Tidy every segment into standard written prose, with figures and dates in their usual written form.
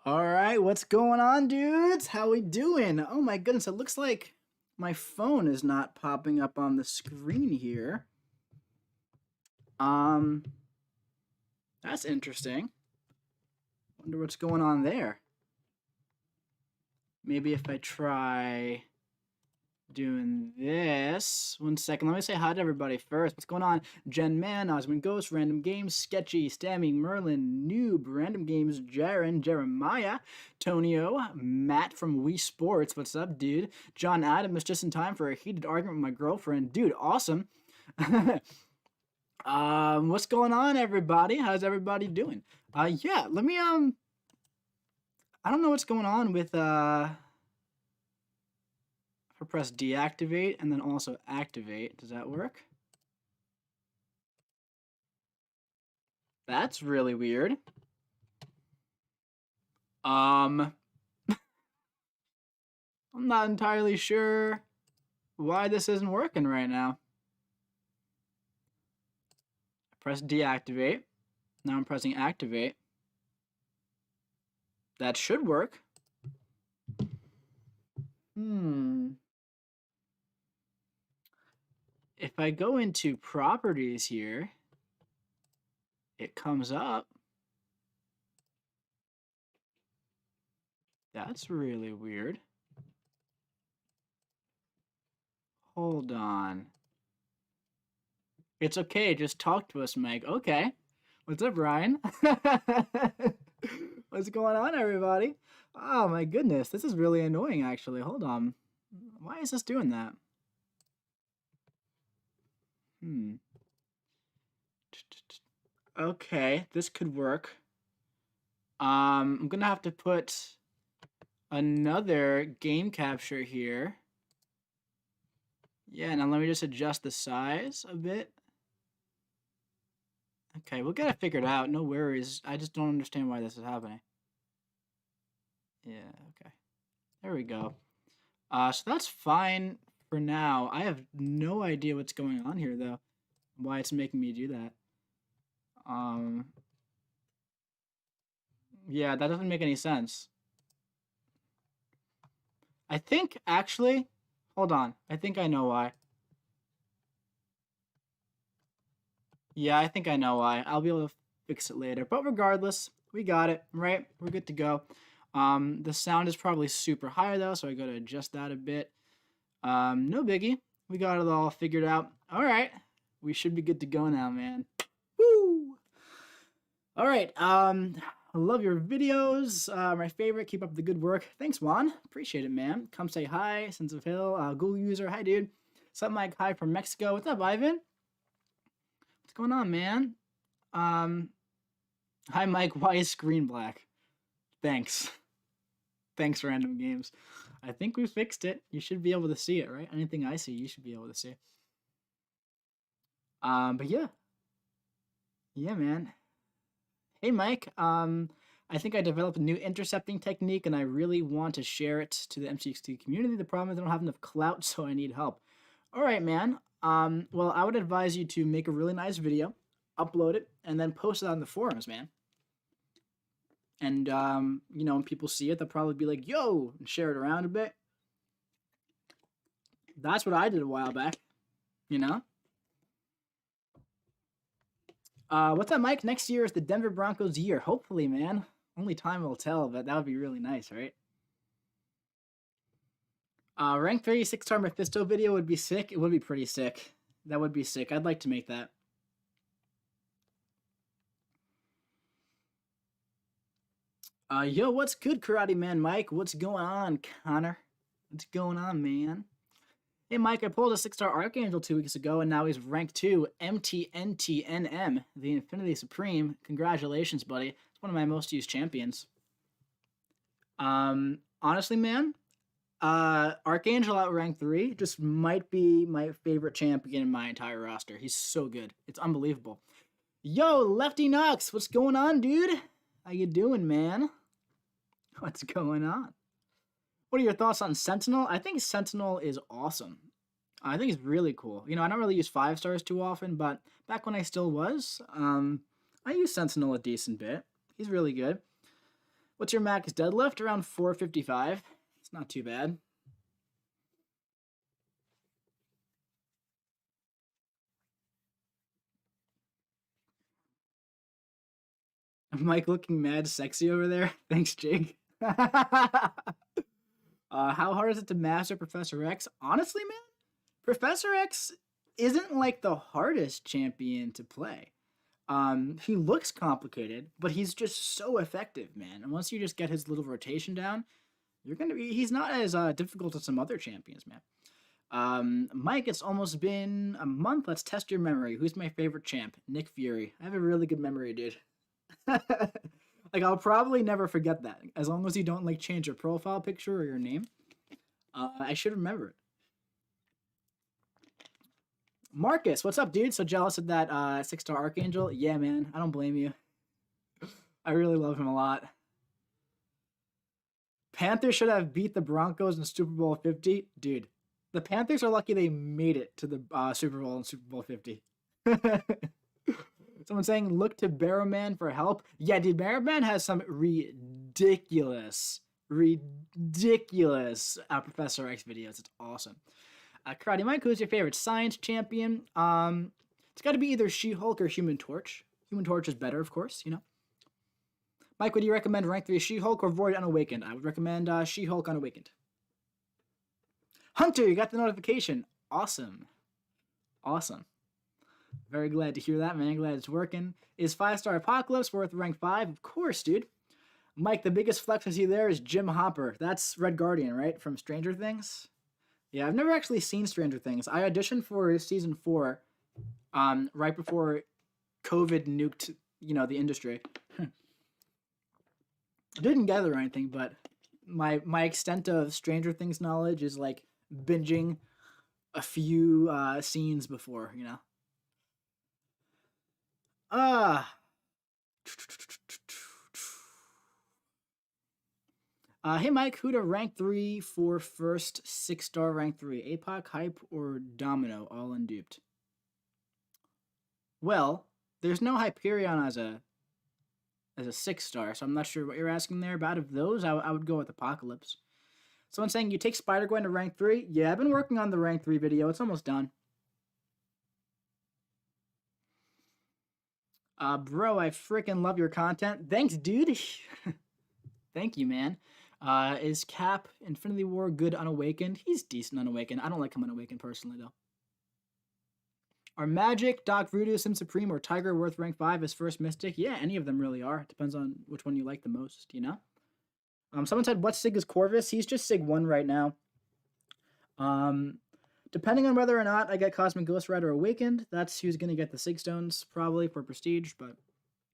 All right, what's going on, dudes? How we doing? Oh my goodness, it looks like my phone is not popping up on the screen here. Um, that's interesting. Wonder what's going on there. Maybe if I try doing this. 1 second, let me say hi to everybody first. What's going on? Jen Man, Osmond Ghost, Random Games, Sketchy, Stammy, Merlin, Noob, Random Games, Jaren, Jeremiah, Tonio, Matt from Wii Sports. What's up, dude? John Adams, just in time for a heated argument with my girlfriend. Dude, awesome. What's going on, everybody? How's everybody doing? Yeah, let me, I don't know what's going on with, if I press deactivate and then also activate, does that work? That's really weird. I'm not entirely sure why this isn't working right now. I press deactivate. Now I'm pressing activate. That should work. If I go into properties here, it comes up. That's really weird. Hold on. It's okay, just talk to us, Meg. Okay. What's up, Ryan? What's going on, everybody? Oh my goodness, this is really annoying, actually. Hold on. Why is this doing that? Okay, this could work. I'm gonna have to put another game capture here. Yeah, now let me just adjust the size a bit. Okay, we'll get it figured out. No worries. I just don't understand why this is happening. Yeah, okay. There we go. So that's fine for now. I have no idea what's going on here, though. Why it's making me do that. Yeah, that doesn't make any sense. I think, actually, hold on. I think I know why. Yeah, I think I know why. I'll be able to fix it later. But regardless, we got it, right? We're good to go. The sound is probably super high, though, so I got to adjust that a bit. No biggie. We got it all figured out. All right. We should be good to go now, man. Woo! All right. I love your videos. My favorite. Keep up the good work. Thanks, Juan. Appreciate it, man. Come say hi. Sense of Hill. Google user. Hi, dude. What's up, Mike? Hi from Mexico. What's up, Ivan? What's going on, man? Hi, Mike. Why is screen black? Thanks. Thanks, Random Games. I think we fixed it. You should be able to see it, right? Anything I see, you should be able to see. But yeah. Yeah, man. Hey, Mike. I think I developed a new intercepting technique, and I really want to share it to the MCXT community. The problem is I don't have enough clout, so I need help. All right, man. Well, I would advise you to make a really nice video, upload it, and then post it on the forums, man. And, you know, when people see it, they'll probably be like, yo, and share it around a bit. That's what I did a while back, you know? What's up, Mike? Next year is the Denver Broncos year. Hopefully, man. Only time will tell, but that would be really nice, right? Rank 3 6-star Mephisto video would be sick. It would be pretty sick. That would be sick. I'd like to make that. Yo, what's good, Karate Man Mike? What's going on, Connor? What's going on, man? Hey, Mike, I pulled a 6-star Archangel 2 weeks ago, and now he's rank 2, MTNTNM, the Infinity Supreme. Congratulations, buddy. It's one of my most used champions. Honestly, man, Archangel at rank 3 just might be my favorite champion in my entire roster. He's so good. It's unbelievable. Yo, Lefty Knox, what's going on, dude? How you doing, man? What's going on? What are your thoughts on Sentinel? I think Sentinel is awesome. I think it's really cool. You know, I don't really use 5-stars too often, but back when I still was, I use Sentinel a decent bit. He's really good. What's your max deadlift? Around 455. It's not too bad. Mike looking mad sexy over there. Thanks, Jake. How hard is it to master Professor X? Honestly, man, Professor X isn't like the hardest champion to play. He looks complicated, but he's just so effective, man. And once you just get his little rotation down, he's not as difficult as some other champions, man. Mike, it's almost been a month. Let's test your memory. Who's my favorite champ? Nick Fury. I have a really good memory, dude. Like, I'll probably never forget that. As long as you don't, like, change your profile picture or your name. I should remember it. Marcus, what's up, dude? So jealous of that 6-star Archangel? Yeah, man. I don't blame you. I really love him a lot. Panthers should have beat the Broncos in Super Bowl 50. Dude, the Panthers are lucky they made it to the Super Bowl and Super Bowl 50. Someone saying, look to Barrowman for help. Yeah, dude, Barrowman has some ridiculous Professor X videos. It's awesome. Karate Mike, who's your favorite science champion? It's got to be either She-Hulk or Human Torch. Human Torch is better, of course, you know. Mike, would you recommend rank 3 She-Hulk or Void Unawakened? I would recommend She-Hulk Unawakened. Hunter, you got the notification. Awesome. Very glad to hear that, man. Glad it's working. Is 5-star Apocalypse worth rank 5? Of course, dude. Mike, the biggest flex I see there is Jim Hopper. That's Red Guardian, right? From Stranger Things? Yeah, I've never actually seen Stranger Things. I auditioned for season 4 right before COVID nuked, you know, the industry. Didn't get it or anything, but my extent of Stranger Things knowledge is like binging a few scenes before, you know. Hey Mike, who to rank 3 for first 6-star rank 3? APOC, Hype, or Domino, all unduped? Well, there's no Hyperion as a 6-star, so I'm not sure what you're asking there. But out of those, I would go with Apocalypse. Someone saying you take Spider-Gwen to rank 3? Yeah, I've been working on the rank 3 video. It's almost done. Bro, I freaking love your content. Thanks, dude. Thank you, man. Is Cap Infinity War good unawakened? He's decent unawakened. I don't like him unawakened personally, though. Are Magic, Doc Voodoo, Sim Supreme, or Tiger worth rank 5 as first Mystic? Yeah, any of them really are. It depends on which one you like the most, you know? Someone said, what Sig is Corvus? He's just Sig 1 right now. Depending on whether or not I get Cosmic Ghost Rider Awakened, that's who's going to get the Sig Stones, probably, for Prestige, but it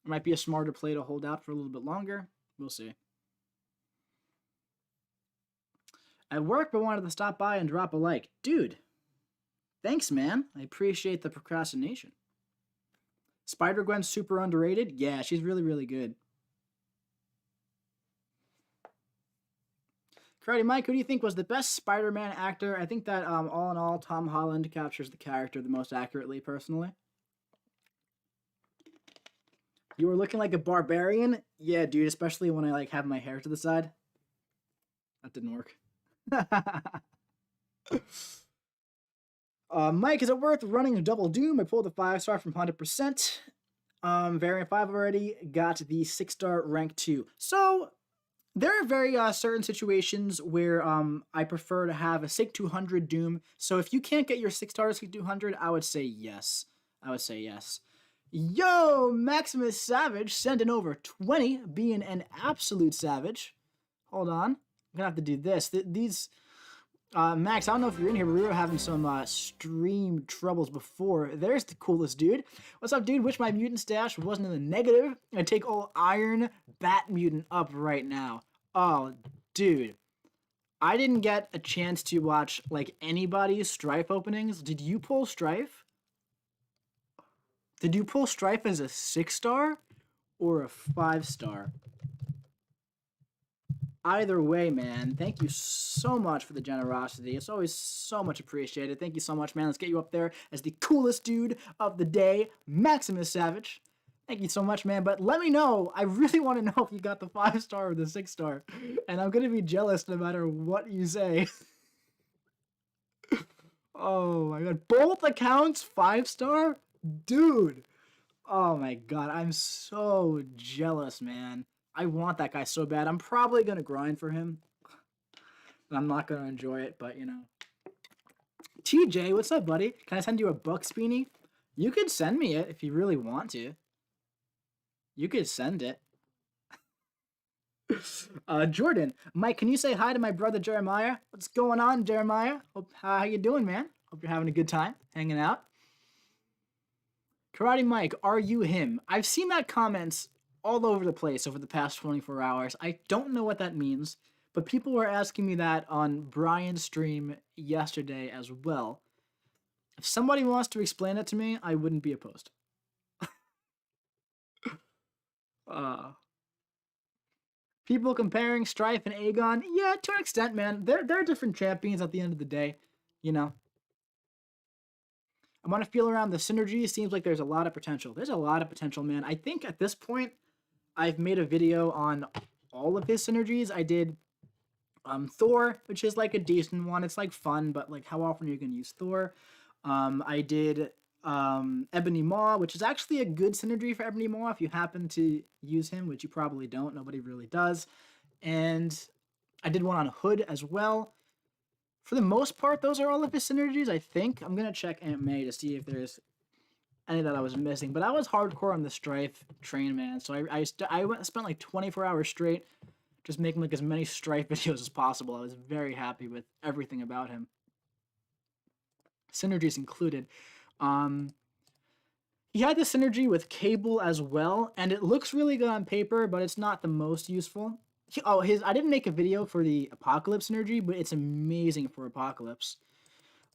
might be a smarter play to hold out for a little bit longer. We'll see. At work, but wanted to stop by and drop a like. Dude, thanks, man. I appreciate the procrastination. Spider-Gwen's super underrated? Yeah, she's really, really good. Karate Mike, who do you think was the best Spider-Man actor? I think that, all in all, Tom Holland captures the character the most accurately, personally. You were looking like a barbarian? Yeah, dude, especially when I, like, have my hair to the side. That didn't work. Mike, is it worth running a double Doom? I pulled a 5-star from 100%. Variant 5 already got the 6-star rank 2. So there are very certain situations where I prefer to have a Sig 200 Doom. So if you can't get your 6-star Sig 200, I would say yes. Yo, Maximus Savage sending over 20, being an absolute savage. Hold on. I'm gonna have to do this. These, Max, I don't know if you're in here, but we were having some stream troubles before. There's the coolest dude. What's up, dude? Wish my mutant stash wasn't in the negative. I take all Iron Bat Mutant up right now. Oh, dude. I didn't get a chance to watch, like, anybody's Strife openings. Did you pull Strife? Did you pull Strife as a 6-star or a 5-star? Either way, man, thank you so much for the generosity. It's always so much appreciated. Thank you so much, man. Let's get you up there as the coolest dude of the day, Maximus Savage. Thank you so much, man. But let me know. I really want to know if you got the 5-star or the 6-star. And I'm going to be jealous no matter what you say. Oh my god. Both accounts 5-star? Dude. Oh my god. I'm so jealous, man. I want that guy so bad. I'm probably going to grind for him. I'm not going to enjoy it, but you know. TJ, what's up, buddy? Can I send you a book, Speeny? You could send me it if you really want to. You could send it. Jordan, Mike, can you say hi to my brother Jeremiah? What's going on, Jeremiah? How you doing, man? Hope you're having a good time hanging out. Karate Mike, are you him? I've seen that comments all over the place over the past 24 hours. I don't know what that means, but people were asking me that on Brian's stream yesterday as well. If somebody wants to explain it to me, I wouldn't be opposed. People comparing Strife and Aegon, yeah, to an extent, man. They're different champions at the end of the day, you know. I want to feel around the synergy. Seems like there's a lot of potential. There's a lot of potential, man. I think at this point, I've made a video on all of his synergies. I did Thor, which is like a decent one. It's like fun, but like how often are you going to use Thor? I did Ebony Maw, which is actually a good synergy for Ebony Maw if you happen to use him, which you probably don't. Nobody really does. And I did one on Hood as well. For the most part, those are all of his synergies, I think. I'm going to check Aunt May to see if there's any that I was missing. But I was hardcore on the Strife train, man. So I spent like 24 hours straight just making like as many Strife videos as possible. I was very happy with everything about him. Synergies included. He had the synergy with Cable as well, and it looks really good on paper, but it's not the most useful. I didn't make a video for the Apocalypse synergy, but it's amazing for Apocalypse.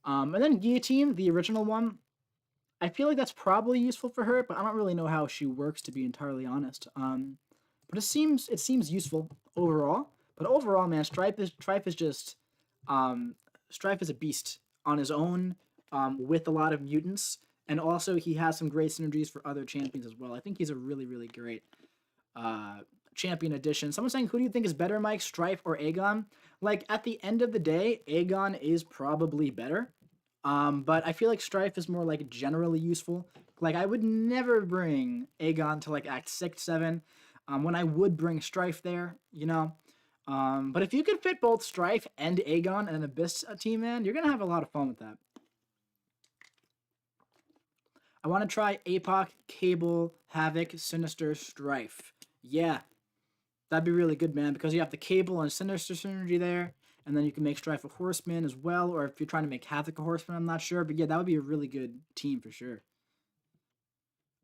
And then Guillotine, the original one, I feel like that's probably useful for her, but I don't really know how she works, to be entirely honest. But it seems useful overall. But overall, man, Strife is a beast on his own, with a lot of mutants, and also he has some great synergies for other champions as well. I think he's a really, really great champion addition. Someone's saying, who do you think is better, Mike, Strife or Aegon? Like, at the end of the day, Aegon is probably better. But I feel like Strife is more, like, generally useful. Like, I would never bring Aegon to, like, Act 6, 7, when I would bring Strife there, you know? But if you could fit both Strife and Aegon in an Abyss team, man, you're gonna have a lot of fun with that. I want to try Apoc, Cable, Havoc, Sinister, Strife. Yeah, that'd be really good, man, because you have the Cable and Sinister synergy there, and then you can make Strife a Horseman as well, or if you're trying to make Havoc a Horseman, I'm not sure, but yeah, that would be a really good team for sure.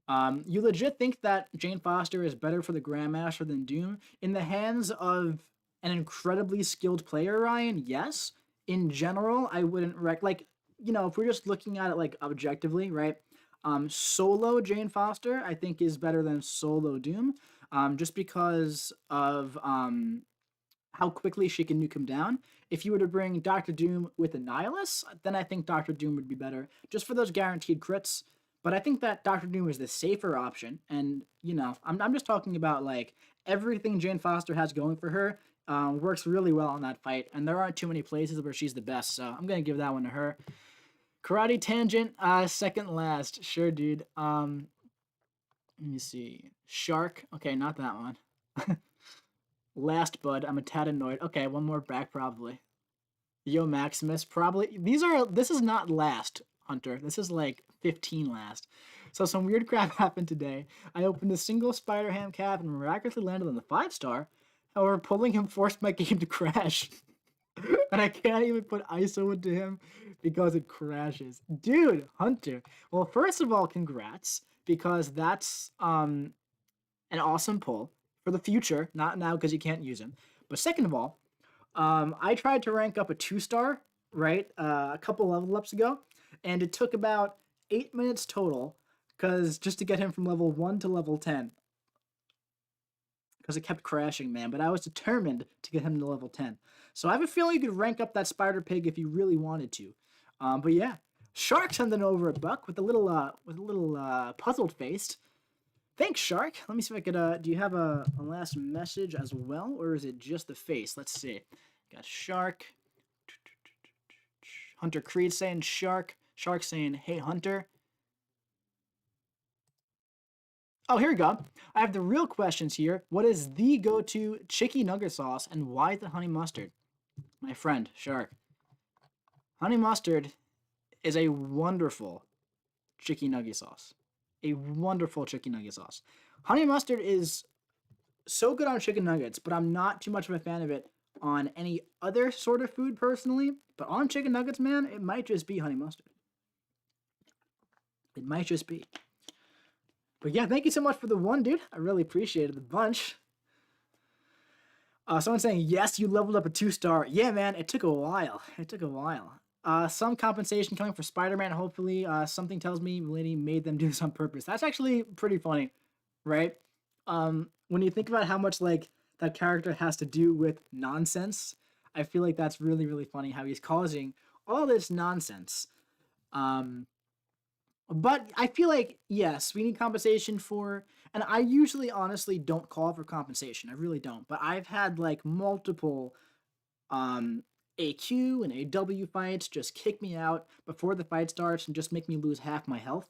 You legit think that Jane Foster is better for the Grandmaster than Doom? In the hands of an incredibly skilled player, Ryan, yes. In general, I wouldn't like, you know, if we're just looking at it like objectively, right? Solo Jane Foster, I think, is better than solo Doom, just because of how quickly she can nuke him down. If you were to bring Dr. Doom with Annihilus, then I think Dr. Doom would be better, just for those guaranteed crits. But I think that Dr. Doom is the safer option, and, you know, I'm just talking about, like, everything Jane Foster has going for her works really well in that fight, and there aren't too many places where she's the best, so I'm going to give that one to her. Karate Tangent, second last. Sure, dude. Let me see. Shark. Okay, not that one. Last Bud. I'm a tad annoyed. Okay, one more back, probably. Yo Maximus, probably. This is not last, Hunter. This is like 15 last. So some weird crap happened today. I opened a single Spider Ham cap and miraculously landed on the 5-star. However, pulling him forced my game to crash. And I can't even put ISO into him because it crashes. Dude, Hunter. Well, first of all, congrats, because that's an awesome pull for the future. Not now because you can't use him. But second of all, I tried to rank up a 2-star, right, a couple level ups ago, and it took about 8 minutes total, just to get him from level 1 to level 10. Because it kept crashing, man, but I was determined to get him to level 10. So I have a feeling you could rank up that Spider Pig if you really wanted to. But yeah, Shark sending over a buck with a little puzzled face. Thanks, Shark. Let me see if I could, do you have a last message as well, or is it just the face? Let's see. Got Shark. Hunter Creed saying Shark. Shark saying, hey, Hunter. Oh, here we go. I have the real questions here. What is the go-to chicky nugget sauce, and why the honey mustard? My friend, Shark. Honey mustard is a wonderful chicken nugget sauce. A wonderful chicken nugget sauce. Honey mustard is so good on chicken nuggets, but I'm not too much of a fan of it on any other sort of food personally. But on chicken nuggets, man, it might just be honey mustard. It might just be. But yeah, thank you so much for the one, dude. I really appreciated the bunch. Someone saying, yes, you leveled up a 2-star. Yeah, man, it took a while. It took a while. Some compensation coming for Spider-Man, hopefully. Something tells me Lady made them do this on purpose. That's actually pretty funny, right? When you think about how much, like, that character has to do with nonsense, I feel like that's really, really funny how he's causing all this nonsense. But I feel like, yes, we need compensation for, and I usually honestly don't call for compensation. I really don't. But I've had like multiple AQ and AW fights just kick me out before the fight starts and just make me lose half my health.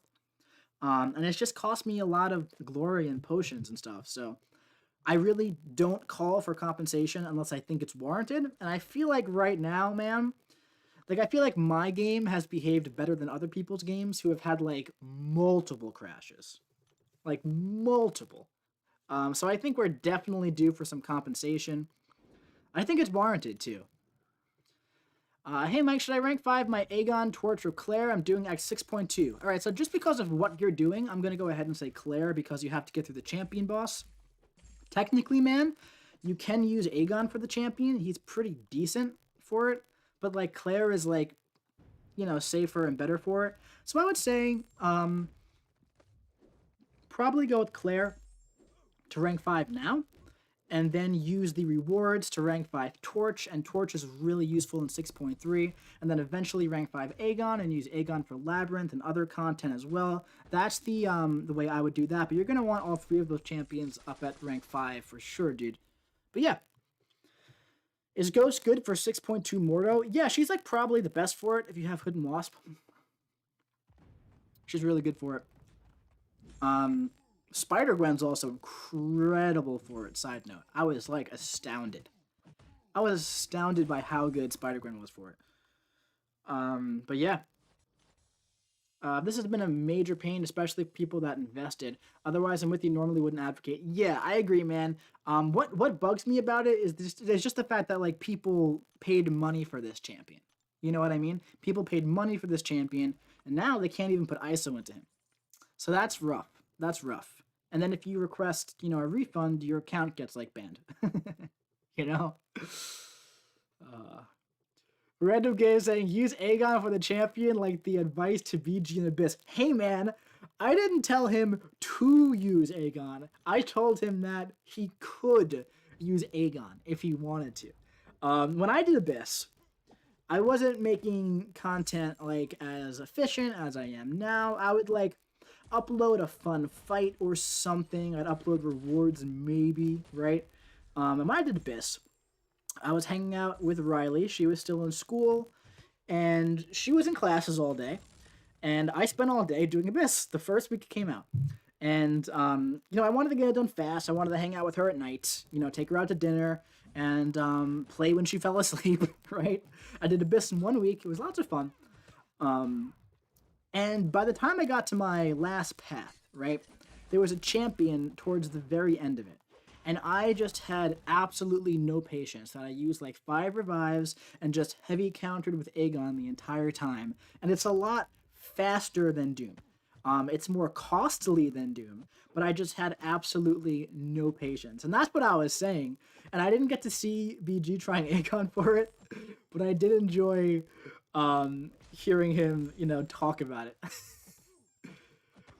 And it's just cost me a lot of glory and potions and stuff. So I really don't call for compensation unless I think it's warranted. And I feel like right now, man, like, I feel like my game has behaved better than other people's games who have had, like, multiple crashes. Like, multiple. So I think we're definitely due for some compensation. I think it's warranted, too. Hey, Mike, should I rank 5 my Aegon, Torch, or Claire? I'm doing X 6.2. Alright, so just because of what you're doing, I'm going to go ahead and say Claire because you have to get through the champion boss. Technically, man, you can use Aegon for the champion. He's pretty decent for it. But, like, Claire is, like, you know, safer and better for it. So I would say, probably go with Claire to rank 5 now, and then use the rewards to rank 5 Torch, and Torch is really useful in 6.3, and then eventually rank 5 Aegon, and use Aegon for Labyrinth and other content as well. That's the way I would do that, but you're going to want all 3 of those champions up at rank 5 for sure, dude. But yeah. Is Ghost good for 6.2 Mordo? Yeah, she's like probably the best for it if you have Hood and Wasp. She's really good for it. Spider-Gwen's also incredible for it, side note. I was like astounded. I was astounded by how good Spider-Gwen was for it. But yeah. This has been a major pain, especially for people that invested. Otherwise, I'm with you, normally wouldn't advocate. Yeah, I agree, man. What bugs me about it is there's just the fact that, like, people paid money for this champion. You know what I mean? People paid money for this champion, and now they can't even put ISO into him. So that's rough. That's rough. And then if you request, you know, a refund, your account gets, like, banned. You know? Random game saying, use Aegon for the champion like the advice to BG and Abyss. Hey, man, I didn't tell him to use Aegon. I told him that he could use Aegon if he wanted to. When I did Abyss, I wasn't making content, like, as efficient as I am now. I would, like, upload a fun fight or something. I'd upload rewards maybe, right? And when I did Abyss, I was hanging out with Riley. She was still in school, and she was in classes all day. And I spent all day doing Abyss the first week it came out. And, you know, I wanted to get it done fast. I wanted to hang out with her at night, you know, take her out to dinner, and play when she fell asleep, right? I did Abyss in 1 week. It was lots of fun. And by the time I got to my last path, right, there was a champion towards the very end of it. And I just had absolutely no patience. That I used like 5 revives and just heavy countered with Aegon the entire time. And it's a lot faster than Doom. It's more costly than Doom, but I just had absolutely no patience. And that's what I was saying. And I didn't get to see BG trying Aegon for it, but I did enjoy hearing him, you know, talk about it.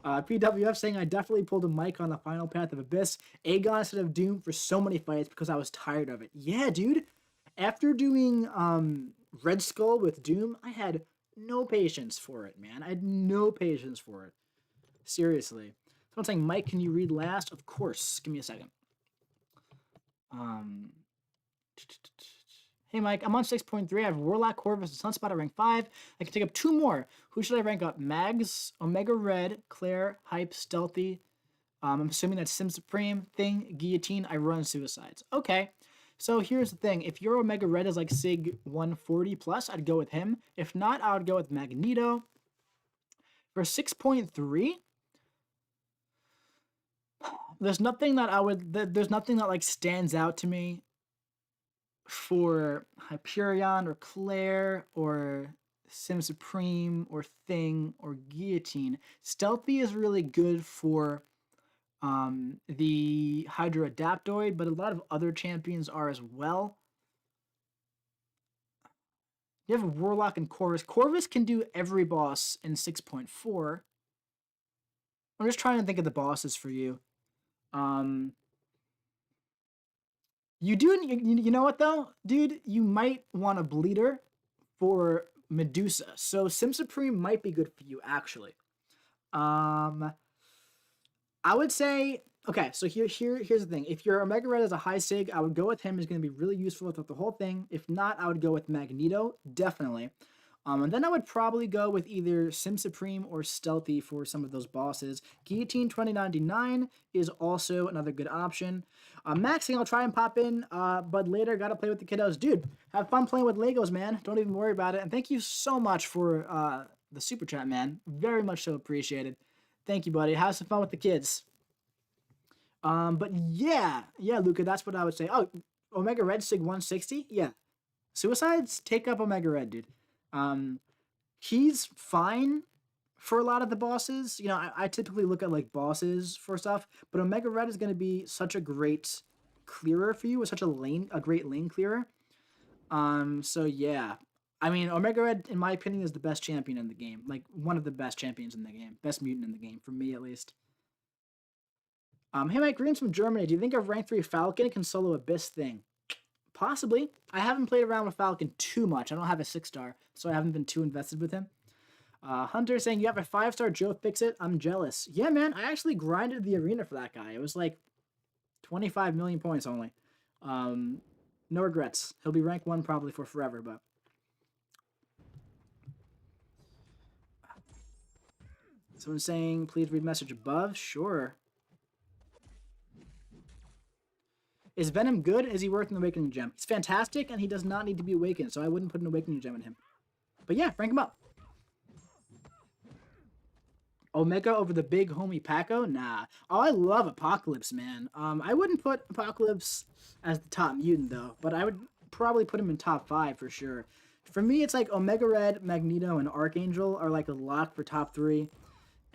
PWF saying, I definitely pulled a mic on the final path of Abyss. Aegon instead of Doom for so many fights because I was tired of it. Yeah, dude. After doing Red Skull with Doom, I had no patience for it, man. I had no patience for it. Seriously. Someone's saying, Mike, can you read last? Of course. Give me a second. Hey, Mike, I'm on 6.3. I have Warlock, Corvus, and Sunspot at rank 5. I can take up 2 more. Who should I rank up? Mags, Omega Red, Claire, Hype, Stealthy. I'm assuming that's Sim Supreme, Thing, Guillotine. I run Suicides. Okay. So here's the thing. If your Omega Red is like Sig 140 plus, I'd go with him. If not, I would go with Magneto. For 6.3, there's nothing that like stands out to me for Hyperion or Claire or Sim Supreme or Thing or Guillotine. Stealthy is really good for the Hydra Adaptoid, but a lot of other champions are as well. You have Warlock and Corvus. Corvus can do every boss in 6.4. I'm just trying to think of the bosses for you. You know what though, dude? You might want a bleeder for Medusa. So Sim Supreme might be good for you, actually. I would say, okay, so here's the thing. If your Omega Red is a high Sig, I would go with him. He's going to be really useful throughout the whole thing. If not, I would go with Magneto, definitely. And then I would probably go with either Sim Supreme or Stealthy for some of those bosses. Guillotine 2099 is also another good option. Maxing, I'll try and pop in, but later, gotta play with the kiddos. Dude, have fun playing with Legos, man. Don't even worry about it. And thank you so much for the super chat, man. Very much so appreciated. Thank you, buddy. Have some fun with the kids. But yeah, Luca, that's what I would say. Oh, Omega Red Sig 160? Yeah. Suicides, take up Omega Red, dude. He's fine for a lot of the bosses. You know, I typically look at like bosses for stuff, but Omega Red is going to be such a great clearer for you. It's such a great lane clearer. So yeah. I mean, Omega Red, in my opinion, is the best champion in the game. Like, one of the best champions in the game. Best mutant in the game, for me at least. Hey, Mike, greetings from Germany. Do you think a rank 3 Falcon can solo Abyss Thing? Possibly. I haven't played around with Falcon too much. I don't have a 6-star, so I haven't been too invested with him. Hunter saying, you have a 5-star Joe Fixit? I'm jealous. Yeah, man, I actually grinded the arena for that guy. It was like 25 million points only. No regrets. He'll be rank 1 probably for forever, but... Someone saying, please read message above? Sure. Is Venom good? Is he worth an Awakening Gem? He's fantastic, and he does not need to be awakened, so I wouldn't put an Awakening Gem in him. But yeah, rank him up. Omega over the big homie Paco? Nah. Oh, I love Apocalypse, man. I wouldn't put Apocalypse as the top mutant, though, but I would probably put him in top 5 for sure. For me, it's like Omega Red, Magneto, and Archangel are like a lock for top 3.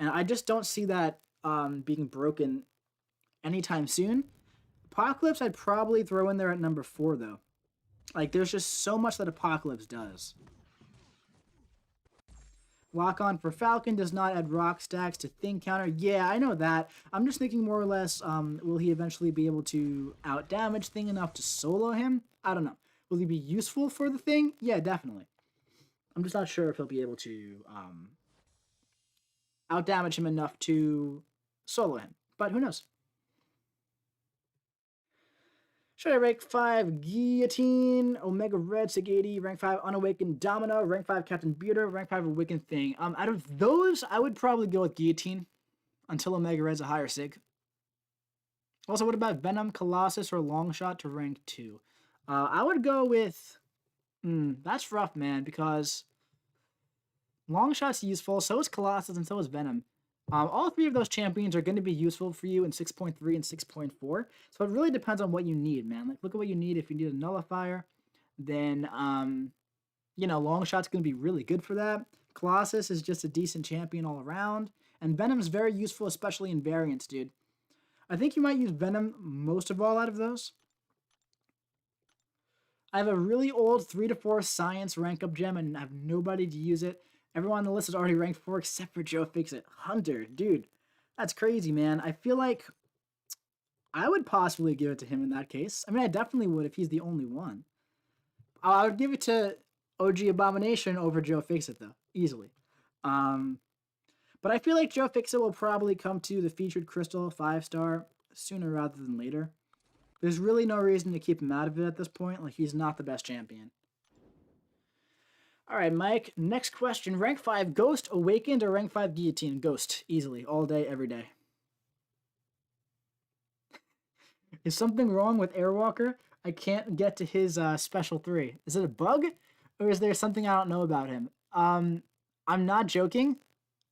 And I just don't see that being broken anytime soon. Apocalypse, I'd probably throw in there at number 4, though. Like, there's just so much that Apocalypse does. Lock on for Falcon does not add rock stacks to Thing counter. Yeah, I know that. I'm just thinking more or less, will he eventually be able to out-damage Thing enough to solo him? I don't know. Will he be useful for the Thing? Yeah, definitely. I'm just not sure if he'll be able to out-damage him enough to solo him. But who knows? Should I rank 5 Guillotine, Omega Red, Sig 80, rank 5 Unawakened Domino, rank 5 Captain Bearder, rank 5 Awakened Thing? Out of those, I would probably go with Guillotine until Omega Red's a higher Sig. Also, what about Venom, Colossus, or Longshot to rank 2? I would go with... that's rough, man, because Longshot's useful, so is Colossus, and so is Venom. All 3 of those champions are going to be useful for you in 6.3 and 6.4. So it really depends on what you need, man. Like, look at what you need. If you need a nullifier, then, you know, Longshot's going to be really good for that. Colossus is just a decent champion all around. And Venom's very useful, especially in variants, dude. I think you might use Venom most of all out of those. I have a really old 3 to 4 science rank up gem and I have nobody to use it. Everyone on the list is already ranked 4 except for Joe Fixit. Hunter, dude, that's crazy, man. I feel like I would possibly give it to him in that case. I mean, I definitely would if he's the only one. I would give it to OG Abomination over Joe Fixit, though, easily. But I feel like Joe Fixit will probably come to the featured Crystal 5-star sooner rather than later. There's really no reason to keep him out of it at this point. Like, he's not the best champion. All right, Mike. Next question. Rank 5 Ghost Awakened or rank 5 Guillotine? Ghost. Easily. All day, every day. Is something wrong with Airwalker? I can't get to his special 3. Is it a bug? Or is there something I don't know about him? I'm not joking.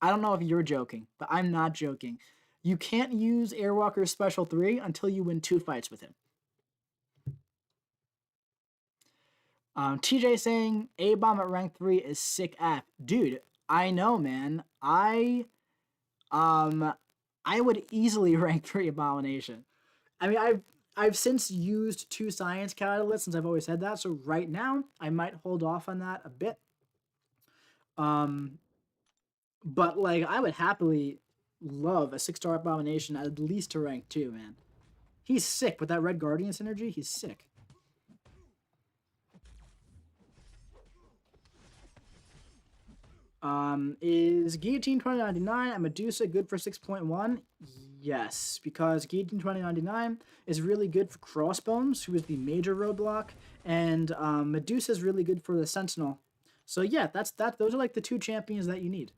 I don't know if you're joking, but I'm not joking. You can't use Airwalker's special 3 until you win 2 fights with him. TJ saying A-Bomb at rank 3 is sick app. Dude, I know, man. I would easily rank 3 Abomination. I mean, I've since used 2 Science Catalysts since I've always said that, so right now I might hold off on that a bit. But like I would happily love a 6-star Abomination at least to rank 2, man. He's sick with that Red Guardian synergy. He's sick. Is Guillotine 2099 and Medusa good for 6.1? Yes, because Guillotine 2099 is really good for Crossbones, who is the major roadblock, and Medusa is really good for the Sentinel. So yeah, those are like the 2 champions that you need.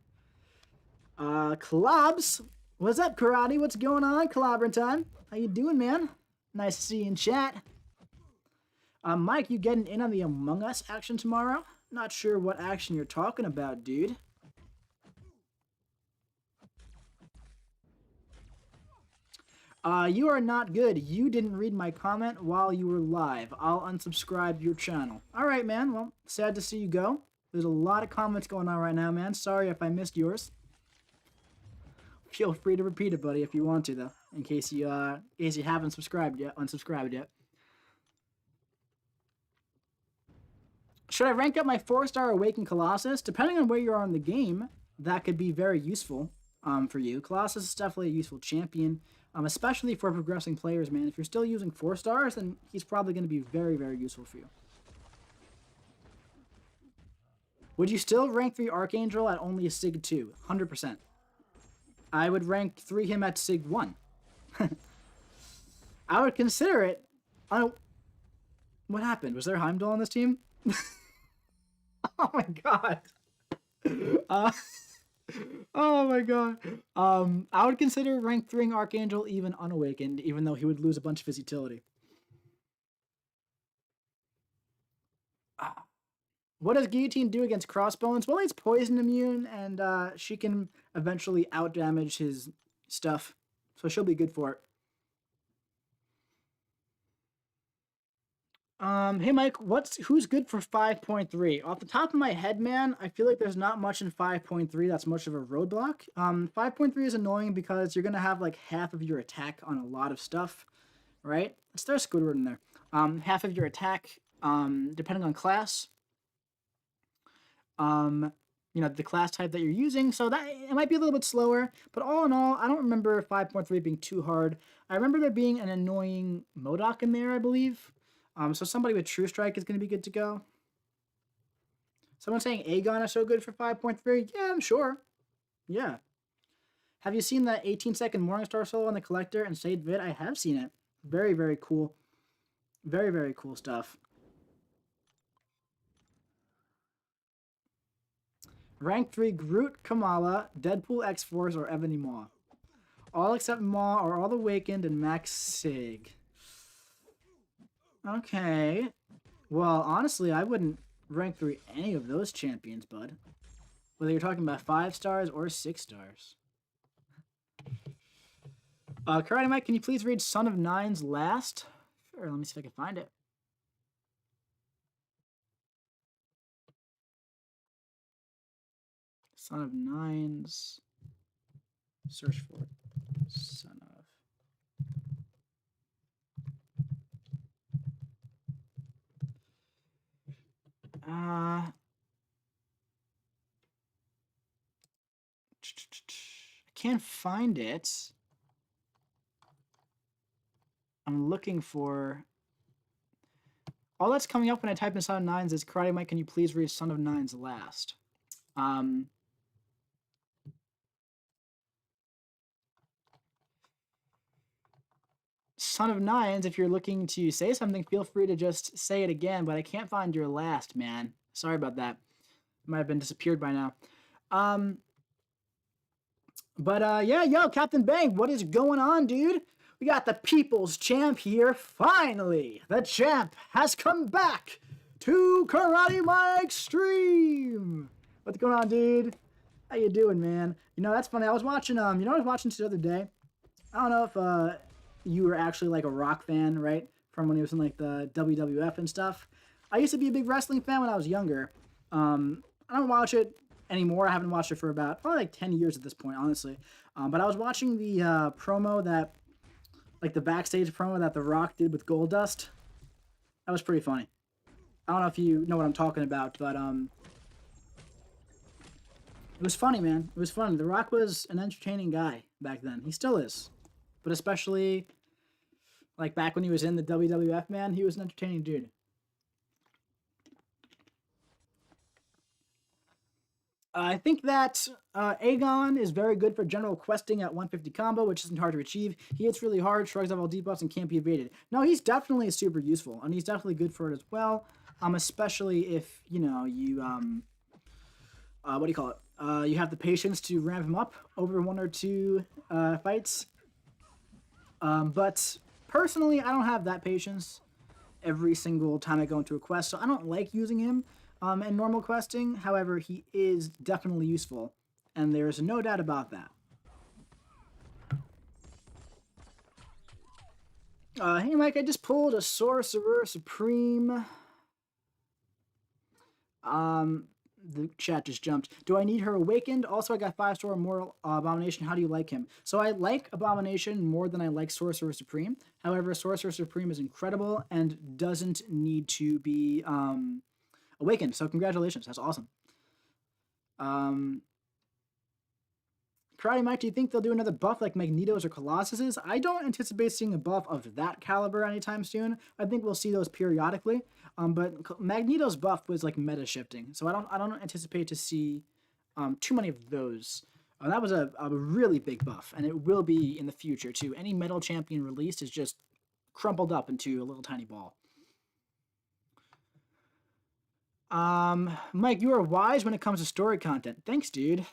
Collabs, what's up, Karate? What's going on, Collabra time? How you doing, man? Nice to see you in chat. Mike, you getting in on the Among Us action tomorrow? Not sure what action you're talking about, dude. You are not good. You didn't read my comment while you were live. I'll unsubscribe your channel. Alright, man. Well, sad to see you go. There's a lot of comments going on right now, man. Sorry if I missed yours. Feel free to repeat it, buddy, if you want to, though. In case you haven't unsubscribed yet. Should I rank up my 4-star Awakened Colossus? Depending on where you are in the game, that could be very useful for you. Colossus is definitely a useful champion, especially for progressing players, man. If you're still using 4 stars, then he's probably going to be very, very useful for you. Would you still rank 3 Archangel at only a Sig 2? 100%. I would rank 3 him at Sig 1. I would consider it. What happened? Was there Heimdall on this team? Oh my god. Oh my god. I would consider rank 3 Archangel even unawakened, even though he would lose a bunch of his utility. What does Guillotine do against Crossbones? Well, it's poison immune, and she can eventually outdamage his stuff, so she'll be good for it. Hey Mike, who's good for 5.3? Off the top of my head, man, I feel like there's not much in 5.3 that's much of a roadblock. 5.3 is annoying because you're gonna have like half of your attack on a lot of stuff, right? Let's throw Squidward in there. Half of your attack, depending on class. You know, the class type that you're using, so that it might be a little bit slower, but all in all, I don't remember 5.3 being too hard. I remember there being an annoying Mcoc in there, I believe. So somebody with True Strike is going to be good to go. Someone saying Aegon is so good for 5.3? Yeah, I'm sure. Yeah. Have you seen that 18-second Morningstar solo on the Collector and Saved Vid? I have seen it. Very, very cool. Very, very cool stuff. Rank 3 Groot, Kamala, Deadpool X-Force, or Ebony Maw. All except Maw are all awakened and max Sig. Okay. Well, honestly, I wouldn't rank 3 any of those champions, bud. Whether you're talking about 5 stars or 6 stars. Karate Mike, can you please read Son of Nine's last? Sure, let me see if I can find it. Son of Nines. Search for it. Son of. I can't find it. I'm looking for. All that's coming up when I type in Son of Nines is Karate Mike, can you please read Son of Nines last? Son of Nines, if you're looking to say something, feel free to just say it again, but I can't find your last, man. Sorry about that. It might have been disappeared by now. Yeah, yo, Captain Bang, what is going on, dude? We got the People's Champ here. Finally, the champ has come back to Karate Mike Stream. What's going on, dude? How you doing, man? You know, that's funny. I was watching, I was watching the other day. I don't know if you were actually like a Rock fan, right? From when he was in like the WWF and stuff. I used to be a big wrestling fan when I was younger. I don't watch it anymore. I haven't watched it for about probably like 10 years at this point, honestly. But I was watching the promo that, like the backstage promo that The Rock did with Goldust. That was pretty funny. I don't know if you know what I'm talking about, but it was funny, man. It was funny. The Rock was an entertaining guy back then. He still is. But especially, like, back when he was in the WWF, man, he was an entertaining dude. I think that Aegon is very good for general questing at 150 combo, which isn't hard to achieve. He hits really hard, shrugs off all debuffs, and can't be evaded. No, he's definitely super useful, and he's definitely good for it as well. Especially if, you know, you, what do you call it? You have the patience to ramp him up over 1 or 2 fights. But personally, I don't have that patience every single time I go into a quest, so I don't like using him in normal questing. However, he is definitely useful, and there's no doubt about that. Hey Mike, I just pulled a Sorcerer Supreme. The chat just jumped. Do I need her awakened? Also, I got 5-star Moral Abomination. How do you like him? So I like Abomination more than I like Sorcerer Supreme. However, Sorcerer Supreme is incredible and doesn't need to be awakened. So congratulations. That's awesome. Karate Mike, do you think they'll do another buff like Magneto's or Colossus's? I don't anticipate seeing a buff of that caliber anytime soon. I think we'll see those periodically. But Magneto's buff was like meta shifting, so I don't anticipate to see too many of those. That was a really big buff, and it will be in the future too. Any metal champion released is just crumpled up into a little tiny ball. Mike, you are wise when it comes to story content. Thanks, dude.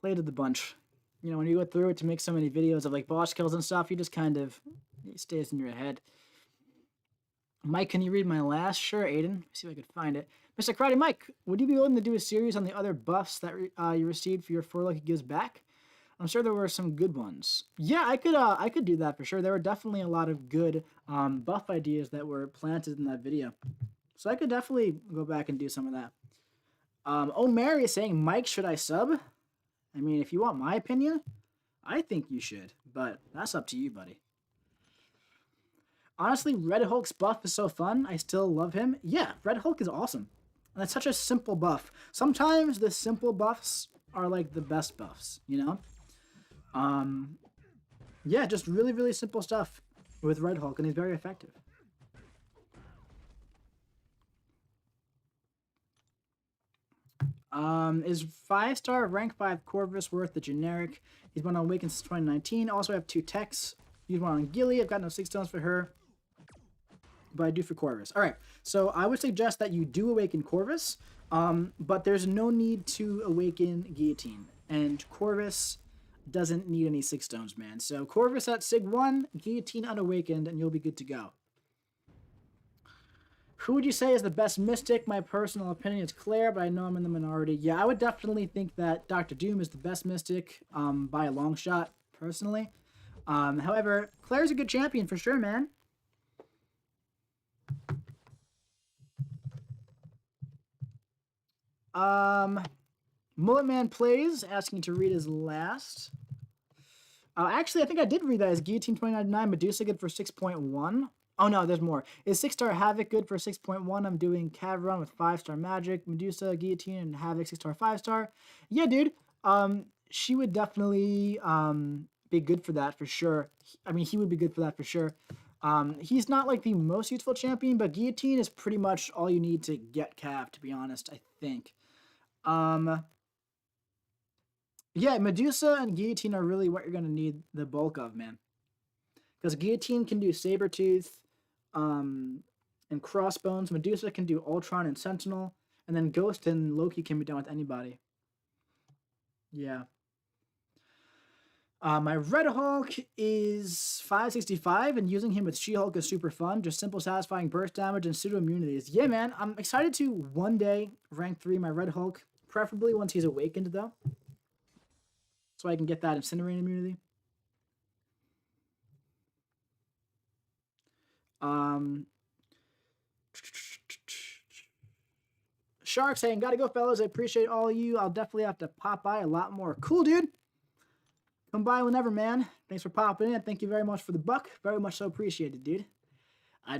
Played it a bunch. You know, when you go through it to make so many videos of like boss kills and stuff, you just kind of, it stays in your head. Mike, can you read my last? Sure, Aiden. Let's see if I could find it. Mr. Karate Mike, would you be willing to do a series on the other buffs that you received for your 4 Lucky Gives Back? I'm sure there were some good ones. Yeah, I could do that for sure. There were definitely a lot of good buff ideas that were planted in that video. So I could definitely go back and do some of that. Oh, Mary is saying, Mike, should I sub? I mean, if you want my opinion, I think you should, but that's up to you, buddy. Honestly, Red Hulk's buff is so fun. I still love him. Yeah, Red Hulk is awesome. And it's such a simple buff. Sometimes the simple buffs are like the best buffs, you know? Yeah, just really, really simple stuff with Red Hulk, and he's very effective. Is 5-star rank 5 Corvus worth the generic? He's been on Awaken since 2019. Also, I have 2 techs. Use one on Gilly. I've got no 6 stones for her, but I do for Corvus. All right, so I would suggest that you do awaken Corvus, but there's no need to awaken Guillotine, and Corvus doesn't need any 6 stones, man. So Corvus at Sig 1, Guillotine unawakened, and you'll be good to go. Who would you say is the best Mystic? My personal opinion is Claire, but I know I'm in the minority. Yeah, I would definitely think that Dr. Doom is the best Mystic by a long shot, personally. However, Claire's a good champion for sure, man. Mullet Man Plays, asking to read his last. Actually, I think I did read that as Guillotine 2099, Medusa good for 6.1. Oh no, there's more. Is 6-star Havoc good for 6.1? I'm doing Cavron with 5-star Magic, Medusa, Guillotine, and Havoc 6-star, 5-star. Yeah, dude. She would definitely be good for that for sure. I mean, he would be good for that for sure. He's not like the most useful champion, but Guillotine is pretty much all you need to get Cav, to be honest, I think. Yeah, Medusa and Guillotine are really what you're going to need the bulk of, man. Because Guillotine can do Sabretooth, and Crossbones. Medusa can do Ultron and Sentinel. And then Ghost and Loki can be done with anybody. Yeah. My Red Hulk is 565, and using him with She-Hulk is super fun. Just simple, satisfying burst damage and pseudo immunities. Yeah, man, I'm excited to one day rank 3 my Red Hulk, preferably once he's awakened, though, so I can get that Incinerate immunity. Shark saying, gotta go, fellas. I appreciate all of you. I'll definitely have to pop by a lot more. Cool, dude. Come by whenever, man. Thanks for popping in. Thank you very much for the buck. Very much so appreciated, dude.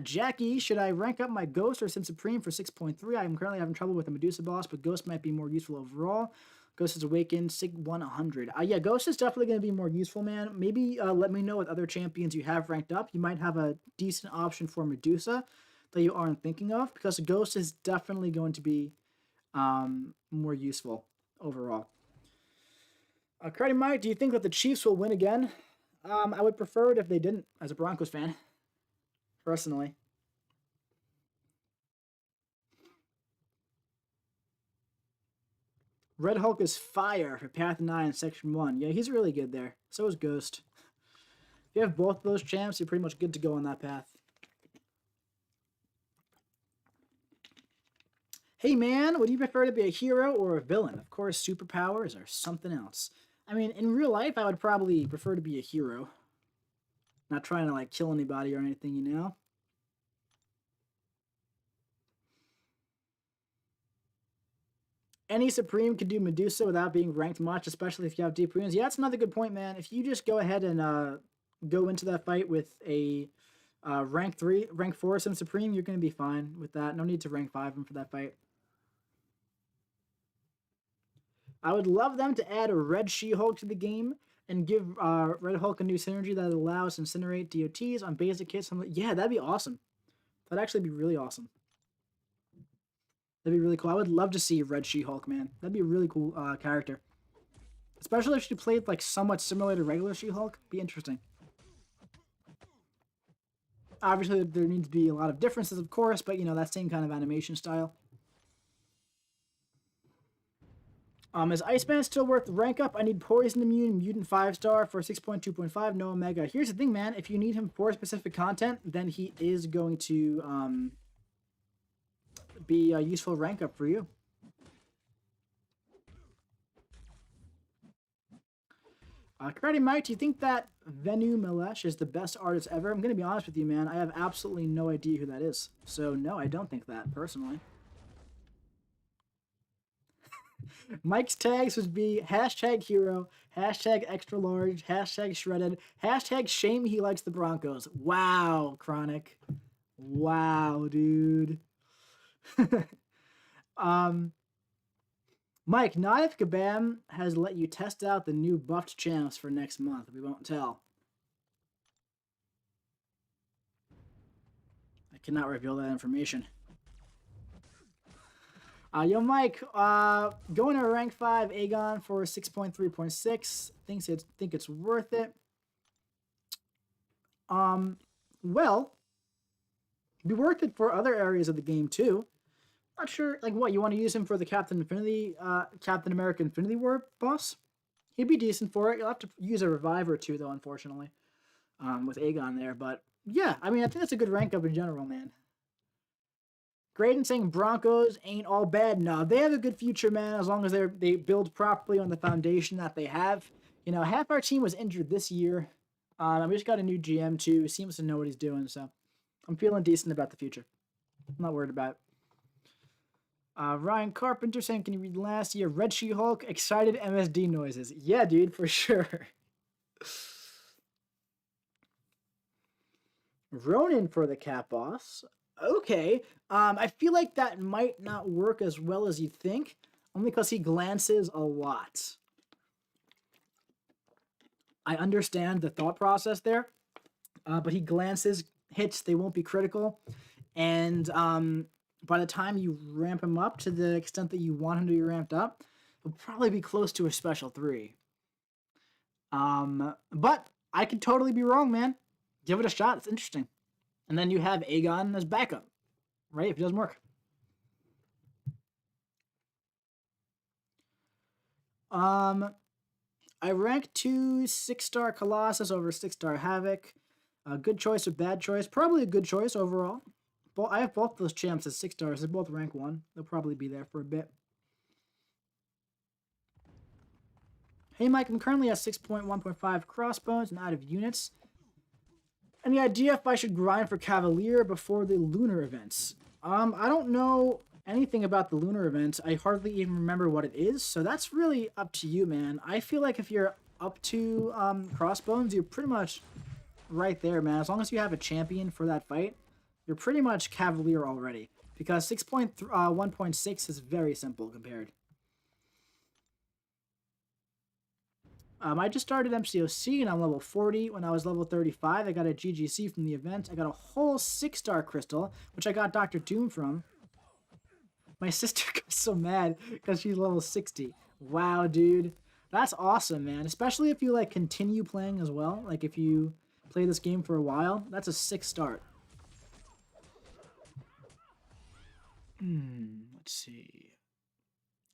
Jackie, should I rank up my Ghost or Sin Supreme for 6.3? I'm currently having trouble with the Medusa boss, but Ghost might be more useful overall. Ghost is awakened, Sig 100. Yeah, Ghost is definitely going to be more useful, man. Maybe let me know what other champions you have ranked up. You might have a decent option for Medusa that you aren't thinking of, because Ghost is definitely going to be more useful overall. Credit Mike, do you think that the Chiefs will win again? I would prefer it if they didn't, as a Broncos fan, personally. Red Hulk is fire for Path 9 Section 1. Yeah, he's really good there. So is Ghost. If you have both of those champs, you're pretty much good to go on that path. Hey man, would you prefer to be a hero or a villain? Of course, superpowers or something else. I mean, in real life, I would probably prefer to be a hero. Not trying to, like, kill anybody or anything, you know? Any Supreme can do Medusa without being ranked much, especially if you have deep wounds. Yeah, that's another good point, man. If you just go ahead and go into that fight with a rank 4 Sim Supreme, you're going to be fine with that. No need to rank 5 him for that fight. I would love them to add a Red She-Hulk to the game and give Red Hulk a new synergy that allows Incinerate DOTs on basic hits. Yeah, that'd be awesome. That'd actually be really awesome. That'd be really cool. I would love to see Red She-Hulk, man. That'd be a really cool character. Especially if she played like somewhat similar to regular She-Hulk. Be interesting. Obviously, there needs to be a lot of differences, of course, but, you know, that same kind of animation style. Is Iceman still worth the rank up? I need Poison Immune, Mutant 5-star for 6.2.5, no Omega. Here's the thing, man. If you need him for specific content, then he is going to be a useful rank up for you. Karate Mike, do you think that Venu Melesh is the best artist ever? I'm going to be honest with you, man. I have absolutely no idea who that is. So, no, I don't think that, personally. Mike's tags would be #hero, #extra large, #shredded, #shame he likes the Broncos. Wow, Chronic. Wow, dude. Mike, not if Kabam has let you test out the new buffed champs for next month. We won't tell. I cannot reveal that information. Yo, Mike, going to rank 5 Aegon for 6.3.6. Think it's worth it. Well, it'd be worth it for other areas of the game too. Not sure, like, what you want to use him for the Captain America Infinity War boss. He'd be decent for it. You'll have to use a revive or two though, unfortunately, with Aegon there. But yeah, I mean, I think that's a good rank up in general, man. Graydon saying Broncos ain't all bad. No, they have a good future, man, as long as they build properly on the foundation that they have. You know, half our team was injured this year. We just got a new GM, too. He seems to know what he's doing, so I'm feeling decent about the future. I'm not worried about it. Ryan Carpenter saying, can you read last year? Red She-Hulk, excited MSD noises. Yeah, dude, for sure. Ronin for the cat boss. Okay. I feel like that might not work as well as you think, only because he glances a lot. I understand the thought process there, but he glances, hits, they won't be critical, and by the time you ramp him up to the extent that you want him to be ramped up, he'll probably be close to a special 3. But I could totally be wrong, man. Give it a shot. It's interesting. And then you have Aegon as backup, right? If it doesn't work. I rank 2 6-star Colossus over 6-star Havoc. A good choice or bad choice? Probably a good choice overall. I have both those champs as 6 stars. They both rank 1. They'll probably be there for a bit. Hey Mike, I'm currently at 6.1.5 crossbones and out of units. Any idea if I should grind for Cavalier before the lunar events? I don't know anything about the lunar events. I hardly even remember what it is, so that's really up to you, man. I feel like if you're up to crossbones, you're pretty much right there, man. As long as you have a champion for that fight, you're pretty much Cavalier already. Because 1.6 is very simple compared. I just started MCOC and I'm level 40. When I was level 35, I got a GGC from the event. I got a whole 6-star crystal, which I got Dr. Doom from. My sister got so mad because she's level 60. Wow, dude. That's awesome, man. Especially if you, like, continue playing as well. Like, if you play this game for a while, that's a 6 start. Let's see.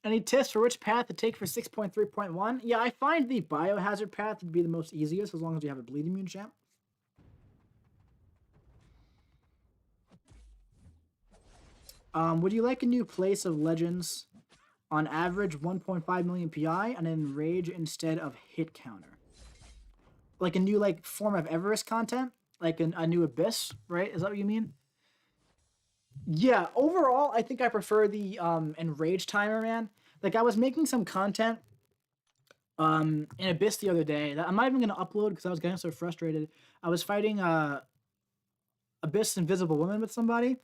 Any tips for which path to take for 6.3.1? Yeah, I find the biohazard path to be the most easiest as long as you have a bleed immune champ. Would you like a new place of legends? On average, 1.5 million PI and then rage instead of hit counter. Like a new form of Everest content? Like a new abyss, right? Is that what you mean? Yeah, overall, I think I prefer the enrage timer, man. Like I was making some content in Abyss the other day that I'm not even gonna upload because I was getting so frustrated. I was fighting Abyss Invisible Woman with somebody,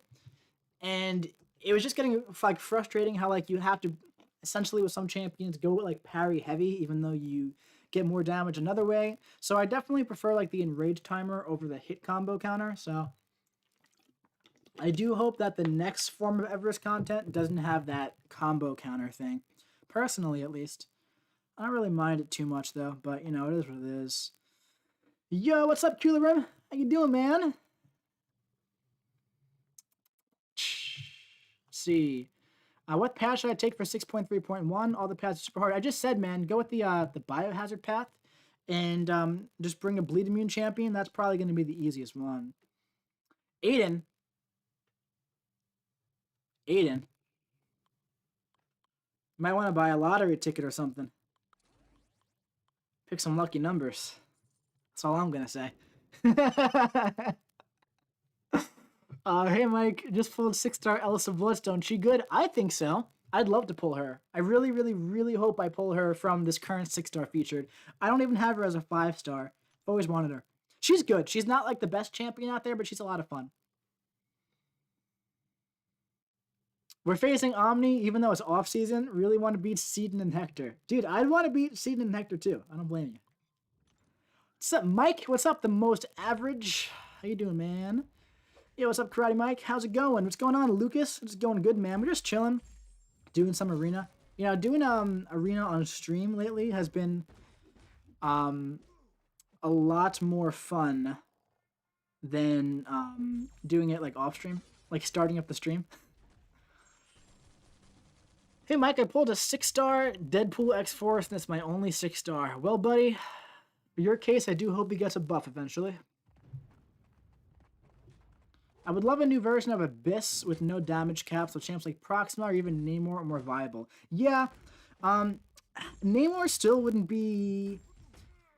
and it was just getting like frustrating how like you have to essentially with some champions go like parry heavy even though you get more damage another way. So I definitely prefer like the enrage timer over the hit combo counter. So I do hope that the next form of Everest content doesn't have that combo counter thing. Personally, at least. I don't really mind it too much, though. But, you know, it is what it is. Yo, what's up, Coolerim? How you doing, man? Let's see. What path should I take for 6.3.1? All the paths are super hard. I just said, man, go with the biohazard path. And just bring a bleed immune champion. That's probably going to be the easiest one. Aiden. Might want to buy a lottery ticket or something. Pick some lucky numbers. That's all I'm going to say. Hey, Mike, just pulled 6-star Elsa Bloodstone. She good? I think so. I'd love to pull her. I really, really, really hope I pull her from this current 6-star featured. I don't even have her as a 5-star. I've always wanted her. She's good. She's not like the best champion out there, but she's a lot of fun. We're facing Omni, even though it's off-season. Really want to beat Seaton and Hector. Dude, I'd want to beat Seaton and Hector, too. I don't blame you. What's up, Mike? What's up, the most average? How you doing, man? Yo, what's up, Karate Mike? How's it going? What's going on, Lucas? It's going good, man. We're just chilling, doing some arena. You know, doing arena on stream lately has been a lot more fun than doing it like off stream, like starting up the stream. Hey, Mike, I pulled a 6-star Deadpool X-Force, and it's my only 6-star. Well, buddy, for your case, I do hope he gets a buff eventually. I would love a new version of Abyss with no damage cap, so champs like Proxima or even Namor are more viable. Yeah, Namor still wouldn't be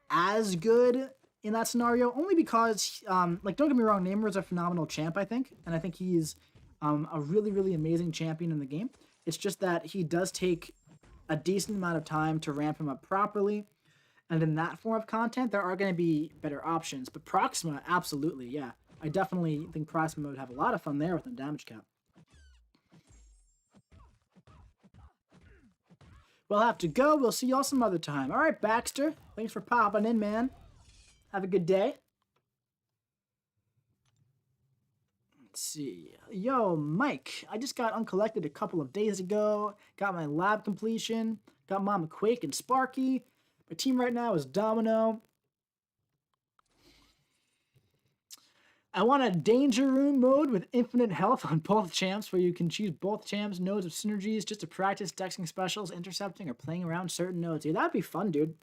as good in that scenario, only because, like, don't get me wrong, Namor is a phenomenal champ, I think, and I think he's a really, really amazing champion in the game. It's just that he does take a decent amount of time to ramp him up properly. And in that form of content, there are going to be better options. But Proxima, absolutely, yeah. I definitely think Proxima would have a lot of fun there with no damage cap. We'll have to go. We'll see y'all some other time. All right, Baxter. Thanks for popping in, man. Have a good day. Let's see. Yo, Mike. I just got uncollected a couple of days ago. Got my lab completion. Got Mama Quake and Sparky. My team right now is Domino. I want a danger room mode with infinite health on both champs where you can choose both champs' nodes of synergies just to practice dexing specials, intercepting, or playing around certain nodes. Yeah, that'd be fun, dude.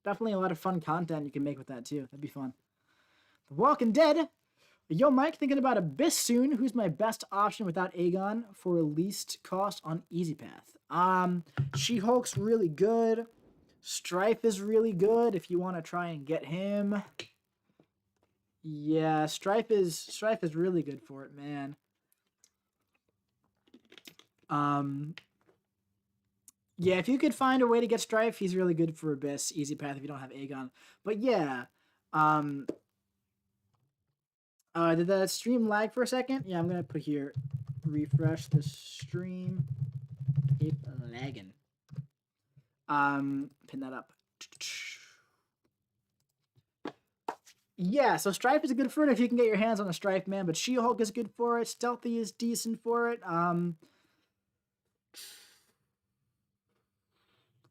Definitely a lot of fun content you can make with that, too. That'd be fun. The Walking Dead. Yo, Mike, thinking about Abyss soon. Who's my best option without Aegon for least cost on Easy Path? She-Hulk's really good. Strife is really good if you want to try and get him. Yeah, Strife is really good for it, man. Yeah, if you could find a way to get Strife, he's really good for Abyss, Easy Path if you don't have Aegon. But yeah, did the stream lag for a second? Yeah, I'm gonna put here, refresh the stream. It's lagging. Pin that up. Yeah, so Strife is good for it if you can get your hands on a Strife, man. But She-Hulk is good for it. Stealthy is decent for it.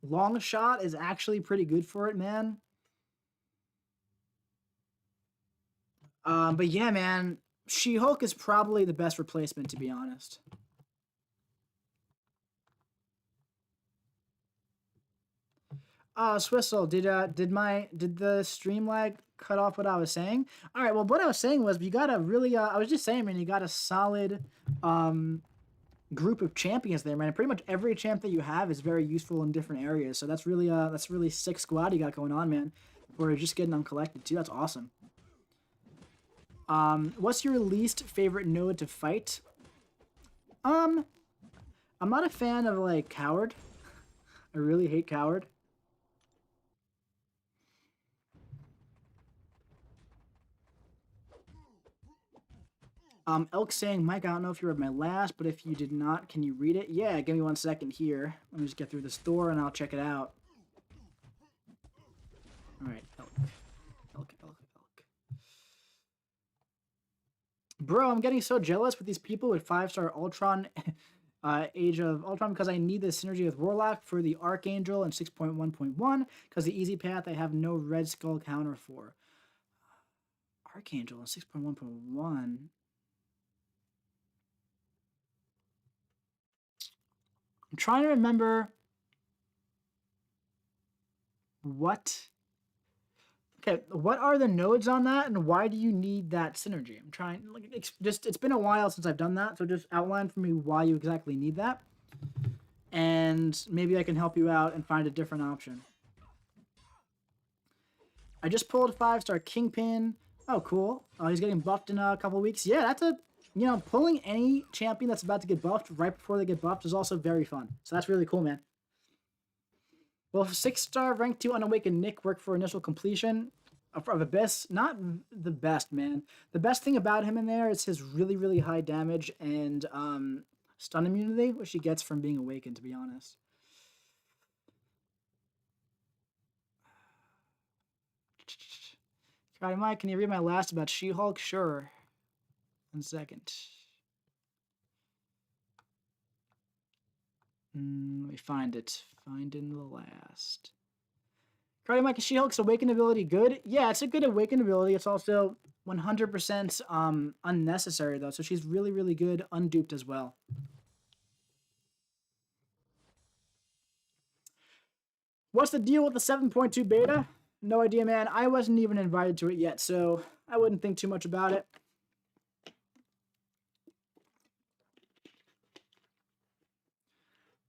Long Shot is actually pretty good for it, man. But yeah, man, She-Hulk is probably the best replacement, to be honest. Swissel, did the stream lag cut off what I was saying? All right, well, what I was saying was you got a really I was just saying, man, you got a solid group of champions there, man. And pretty much every champ that you have is very useful in different areas. So that's really sick squad you got going on, man. We're just getting uncollected too. That's awesome. What's your least favorite node to fight? I'm not a fan of like Coward. I really hate Coward. Elk saying, Mike, I don't know if you read my last, but if you did not, can you read it? Yeah, give me 1 second here. Let me just get through the store and I'll check it out. All right, Elk. Bro, I'm getting so jealous with these people with 5-star Ultron, Age of Ultron, because I need this synergy with Warlock for the Archangel and 6.1.1, because the Easy Path I have no Red Skull counter for. Archangel and 6.1.1. I'm trying to remember what... Okay, what are the nodes on that, and why do you need that synergy? I'm trying, like, it's been a while since I've done that, so just outline for me why you exactly need that, and maybe I can help you out and find a different option. I just pulled 5-star Kingpin. Oh, cool. He's getting buffed in a couple weeks. Yeah, that's a, you know, pulling any champion that's about to get buffed right before they get buffed is also very fun. So that's really cool, man. Well, 6-star rank 2 Unawakened Nick work for initial completion of Abyss. Not the best, man. The best thing about him in there is his really, really high damage and stun immunity, which he gets from being awakened, to be honest. God, Mike, can you read my last about She-Hulk? Sure. 1 second. Let me find it. Find in the last. Karate Mike, is She-Hulk's awakened ability good? Yeah, it's a good awakened ability. It's also 100% unnecessary, though. So she's really, really good unduped as well. What's the deal with the 7.2 beta? No idea, man. I wasn't even invited to it yet, so I wouldn't think too much about it.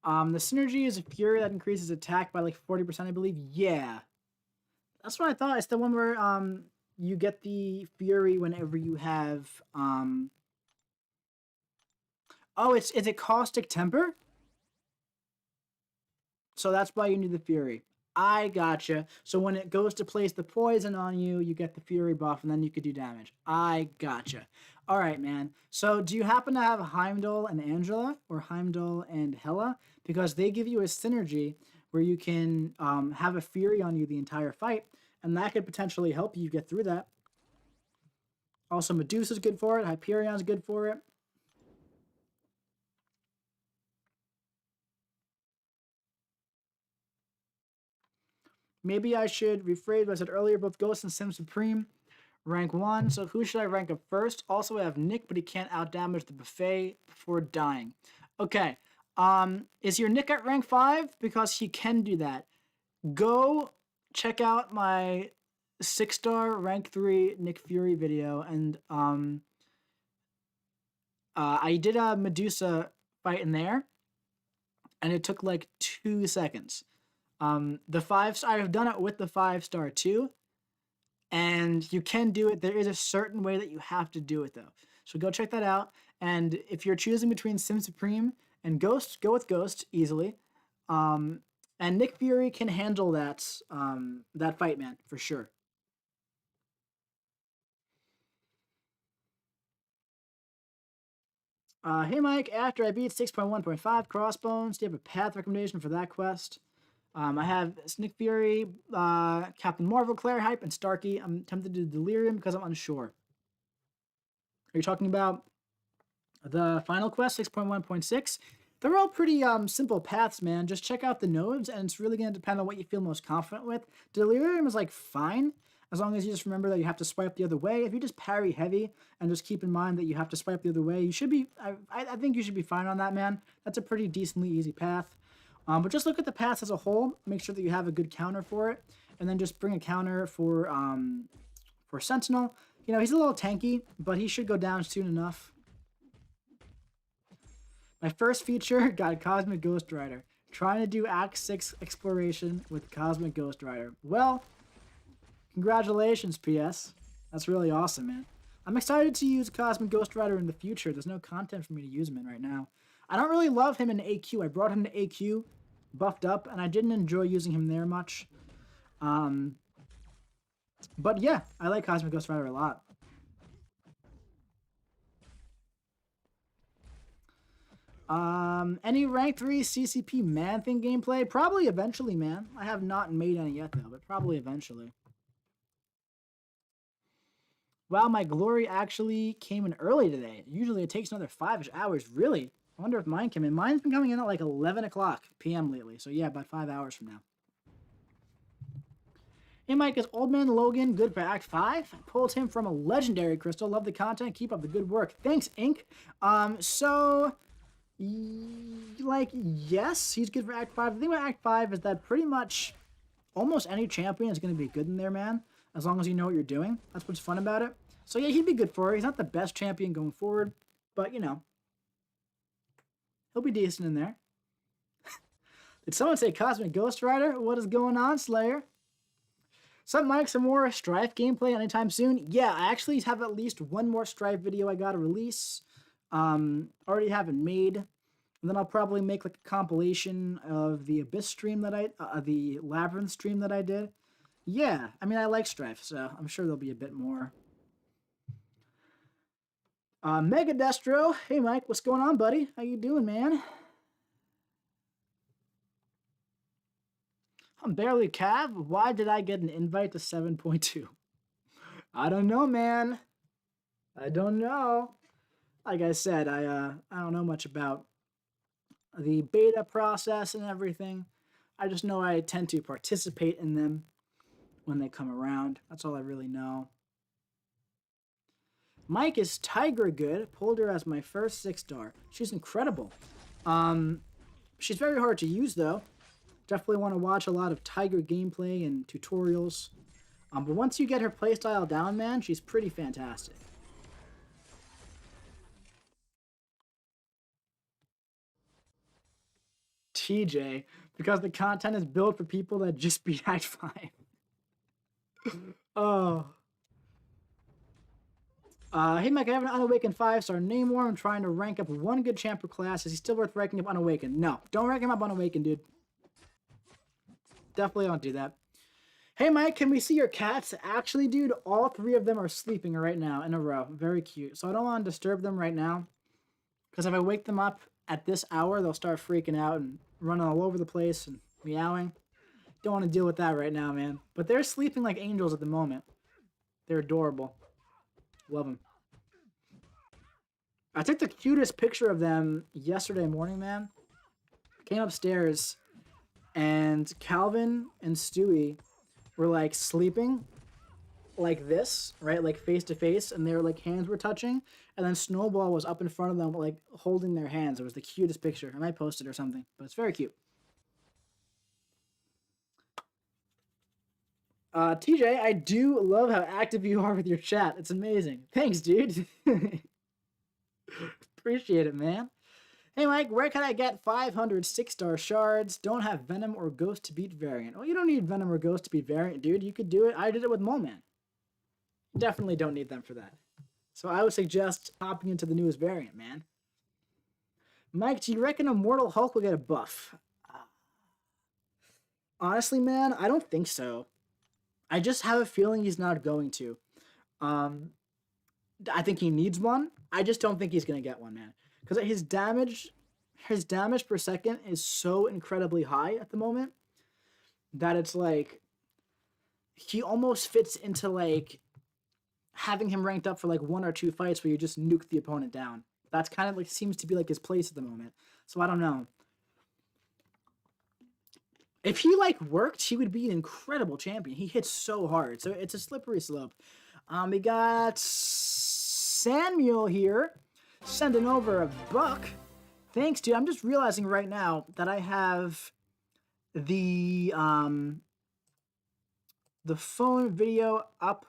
The synergy is a Fury that increases attack by like 40%, I believe. Yeah. That's what I thought. It's the one where you get the Fury whenever you have Oh, is it Caustic Temper? So that's why you need the Fury. I gotcha. So when it goes to place the poison on you, you get the Fury buff, and then you could do damage. I gotcha. All right, man. So do you happen to have Heimdall and Angela, or Heimdall and Hela? Because they give you a synergy where you can have a Fury on you the entire fight, and that could potentially help you get through that. Also, Medusa's good for it. Hyperion's good for it. Maybe I should rephrase what I said earlier. Both Ghost and Sim Supreme rank 1. So who should I rank up first? Also, I have Nick, but he can't outdamage the buffet before dying. Okay. Is your Nick at rank 5? Because he can do that. Go check out my 6-star rank 3 Nick Fury video, and I did a Medusa fight in there, and it took like 2 seconds. The 5-star, I've done it with the 5-star too, and you can do it. There is a certain way that you have to do it though. So go check that out. And if you're choosing between Sim Supreme and Ghost, go with Ghost easily. And Nick Fury can handle that that fight, man, for sure. Hey Mike, after I beat 6.1.5 Crossbones, do you have a path recommendation for that quest? I have Nick Fury, Captain Marvel, Claire Hype, and Starkey. I'm tempted to do Delirium because I'm unsure. Are you talking about the final quest, 6.1.6? They're all pretty simple paths, man. Just check out the nodes, and it's really going to depend on what you feel most confident with. Delirium is like fine, as long as you just remember that you have to swipe the other way. If you just parry heavy and just keep in mind that you have to swipe the other way, you should be. I think you should be fine on that, man. That's a pretty decently easy path. But just look at the paths as a whole. Make sure that you have a good counter for it, and then just bring a counter for Sentinel. You know, he's a little tanky, but he should go down soon enough. My first feature got Cosmic Ghost Rider. Trying to do Act 6 exploration with Cosmic Ghost Rider. Well, congratulations, PS. That's really awesome, man. I'm excited to use Cosmic Ghost Rider in the future. There's no content for me to use him in right now. I don't really love him in AQ. I brought him to AQ, buffed up, and I didn't enjoy using him there much. But yeah, I like Cosmic Ghost Rider a lot. Any rank 3 CCP Man-Thing gameplay? Probably eventually, man. I have not made any yet, though, but probably eventually. Wow, my glory actually came in early today. Usually it takes another 5 hours. Really? I wonder if mine came in. Mine's been coming in at like 11 o'clock p.m. lately. So yeah, about 5 hours from now. Hey Mike, is Old Man Logan good for Act 5? I pulled him from a legendary crystal. Love the content. Keep up the good work. Thanks, Ink. Like, yes, he's good for Act 5. The thing about Act 5 is that pretty much almost any champion is going to be good in there, man. As long as you know what you're doing. That's what's fun about it. So yeah, he'd be good for it. He's not the best champion going forward, but you know, he'll be decent in there. Did someone say Cosmic Ghost Rider? What is going on, Slayer? Some Mike, some more Strife gameplay anytime soon? Yeah, I actually have at least one more Strife video I gotta release. Already have it made. And then I'll probably make like a compilation of the Abyss stream that the Labyrinth stream that I did. Yeah, I mean, I like Strife, so I'm sure there'll be a bit more. Mega Destro, hey Mike, what's going on, buddy? How you doing, man? I'm barely Cav. Why did I get an invite to 7.2? I don't know, man. I don't know. Like I said, I don't know much about the beta process and everything. I just know I tend to participate in them when they come around. That's all I really know. Mike, is Tiger good? Pulled her as my first 6-star. She's incredible. She's very hard to use though. Definitely want to watch a lot of Tiger gameplay and tutorials. But once you get her playstyle down, man, she's pretty fantastic. TJ, because the content is built for people that just beat Act 5. Oh. Hey Mike, I have an Unawakened 5-star. Name war. I'm trying to rank up one good champ per class. Is he still worth ranking up Unawakened? No, don't rank him up Unawakened, dude. Definitely don't do that. Hey Mike, can we see your cats? Actually, dude, all 3 of them are sleeping right now in a row. Very cute. So I don't want to disturb them right now. Because if I wake them up at this hour, they'll start freaking out and running all over the place and meowing. Don't want to deal with that right now, man. But they're sleeping like angels at the moment. They're adorable. Love them. I took the cutest picture of them yesterday morning, man. Came upstairs, and Calvin and Stewie were like sleeping, like this, right? Like face to face, and their like hands were touching, and then Snowball was up in front of them, like holding their hands. It was the cutest picture. I might post it or something, but it's very cute. TJ, I do love how active you are with your chat. It's amazing. Thanks, dude. Appreciate it, man. Hey, Mike, where can I get 500 6-star shards? Don't have Venom or Ghost to beat variant. Well, you don't need Venom or Ghost to beat variant, dude. You could do it. I did it with Mole Man. Definitely don't need them for that. So I would suggest hopping into the newest variant, man. Mike, do you reckon Immortal Hulk will get a buff? Honestly, man, I don't think so. I just have a feeling he's not going to. I think he needs one. I just don't think he's going to get one, man. Because his damage per second is so incredibly high at the moment that it's like he almost fits into like having him ranked up for like 1 or 2 fights where you just nuke the opponent down. That's kind of like seems to be like his place at the moment. So I don't know. If he like worked, he would be an incredible champion. He hits so hard. So it's a slippery slope. We got Samuel here sending over a buck. Thanks, dude. I'm just realizing right now that I have the phone video up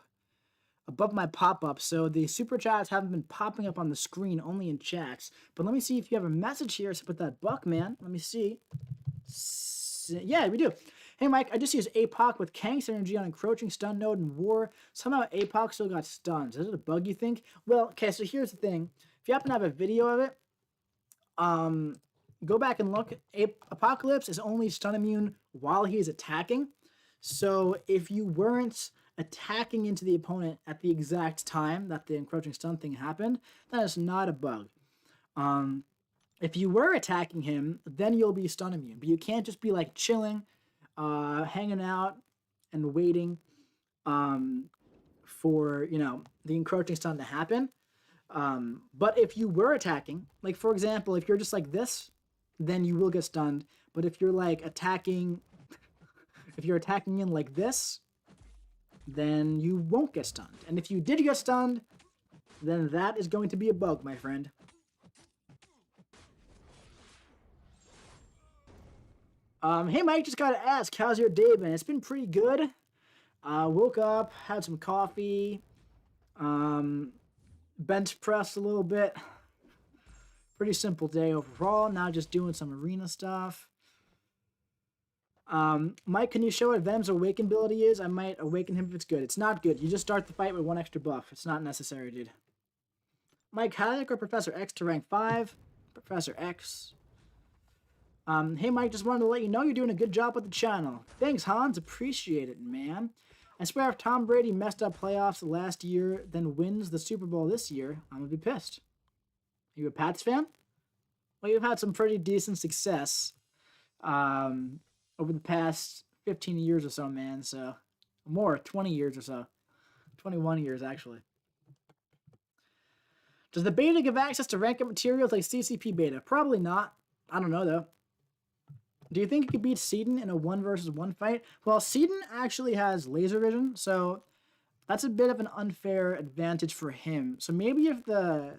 above my pop-up, so the super chats haven't been popping up on the screen, only in chats. But let me see if you have a message here. So put that buck, man. Let me see. Yeah, we do. Hey, Mike, I just used APOC with Kang synergy on encroaching stun node in war. Somehow APOC still got stunned. Is it a bug, you think? Well, okay, so here's the thing. If you happen to have a video of it, go back and look. Apocalypse is only stun immune while he is attacking. So if you weren't attacking into the opponent at the exact time that the encroaching stun thing happened, that is not a bug. If you were attacking him, then you'll be stun immune. But you can't just be like chilling, hanging out, and waiting for, you know, the encroaching stun to happen. But if you were attacking, like for example, if you're just like this, then you will get stunned. But if you're like attacking, if you're attacking in like this, then you won't get stunned. And if you did get stunned, then that is going to be a bug, my friend. Hey Mike, just gotta ask, how's your day been? It's been pretty good. Woke up, had some coffee, bench pressed a little bit. Pretty simple day overall. Now just doing some arena stuff. Mike, can you show what Venom's awaken ability is? I might awaken him if it's good. It's not good. You just start the fight with 1 extra buff. It's not necessary, dude. Mike Haddock or Professor X to rank 5? Professor X. Hey Mike, just wanted to let you know you're doing a good job with the channel. Thanks, Hans. Appreciate it, man. I swear if Tom Brady messed up playoffs last year, then wins the Super Bowl this year, I'm gonna be pissed. Are you a Pats fan? Well, you've had some pretty decent success over the past 15 years or so, man. So, more, 20 years or so. 21 years, actually. Does the beta give access to rank up materials like CCP beta? Probably not. I don't know, though. Do you think you could beat Seedon in a 1 versus 1 fight? Well, Seedon actually has laser vision, so that's a bit of an unfair advantage for him. So maybe if the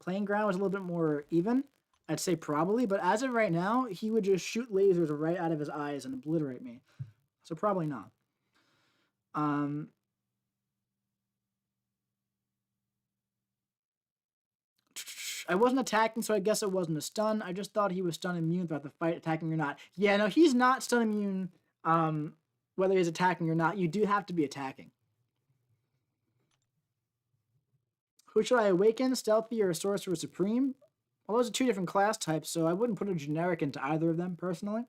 playing ground was a little bit more even, I'd say probably. But as of right now, he would just shoot lasers right out of his eyes and obliterate me. So probably not. I wasn't attacking, so I guess it wasn't a stun. I just thought he was stun immune throughout the fight, attacking or not. Yeah, no, he's not stun immune, whether he's attacking or not. You do have to be attacking. Who should I awaken, Stealthy or Sorcerer Supreme? Well, those are 2 different class types, so I wouldn't put a generic into either of them, personally.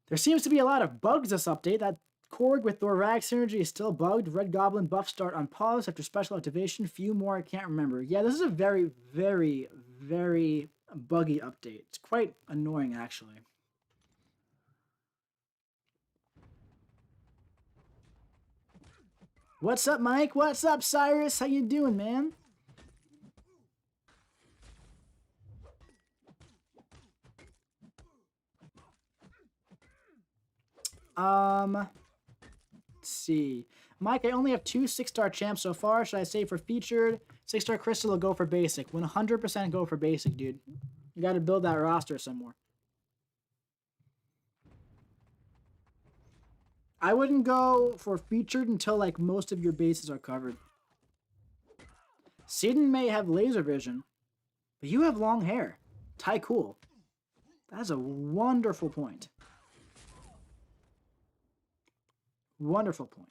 There seems to be a lot of bugs this update. That Korg with Thorax synergy is still bugged. Red Goblin buff start on pause after special activation. Few more I can't remember. Yeah, this is a very, very, very buggy update. It's quite annoying, actually. What's up, Mike? What's up, Cyrus? How you doing, man? Let's see. Mike, I only have 2 6-star champs so far. Should I say for featured? 6-star Crystal will go for basic. 100% go for basic, dude. You got to build that roster somewhere. I wouldn't go for featured until like most of your bases are covered. Seiden may have laser vision, but you have long hair. Tai cool. That's a wonderful point. Wonderful point.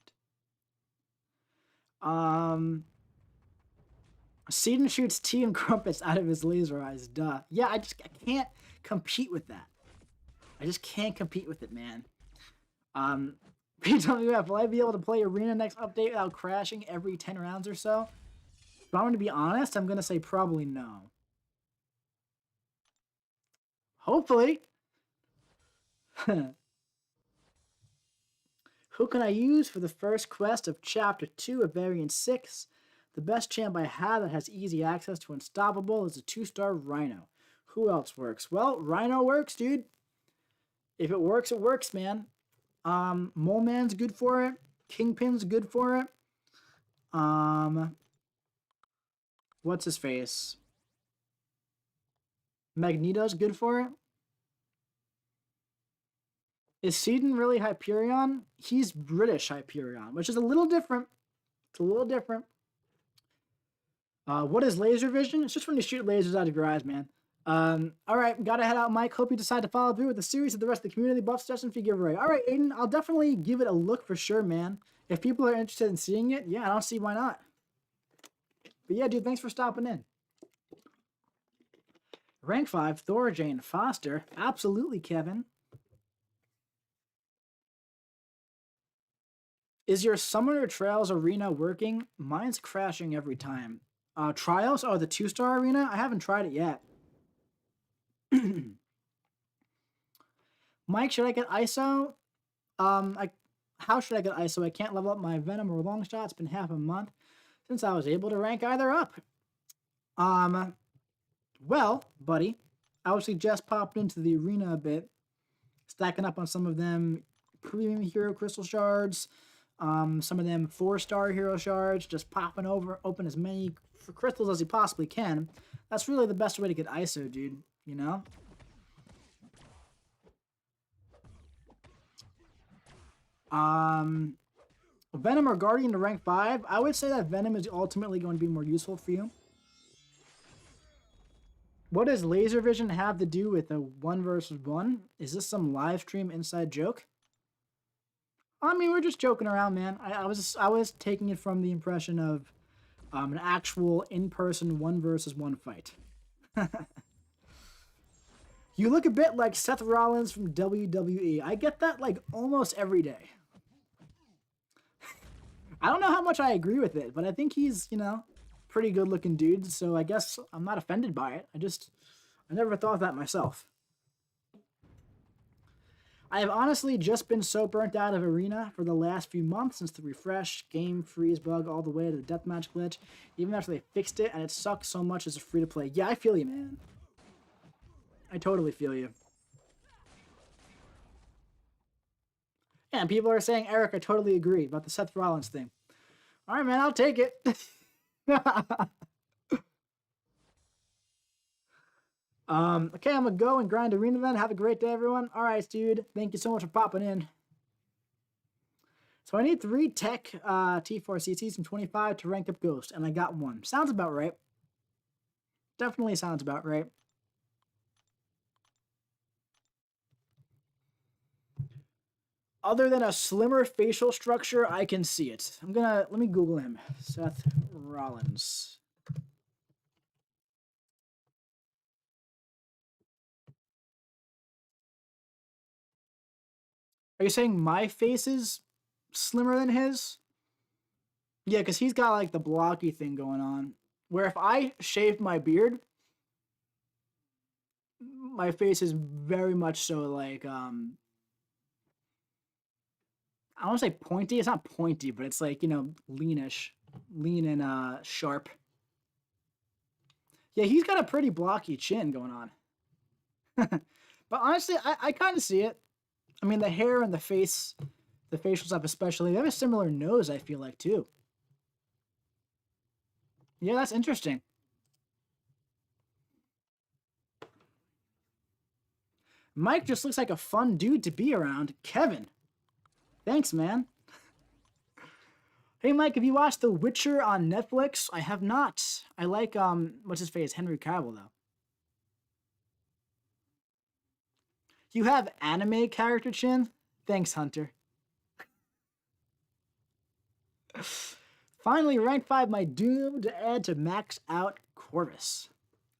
Seiden shoots tea and crumpets out of his laser eyes. Duh. Yeah, I can't compete with that. I just can't compete with it, man. PWF, will I be able to play Arena next update without crashing every 10 rounds or so? If I'm going to be honest, I'm going to say probably no. Hopefully. Who can I use for the first quest of Chapter 2 of Variant 6? The best champ I have that has easy access to Unstoppable is a 2-star Rhino. Who else works? Well, Rhino works, dude. If it works, man. Mole Man's good for it. Kingpin's good for it. What's his face? Magneto's good for it. Is Seiden really Hyperion? He's British Hyperion, which is a little different. It's a little different. What is laser vision? It's just when you shoot lasers out of your eyes, man. All right, gotta head out, Mike. Hope you decide to follow through with the series of the rest of the community buff session for giveaway. All right, Aiden, I'll definitely give it a look for sure, man. If people are interested in seeing it, yeah, I don't see why not. But yeah, dude, thanks for stopping in. Rank 5, Thor Jane Foster. Absolutely, Kevin. Is your Summoner Trails Arena working? Mine's crashing every time. Trials? Oh, the 2-star arena? I haven't tried it yet. Mike, should I get ISO? How should I get ISO? I can't level up my Venom or Longshot. It's been half a month since I was able to rank either up. Well, buddy, I would suggest popping into the arena a bit, stacking up on some of them premium hero crystal shards, some of them 4-star hero shards, just popping open as many crystals as you possibly can. That's really the best way to get ISO, dude, you know? Venom or Guardian to rank 5? I would say that Venom is ultimately going to be more useful for you. What does laser vision have to do with a 1 versus 1? Is this some live stream inside joke? I mean, we're just joking around, man. I was taking it from the impression of an actual in-person 1 versus 1 fight. You look a bit like Seth Rollins from WWE. I get that like almost every day. I don't know how much I agree with it, but I think he's, you know, pretty good looking dude, so I guess I'm not offended by it. I never thought that myself. I have honestly just been so burnt out of Arena for the last few months since the refresh, game freeze bug, all the way to the deathmatch glitch, even after they fixed it, and it sucks so much as a free-to-play. Yeah, I feel you, man. I totally feel you. Yeah, and people are saying, Eric, I totally agree about the Seth Rollins thing. All right, man, I'll take it. Okay, I'm gonna go and grind Arena then. Have a great day, everyone. All right, dude. Thank you so much for popping in. So I need 3 tech T4CCs and 25 to rank up Ghost, and I got 1. Sounds about right. Definitely sounds about right. Other than a slimmer facial structure, I can see it. Let me Google him. Seth Rollins. Are you saying my face is slimmer than his? Yeah, because he's got like the blocky thing going on. Where if I shaved my beard, my face is very much so like, I don't want to say pointy. It's not pointy, but it's like, you know, leanish. Lean and sharp. Yeah, he's got a pretty blocky chin going on. But honestly, I kind of see it. I mean, the hair and the face The facial stuff especially. They have a similar nose, I feel like, too. Yeah, that's interesting. Mike just looks like a fun dude to be around. Kevin. Thanks, man. Hey, Mike, have you watched The Witcher on Netflix? I have not. I like, what's his face? Henry Cavill, though. You have anime character chin? Thanks, Hunter. Finally, rank 5 my Doom to add to max out Corvus.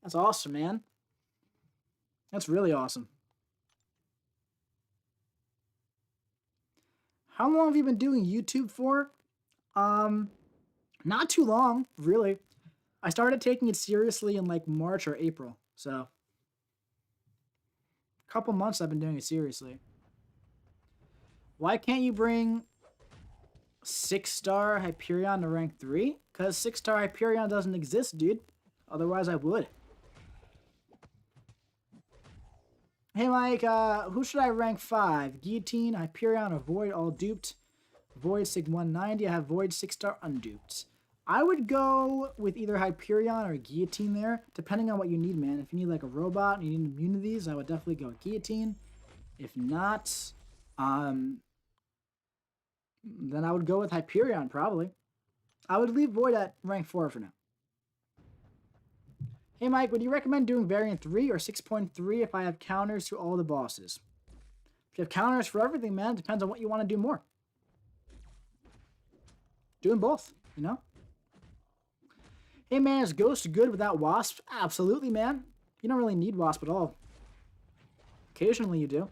That's awesome, man. That's really awesome. How long have you been doing YouTube for? Not too long, really. I started taking it seriously in like March or April, so a couple months I've been doing it seriously. Why can't you bring 6-star Hyperion to rank 3? Because 6-star Hyperion doesn't exist, dude. Otherwise, I would. Hey, Mike, who should I rank 5? Guillotine, Hyperion, or Void, all duped. Void, Sig 190. I have Void, 6-star, unduped. I would go with either Hyperion or Guillotine there, depending on what you need, man. If you need, like, a robot and you need immunities, I would definitely go with Guillotine. If not, then I would go with Hyperion, probably. I would leave Void at rank 4 for now. Hey, Mike, would you recommend doing variant 3 or 6.3 if I have counters to all the bosses? If you have counters for everything, man, it depends on what you want to do more. Doing both, you know? Hey, man, is Ghost good without Wasp? Absolutely, man. You don't really need Wasp at all. Occasionally you do.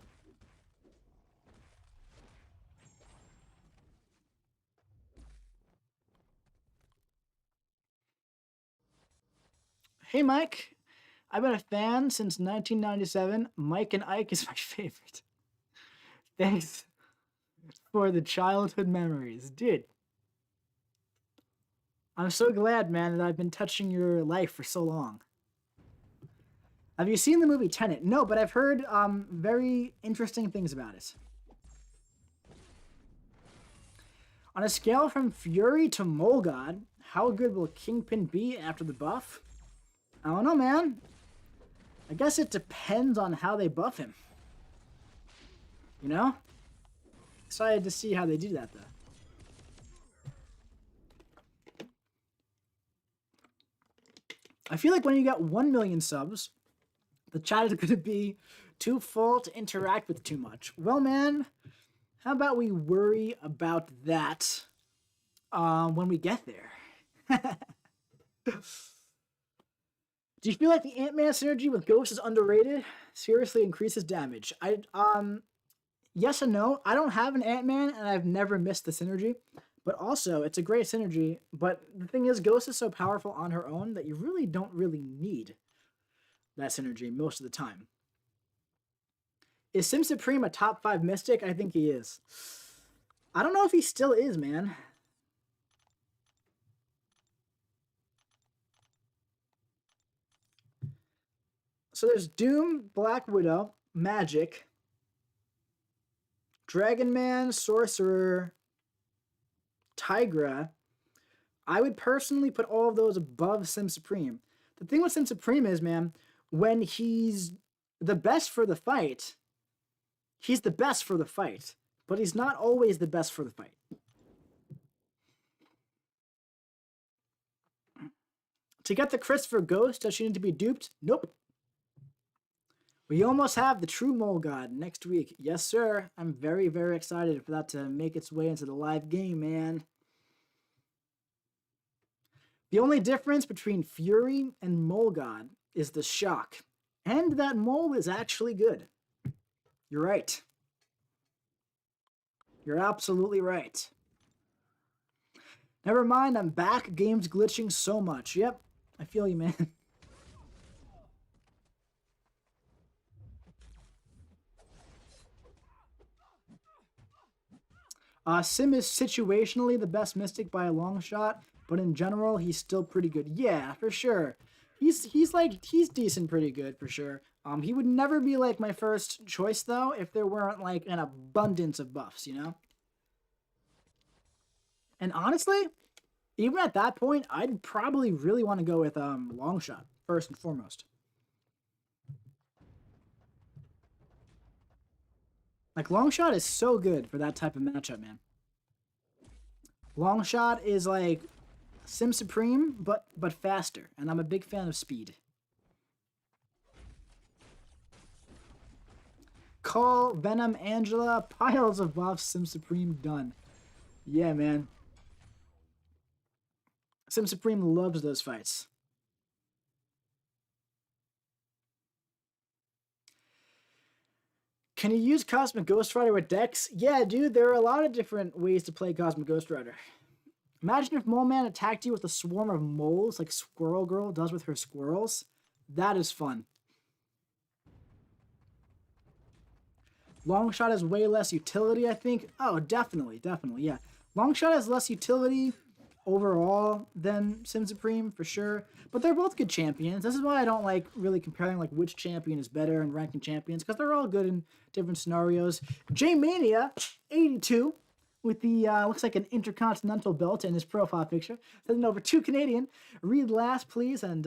Hey, Mike. I've been a fan since 1997. Mike and Ike is my favorite. Thanks for the childhood memories. Dude. I'm so glad, man, that I've been touching your life for so long. Have you seen the movie Tenet? No, but I've heard very interesting things about it. On a scale from Fury to Mole God, how good will Kingpin be after the buff? I don't know, man. I guess it depends on how they buff him. You know? Excited to see how they do that, though. I feel like when you get 1 million subs, the chat is going to be too full to interact with too much. Well, man, how about we worry about that when we get there? Do you feel like the Ant-Man synergy with Ghost is underrated? Seriously increases damage. Yes and no. I don't have an Ant-Man, and I've never missed the synergy. But also, it's a great synergy. But the thing is, Ghost is so powerful on her own that you really don't really need that synergy most of the time. Is Sim Supreme a top 5 Mystic? I think he is. I don't know if he still is, man. So there's Doom, Black Widow, Magic, Dragon Man, Sorcerer, Tigra. I would personally put all of those above Sim Supreme. The thing with Sim Supreme is, man, when he's the best for the fight, he's the best for the fight, but he's not always the best for the fight. To get the Christopher Ghost, does she need to be duped? Nope. We almost have the true Mole God next week. Yes, sir. I'm very, very excited for that to make its way into the live game, man. The only difference between Fury and Mole God is the shock. And that Mole is actually good. You're right. You're absolutely right. Never mind, I'm back. Game's glitching so much. Yep, I feel you, man. Sim is situationally the best Mystic by a long shot, but in general, he's still pretty good. Yeah, for sure. He's decent pretty good, for sure. He would never be, like, my first choice, though, if there weren't, like, an abundance of buffs, you know? And honestly, even at that point, I'd probably really want to go with Longshot first and foremost. Like, Longshot is so good for that type of matchup, man. Longshot is like Sim Supreme, but faster, and I'm a big fan of speed. Call, Venom, Angela, piles of buffs, Sim Supreme, done. Yeah, man. Sim Supreme loves those fights. Can you use Cosmic Ghost Rider with Dex? Yeah, dude, there are a lot of different ways to play Cosmic Ghost Rider. Imagine if Mole Man attacked you with a swarm of moles like Squirrel Girl does with her squirrels. That is fun. Longshot has way less utility, I think. Oh, definitely, yeah. Longshot has less utility overall than Sim Supreme, for sure. But they're both good champions. This is why I don't like really comparing like which champion is better and ranking champions, because they're all good in different scenarios. J-Mania, 82, with the, looks like an intercontinental belt in his profile picture. Sending over 2 Canadian. Read last, please, and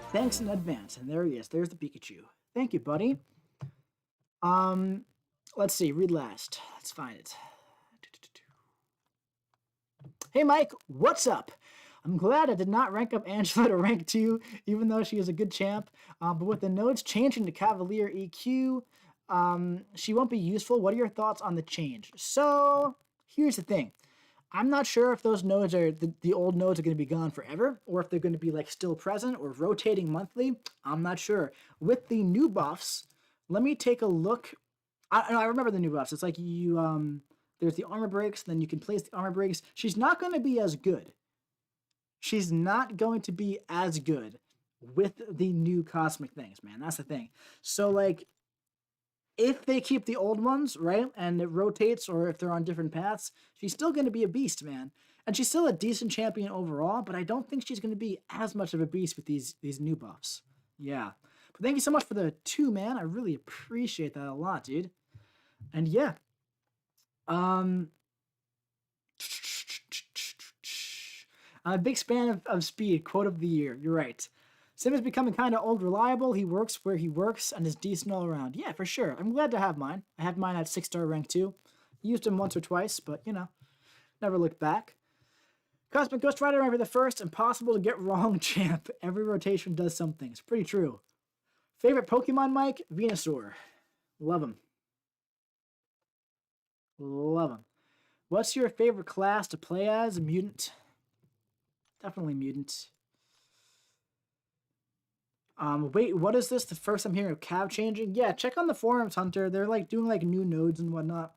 thanks in advance. And there he is. There's the Pikachu. Thank you, buddy. Let's see. Read last. Let's find it. Hey, Mike. What's up? I'm glad I did not rank up Angela to rank 2, even though she is a good champ. But with the nodes changing to Cavalier EQ, she won't be useful. What are your thoughts on the change? So, here's the thing. I'm not sure if those nodes are, the old nodes are going to be gone forever, or if they're going to be like still present or rotating monthly. I'm not sure. With the new buffs, let me take a look. I remember the new buffs. It's like you, there's the armor breaks, then you can place the armor breaks. She's not going to be as good. She's not going to be as good with the new cosmic things, man. That's the thing. So, like, if they keep the old ones, right, and it rotates, or if they're on different paths, she's still going to be a beast, man. And she's still a decent champion overall, but I don't think she's going to be as much of a beast with these new buffs. Yeah. But thank you so much for the 2, man. I really appreciate that a lot, dude. And yeah. I'm a big fan of speed. Quote of the year. You're right. Sim is becoming kind of old reliable. He works where he works and is decent all around. Yeah, for sure. I'm glad to have mine. I have mine at 6-star rank too. Used him once or twice, but you know, never looked back. Cosmic Ghost Rider, remember the first. Impossible to get wrong, champ. Every rotation does something. It's pretty true. Favorite Pokemon, Mike? Venusaur. Love him. Love him. What's your favorite class to play as? Mutant. Definitely mutant. Wait, what is this? The first I'm hearing of Cav changing? Yeah, check on the forums, Hunter. They're like doing like new nodes and whatnot.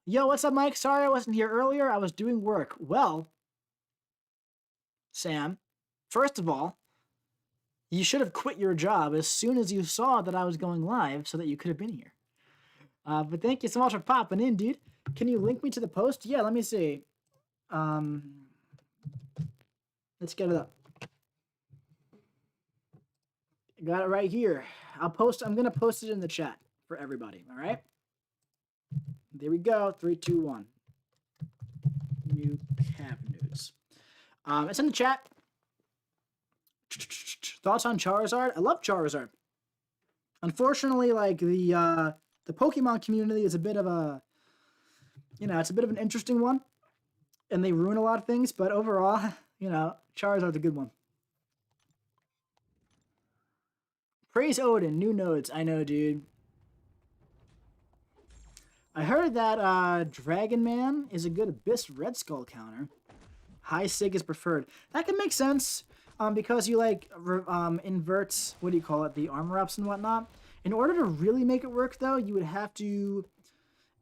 Yo, what's up, Mike? Sorry I wasn't here earlier. I was doing work. Well, Sam, first of all, you should have quit your job as soon as you saw that I was going live so that you could have been here. But thank you so much for popping in, dude. Can you link me to the post? Yeah, let me see. Let's get it up. Got it right here. I'm going to post it in the chat for everybody, all right? There we go. 3, 2, 1. New Cav news. It's in the chat. Thoughts on Charizard? I love Charizard. Unfortunately, like the Pokemon community is a bit of a, you know, it's a bit of an interesting one, and they ruin a lot of things. But overall, you know, Charizard's a good one. Praise Odin, new nodes. I know, dude. I heard that Dragon Man is a good Abyss Red Skull counter. High Sig is preferred. That can make sense. Because you like invert, what do you call it, the armor ups and whatnot. In order to really make it work, though, you would have to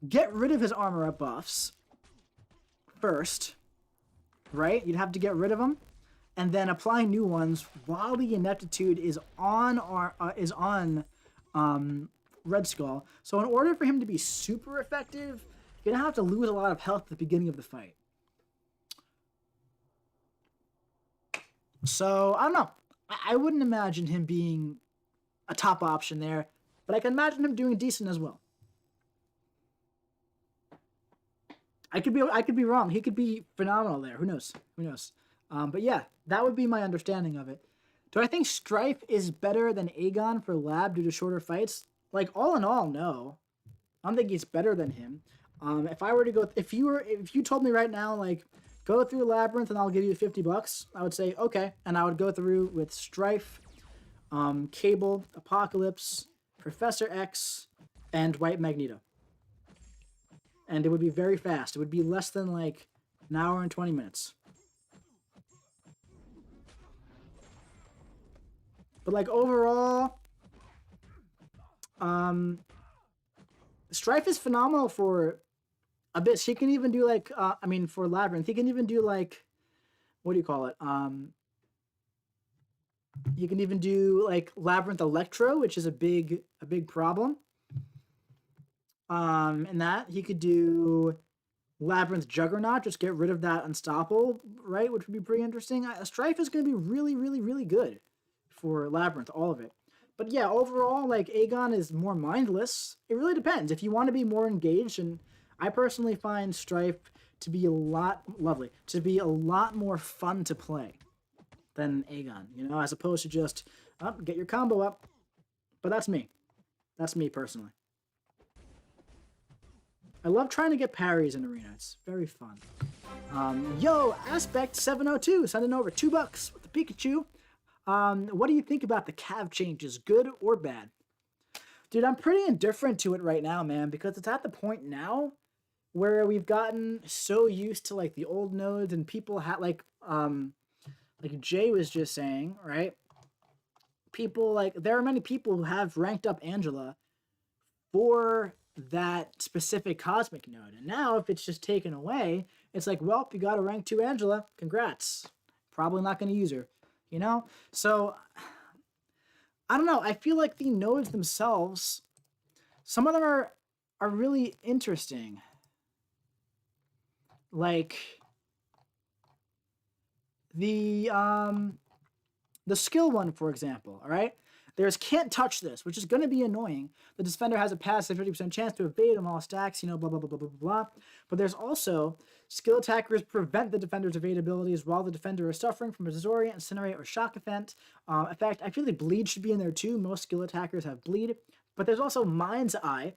get rid of his armor up buffs first, right? You'd have to get rid of them, and then apply new ones while the ineptitude is on Red Skull. So in order for him to be super effective, you're gonna have to lose a lot of health at the beginning of the fight. So, I don't know. I wouldn't imagine him being a top option there, but I can imagine him doing decent as well. I could be wrong. He could be phenomenal there. Who knows? Who knows? But yeah, that would be my understanding of it. Do I think Strife is better than Aegon for Lab due to shorter fights? Like all in all, no. I don't think he's better than him. If I were to go, if you told me right now, like, go through Labyrinth and I'll give you $50, I would say okay, and I would go through with Strife, Cable, Apocalypse, Professor X, and White Magneto. And it would be very fast. It would be less than like an hour and 20 minutes. But like overall, Strife is phenomenal for Abyss. He can even do like I mean for Labyrinth, he can even do like, what do you call it? He can even do like Labyrinth Electro, which is a big problem. And that he could do Labyrinth Juggernaut, just get rid of that Unstoppable, right? Which would be pretty interesting. Strife is going to be really, really, really good for Labyrinth, all of it. But yeah, overall, like, Aegon is more mindless. It really depends. If you want to be more engaged, and I personally find Strife to be a lot more fun to play than Aegon, you know, as opposed to just, get your combo up. But that's me. That's me personally. I love trying to get parries in Arena. It's very fun. Yo, Aspect702 sending over $2 with the Pikachu. What do you think about the Cav changes? Good or bad? Dude, I'm pretty indifferent to it right now, man, because it's at the point now where we've gotten so used to like the old nodes, and people had like Jay was just saying, right? People like, there are many people who have ranked up Angela for that specific cosmic node, and now if it's just taken away, it's like, well, you got a rank 2 Angela, congrats. Probably not going to use her, you know? So I don't know, I feel like the nodes themselves, some of them are really interesting. Like the skill one, for example, all right? There's can't touch this, which is going to be annoying. The defender has a passive 50% chance to evade on all stacks, you know, blah, blah, blah, blah, blah, blah. But there's also skill attackers prevent the defender's evade abilities while the defender is suffering from a disorient, incinerate, or shock effect. In fact, I feel like bleed should be in there too. Most skill attackers have bleed. But there's also Mind's Eye.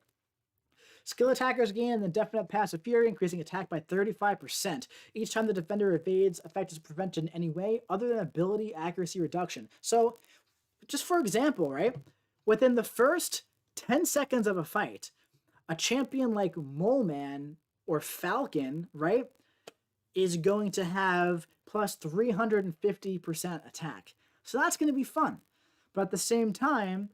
Skill attackers gain an indefinite passive fury, increasing attack by 35%. Each time the defender evades, effect is prevented in any way other than ability accuracy reduction. So, just for example, right? Within the first 10 seconds of a fight, a champion like Mole Man or Falcon, right, is going to have plus 350% attack. So that's going to be fun. But at the same time,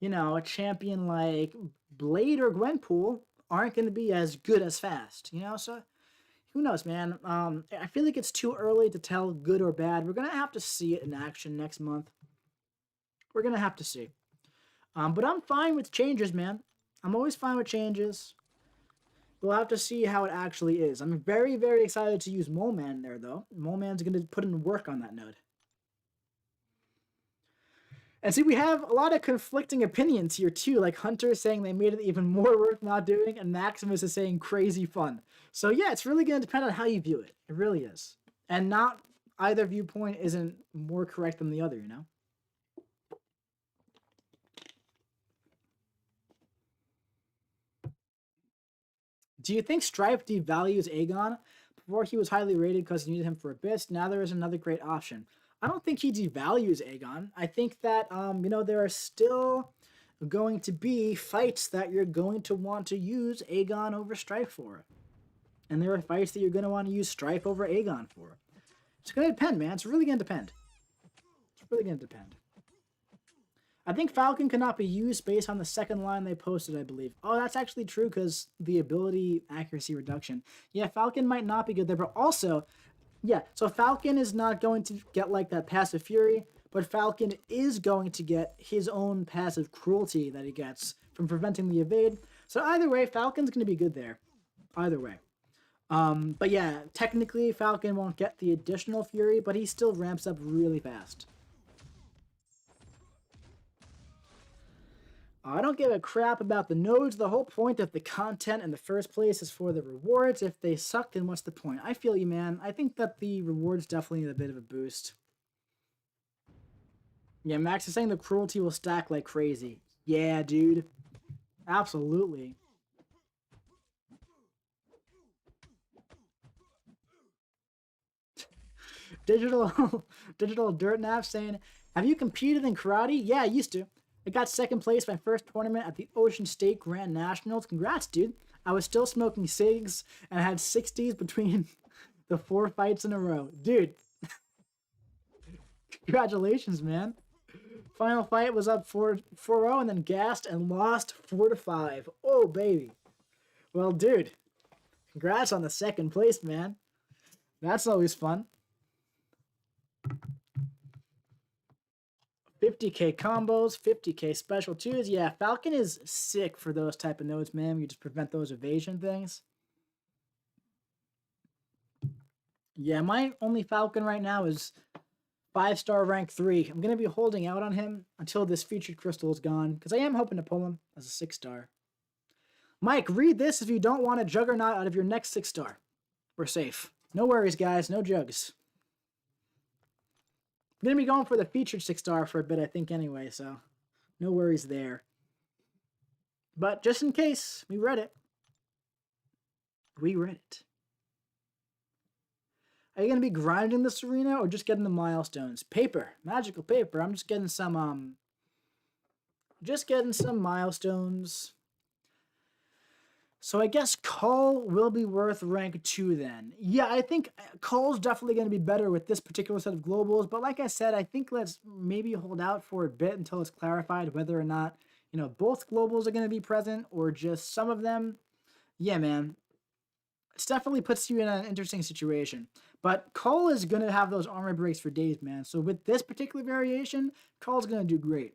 you know, a champion like Blade or Gwenpool aren't going to be as good as fast, you know? So who knows, man? I feel like it's too early to tell good or bad. We're going to have to see it in action next month. We're going to have to see. But I'm fine with changes, man. I'm always fine with changes. We'll have to see how it actually is. I'm very, very excited to use Mole Man there, though. Mole Man's going to put in work on that node. And see, we have a lot of conflicting opinions here, too. Like Hunter is saying they made it even more worth not doing, and Maximus is saying crazy fun. So yeah, it's really going to depend on how you view it. It really is. And not either viewpoint isn't more correct than the other, you know? Do you think Stripe devalues Aegon? Before he was highly rated because he needed him for Abyss. Now there is another great option. I don't think he devalues Aegon. I think that, you know, there are still going to be fights that you're going to want to use Aegon over Strife for. And there are fights that you're going to want to use Strife over Aegon for. It's going to depend, man. It's really going to depend. It's really going to depend. I think Falcon cannot be used based on the second line they posted, I believe. Oh, that's actually true because the ability accuracy reduction. Yeah, Falcon might not be good there, but also, yeah, so Falcon is not going to get like that passive fury, but Falcon is going to get his own passive cruelty that he gets from preventing the evade. So either way, Falcon's going to be good there. Either way. But yeah, technically Falcon won't get the additional fury, but he still ramps up really fast. I don't give a crap about the nodes. The whole point of the content in the first place is for the rewards. If they suck, then what's the point? I feel you, man. I think that the rewards definitely need a bit of a boost. Yeah, Max is saying the cruelty will stack like crazy. Yeah, dude. Absolutely. Digital Digital Dirt Nap saying, have you competed in karate? Yeah, I used to. I got second place my first tournament at the Ocean State Grand Nationals. Congrats, dude. I was still smoking cigs and I had 60s between the 4 fights in a row. Dude, congratulations, man. Final fight was up 4-0 and then gassed and lost 4-5. Oh, baby. Well, dude, congrats on the second place, man. That's always fun. 50k combos, 50k special twos. Yeah, Falcon is sick for those type of nodes, man. You just prevent those evasion things. Yeah, my only Falcon right now is 5-star rank 3. I'm going to be holding out on him until this featured crystal is gone, because I am hoping to pull him as a 6-star. Mike, read this if you don't want a Juggernaut out of your next 6-star. We're safe. No worries, guys. No jugs. I'm going to be going for the featured 6-star for a bit, I think, anyway, so no worries there. But just in case, we read it. We read it. Are you going to be grinding this arena or just getting the milestones? Paper. Magical paper. I'm just getting some milestones. So I guess Cull will be worth rank 2 then. Yeah, I think Cull's definitely going to be better with this particular set of globals. But like I said, I think let's maybe hold out for a bit until it's clarified whether or not, you know, both globals are going to be present or just some of them. Yeah, man. It definitely puts you in an interesting situation. But Cull is going to have those armor breaks for days, man. So with this particular variation, Cull's going to do great.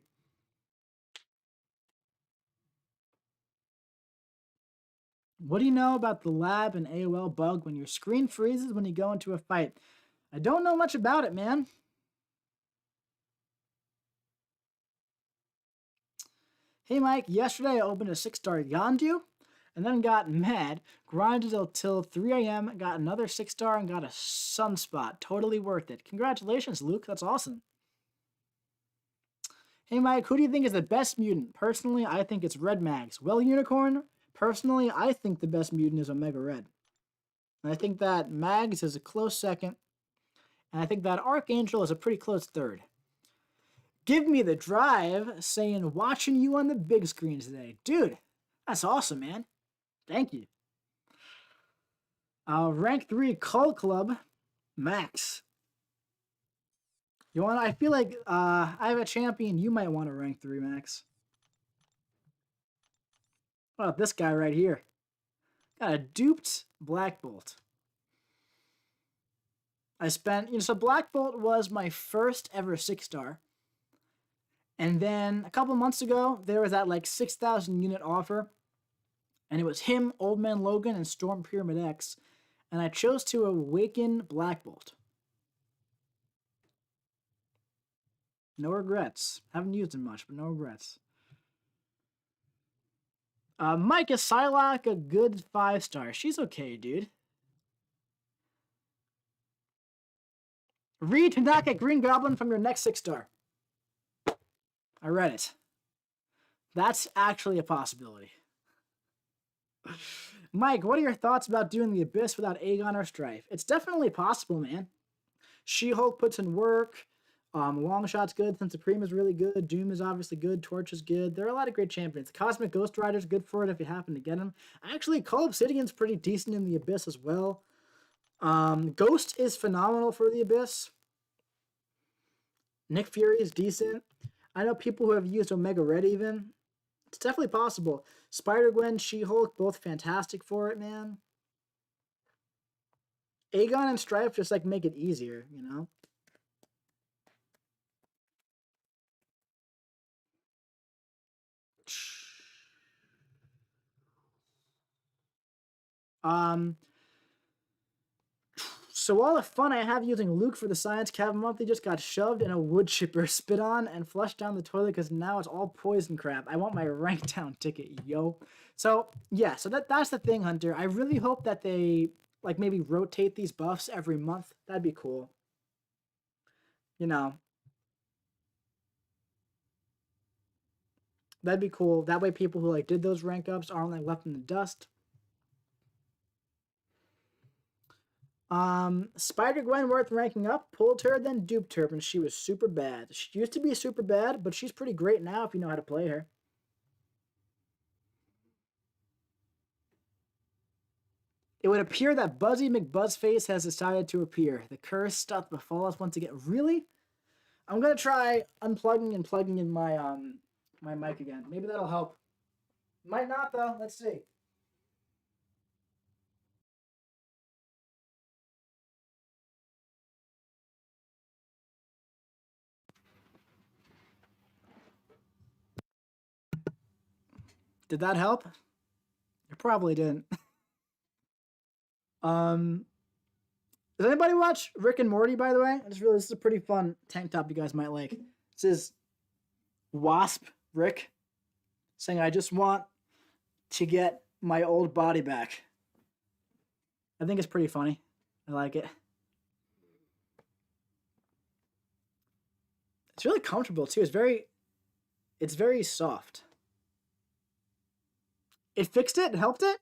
What do you know about the lab and AOL bug when your screen freezes when you go into a fight? I don't know much about it, man. Hey, Mike, yesterday I opened a 6-star Yondu and then got mad, grinded till 3 a.m., got another 6-star, and got a sunspot. Totally worth it. Congratulations, Luke. That's awesome. Hey, Mike, who do you think is the best mutant? Personally, I think it's Red Mags. Well, Unicorn, personally, I think the best mutant is Omega Red. And I think that Mags is a close second. And I think that Archangel is a pretty close third. Give me the drive saying, watching you on the big screen today. Dude, that's awesome, man. Thank you. Rank 3 Cull Club, Max. You want? I feel like I have a champion you might want to rank 3, Max. What about this guy right here? Got a duped Black Bolt. I spent, you know, so Black Bolt was my first ever 6-star. And then a couple months ago, there was that like 6,000 unit offer. And it was him, Old Man Logan, and Storm Pyramid X. And I chose to awaken Black Bolt. No regrets. Haven't used him much, but no regrets. Mike, is Psylocke a good 5-star? She's okay, dude. Read to not get Green Goblin from your next 6-star. I read it. That's actually a possibility. Mike, what are your thoughts about doing the Abyss without Aegon or Strife? It's definitely possible, man. She-Hulk puts in work. Longshot's good. Then Supreme is really good. Doom is obviously good. Torch is good. There are a lot of great champions. Cosmic Ghost Rider's good for it if you happen to get him. Actually, Cull Obsidian's pretty decent in the Abyss as well. Ghost is phenomenal for the Abyss. Nick Fury is decent. I know people who have used Omega Red even. It's definitely possible. Spider-Gwen, She-Hulk, both fantastic for it, man. Aegon and Strife just like make it easier, you know? So all the fun I have using Luke for the science cabin monthly just got shoved in a wood chipper, spit on, and flushed down the toilet because now it's all poison crap. I want my rank down ticket, yo. So yeah, so that's the thing, Hunter. I really hope that they like maybe rotate these buffs every month. That'd be cool. You know, that'd be cool. That way people who like did those rank ups aren't like left in the dust. Spider-Gwen worth ranking up, pulled her, then duped her, and she was super bad. She used to be super bad, but she's pretty great now if you know how to play her. It would appear that Buzzy McBuzzface has decided to appear. The curse stuff befall us once again. Really? I'm gonna try unplugging and plugging in my my mic again. Maybe that'll help. Might not though. Let's see. Did that help? It probably didn't. Does anybody watch Rick and Morty, by the way? I just realized this is a pretty fun tank top you guys might like. This is Wasp Rick saying, I just want to get my old body back. I think it's pretty funny. I like it. It's really comfortable too. It's very soft. It fixed it? It helped it?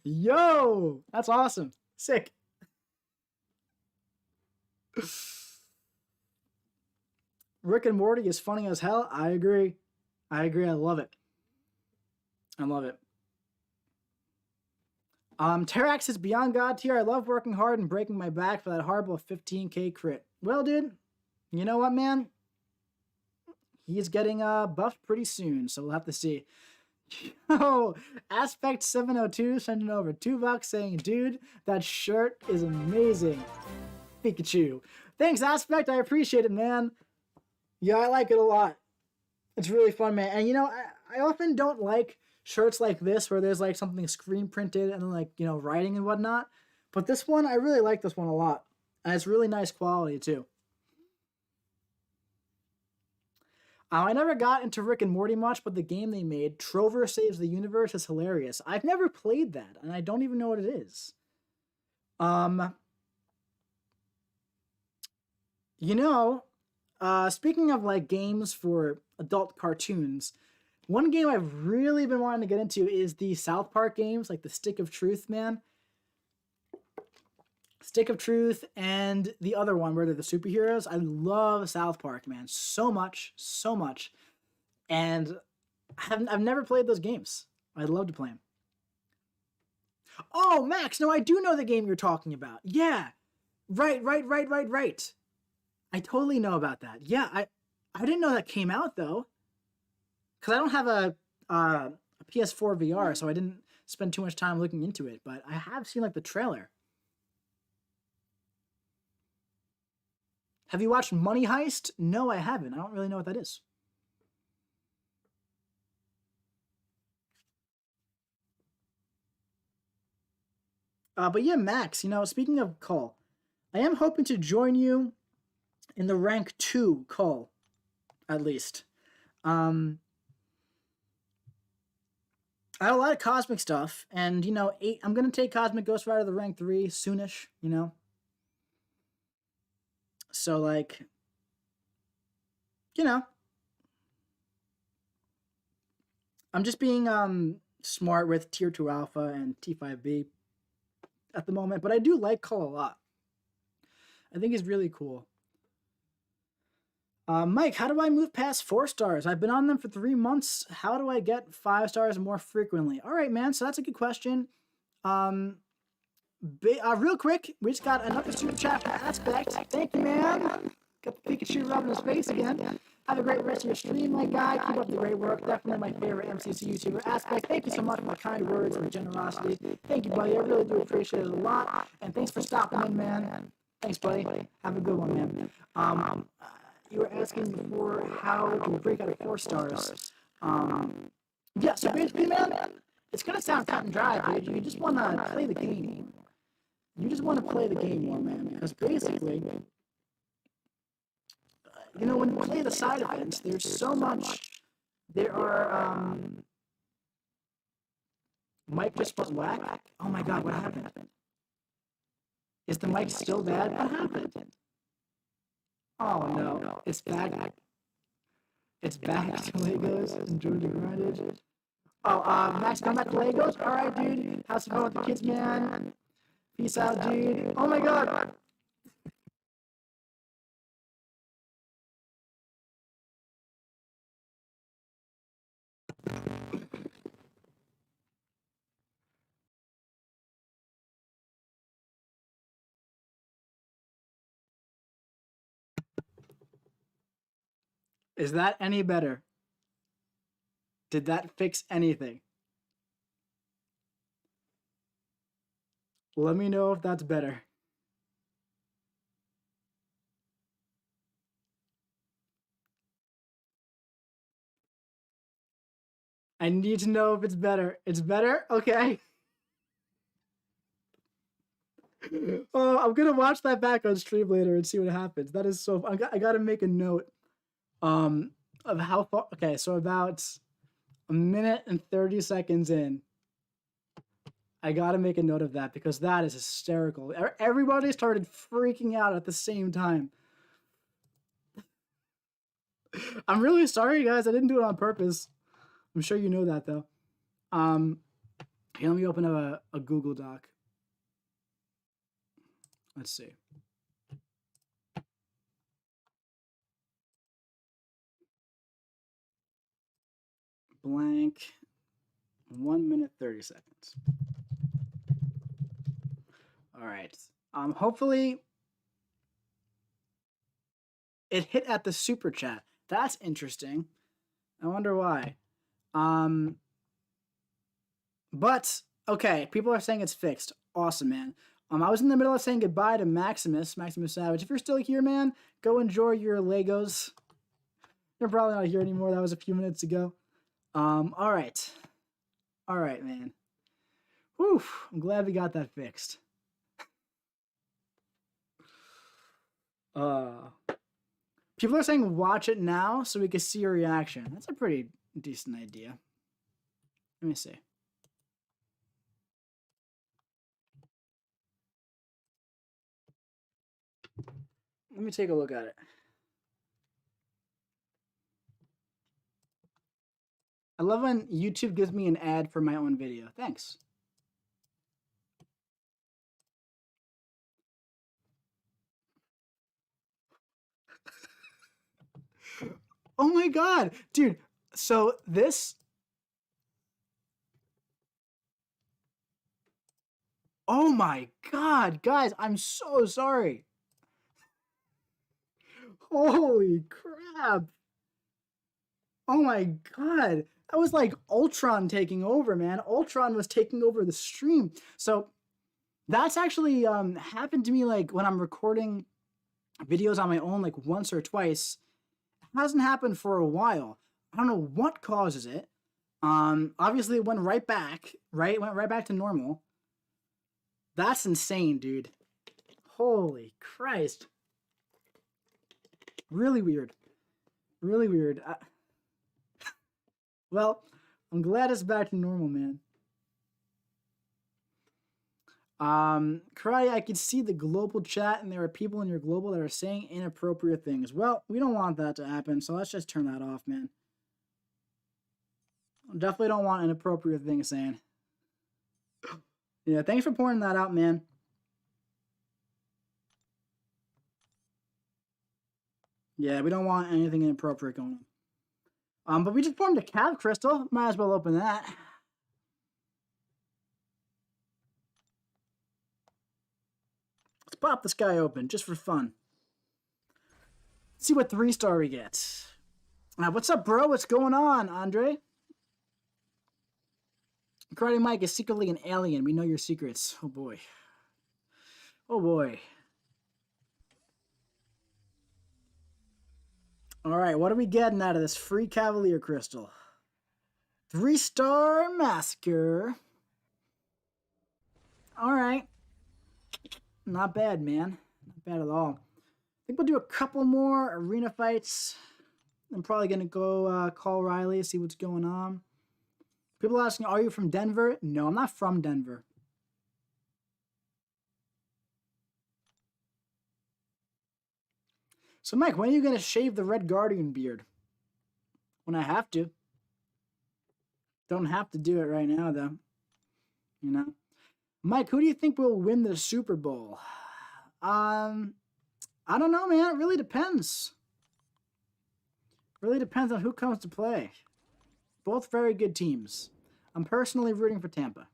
Yo! That's awesome. Sick. Rick and Morty is funny as hell. I agree. I love it. I love it. Terax is beyond God tier. I love working hard and breaking my back for that horrible 15k crit. Well, dude, you know what, man? He's getting buffed pretty soon, so we'll have to see. Yo, Aspect 702 sending over $2 saying, dude, that shirt is amazing. Pikachu. Thanks, Aspect. I appreciate it, man. Yeah, I like it a lot. It's really fun, man. And you know, I often don't like shirts like this where there's like something screen printed and then like, you know, writing and whatnot. But this one, I really like this one a lot. And it's really nice quality too. I never got into Rick and Morty much, but the game they made, Trover Saves the Universe, is hilarious. I've never played that, and I don't even know what it is. You know, speaking of like games for adult cartoons, one game I've really been wanting to get into is the South Park games, like the Stick of Truth, man. Stick of Truth and the other one where they're the superheroes. I love South Park, man, so much, and I've never played those games. I'd love to play them. Oh, Max, no, I do know the game you're talking about. Yeah, right. I totally know about that. Yeah, I didn't know that came out though, because I don't have a PS4 VR, so I didn't spend too much time looking into it. But I have seen like the trailer. Have you watched Money Heist? No, I haven't. I don't really know what that is. But yeah, Max, you know, speaking of call, I am hoping to join you in the rank 2 call, at least. I have a lot of cosmic stuff, and you know, I'm gonna take Cosmic Ghost Rider to the rank 3 soonish, you know. So like, you know, I'm just being smart with tier 2 alpha and T5B at the moment, but I do like Call a lot. I think he's really cool. Mike, how do I move past 4 stars? I've been on them for 3 months. How do I get 5 stars more frequently? All right, man. So that's a good question. Real quick, we just got another super chat from Aspect. Thank you, man. Got the Pikachu rubbing his face again. Have a great rest of your stream, my guy. Keep up the great work. Definitely my favorite MCC YouTuber. Aspect, thank you so much for the kind words and the generosity. Thank you, buddy. I really do appreciate it a lot. And thanks for stopping in, man. Thanks, buddy. Have a good one, man. You were asking before how to break out of 4 stars. Yeah, so basically, man, it's gonna sound cut and dry, dude. You just wanna play the game. You just want to play the game more, man. Because basically, you know, when you play the side events, there's so much. There are, mic just went whack. Oh my god, what happened? Is the mic still bad? What happened? Oh no, it's back. It's back to Legos. Enjoy the grindage. Oh, Max, come back to Legos? Alright, dude. Have some fun with the kids, man. Peace out, dude. Oh my god. Is that any better? Did that fix anything? Let me know if that's better. I need to know if it's better. It's better? Okay. Oh, I'm gonna watch that back on stream later and see what happens. That is so. I gotta make a note. Of how far. Okay, so about a minute and 30 seconds in, I gotta make a note of that because that is hysterical. Everybody started freaking out at the same time. I'm really sorry, guys. I didn't do it on purpose. I'm sure you know that though. Here, let me open up a Google Doc. Let's see. Blank. 1 minute 30 seconds. All right. Hopefully it hit at the super chat. That's interesting. I wonder why. But okay, people are saying it's fixed. Awesome, man. I was in the middle of saying goodbye to Maximus Savage. If you're still here, man, go enjoy your Legos. You're probably not here anymore. That was a few minutes ago. All right. All right, man. Whew, I'm glad we got that fixed. People are saying watch it now so we can see your reaction. That's a pretty decent idea. Let me see. Let me take a look at it. I love when YouTube gives me an ad for my own video. Thanks. Oh my god, dude. So this. Oh my god, guys, I'm so sorry. Holy crap. Oh my god. That was like Ultron taking over, man. Ultron was taking over the stream. So that's actually happened to me like when I'm recording videos on my own like once or twice. It hasn't happened for a while. I don't know what causes it. Obviously it went right back, right? It went right back to normal. That's insane, dude. Holy Christ. Really weird. Really weird. Well, I'm glad it's back to normal, man. Karate, I can see the global chat and there are people in your global that are saying inappropriate things. Well, we don't want that to happen, so let's just turn that off, man. Definitely don't want inappropriate things saying. Yeah, thanks for pointing that out, man. Yeah, we don't want anything inappropriate going on. But we just formed a cav crystal. Might as well open that. Let's pop this guy open just for fun. See what 3-star we get. What's up, bro? What's going on, Andre? Karate Mike is secretly an alien. We know your secrets. Oh boy. Oh boy. All right, what are we getting out of this free Cavalier crystal? 3-star Massacre. All right. Not bad, man. Not bad at all. I think we'll do a couple more arena fights. I'm probably going to go call Riley, see what's going on. People asking, are you from Denver? No, I'm not from Denver. So, Mike, when are you going to shave the Red Guardian beard? When I have to. Don't have to do it right now, though. You know? Mike, who do you think will win the Super Bowl? I don't know, man. It really depends. Really depends on who comes to play. Both very good teams. I'm personally rooting for Tampa.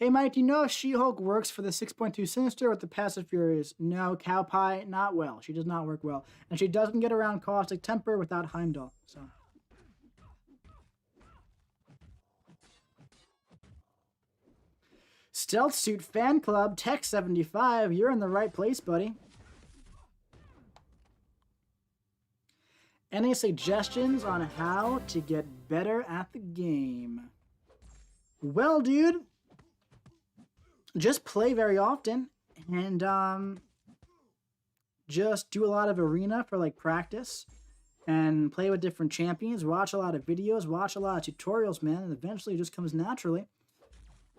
Hey, Mike, do you know if She-Hulk works for the 6.2 Sinister or the Passive Furies? No, Cowpie, not well. She does not work well. And she doesn't get around Caustic Temper without Heimdall. So. Stealth Suit Fan Club, Tech 75. You're in the right place, buddy. Any suggestions on how to get better at the game? Well, dude, just play very often and just do a lot of arena for like practice and play with different champions, watch a lot of videos, watch a lot of tutorials, man, and eventually it just comes naturally.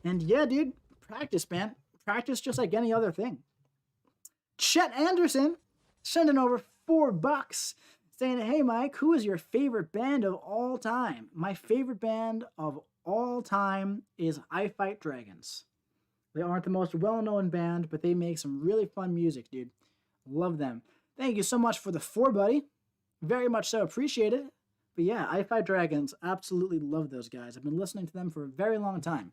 And yeah, dude, practice, man. Practice just like any other thing. Chet Anderson sending over $4 saying, hey, Mike, who is your favorite band of all time? My favorite band of all time is I Fight Dragons. They aren't the most well-known band, but they make some really fun music, dude. Love them. Thank you so much for the 4, buddy. Very much so. Appreciate it. But yeah, I Fight Dragons. Absolutely love those guys. I've been listening to them for a very long time.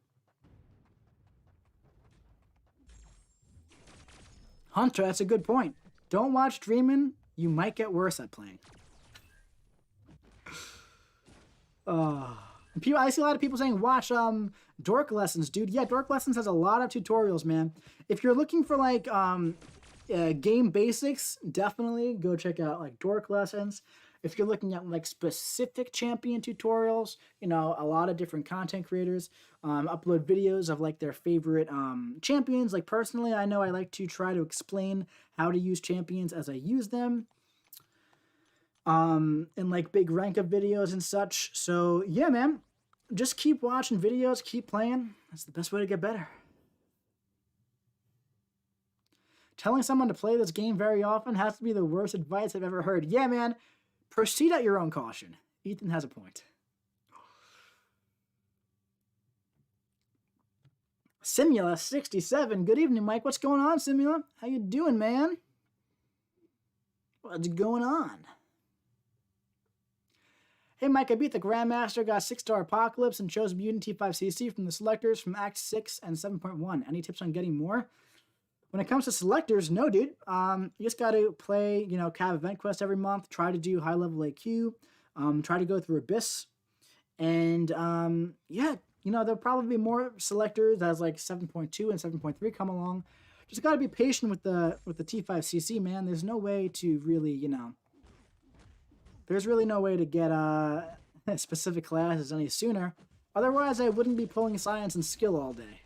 Hunter, that's a good point. Don't watch Dreamin'. You might get worse at playing. I see a lot of people saying, watch Dork Lessons, dude. Yeah, Dork Lessons has a lot of tutorials, man. If you're looking for, like, game basics, definitely go check out, like, Dork Lessons. If you're looking at, like, specific champion tutorials, you know, a lot of different content creators upload videos of, like, their favorite champions. Like, personally, I know I like to try to explain how to use champions as I use them. In like big rank up videos and such. So yeah, man, just keep watching videos, keep playing. That's the best way to get better. Telling someone to play this game very often has to be the worst advice I've ever heard. Yeah, man, proceed at your own caution. Ethan has a point. Simula 67. Good evening, Mike. What's going on, Simula? How you doing, man? What's going on? Hey, Mike, I beat the Grandmaster, got 6-star Apocalypse, and chose Mutant T5CC from the selectors from Act 6 and 7.1. Any tips on getting more? When it comes to selectors, no, dude. You just got to play, you know, Cav Event Quest every month, try to do high-level AQ, try to go through Abyss, and, yeah, you know, there'll probably be more selectors as, like, 7.2 and 7.3 come along. Just got to be patient with the T5CC, man. There's no way to really, you know... There's really no way to get specific classes any sooner. Otherwise, I wouldn't be pulling science and skill all day.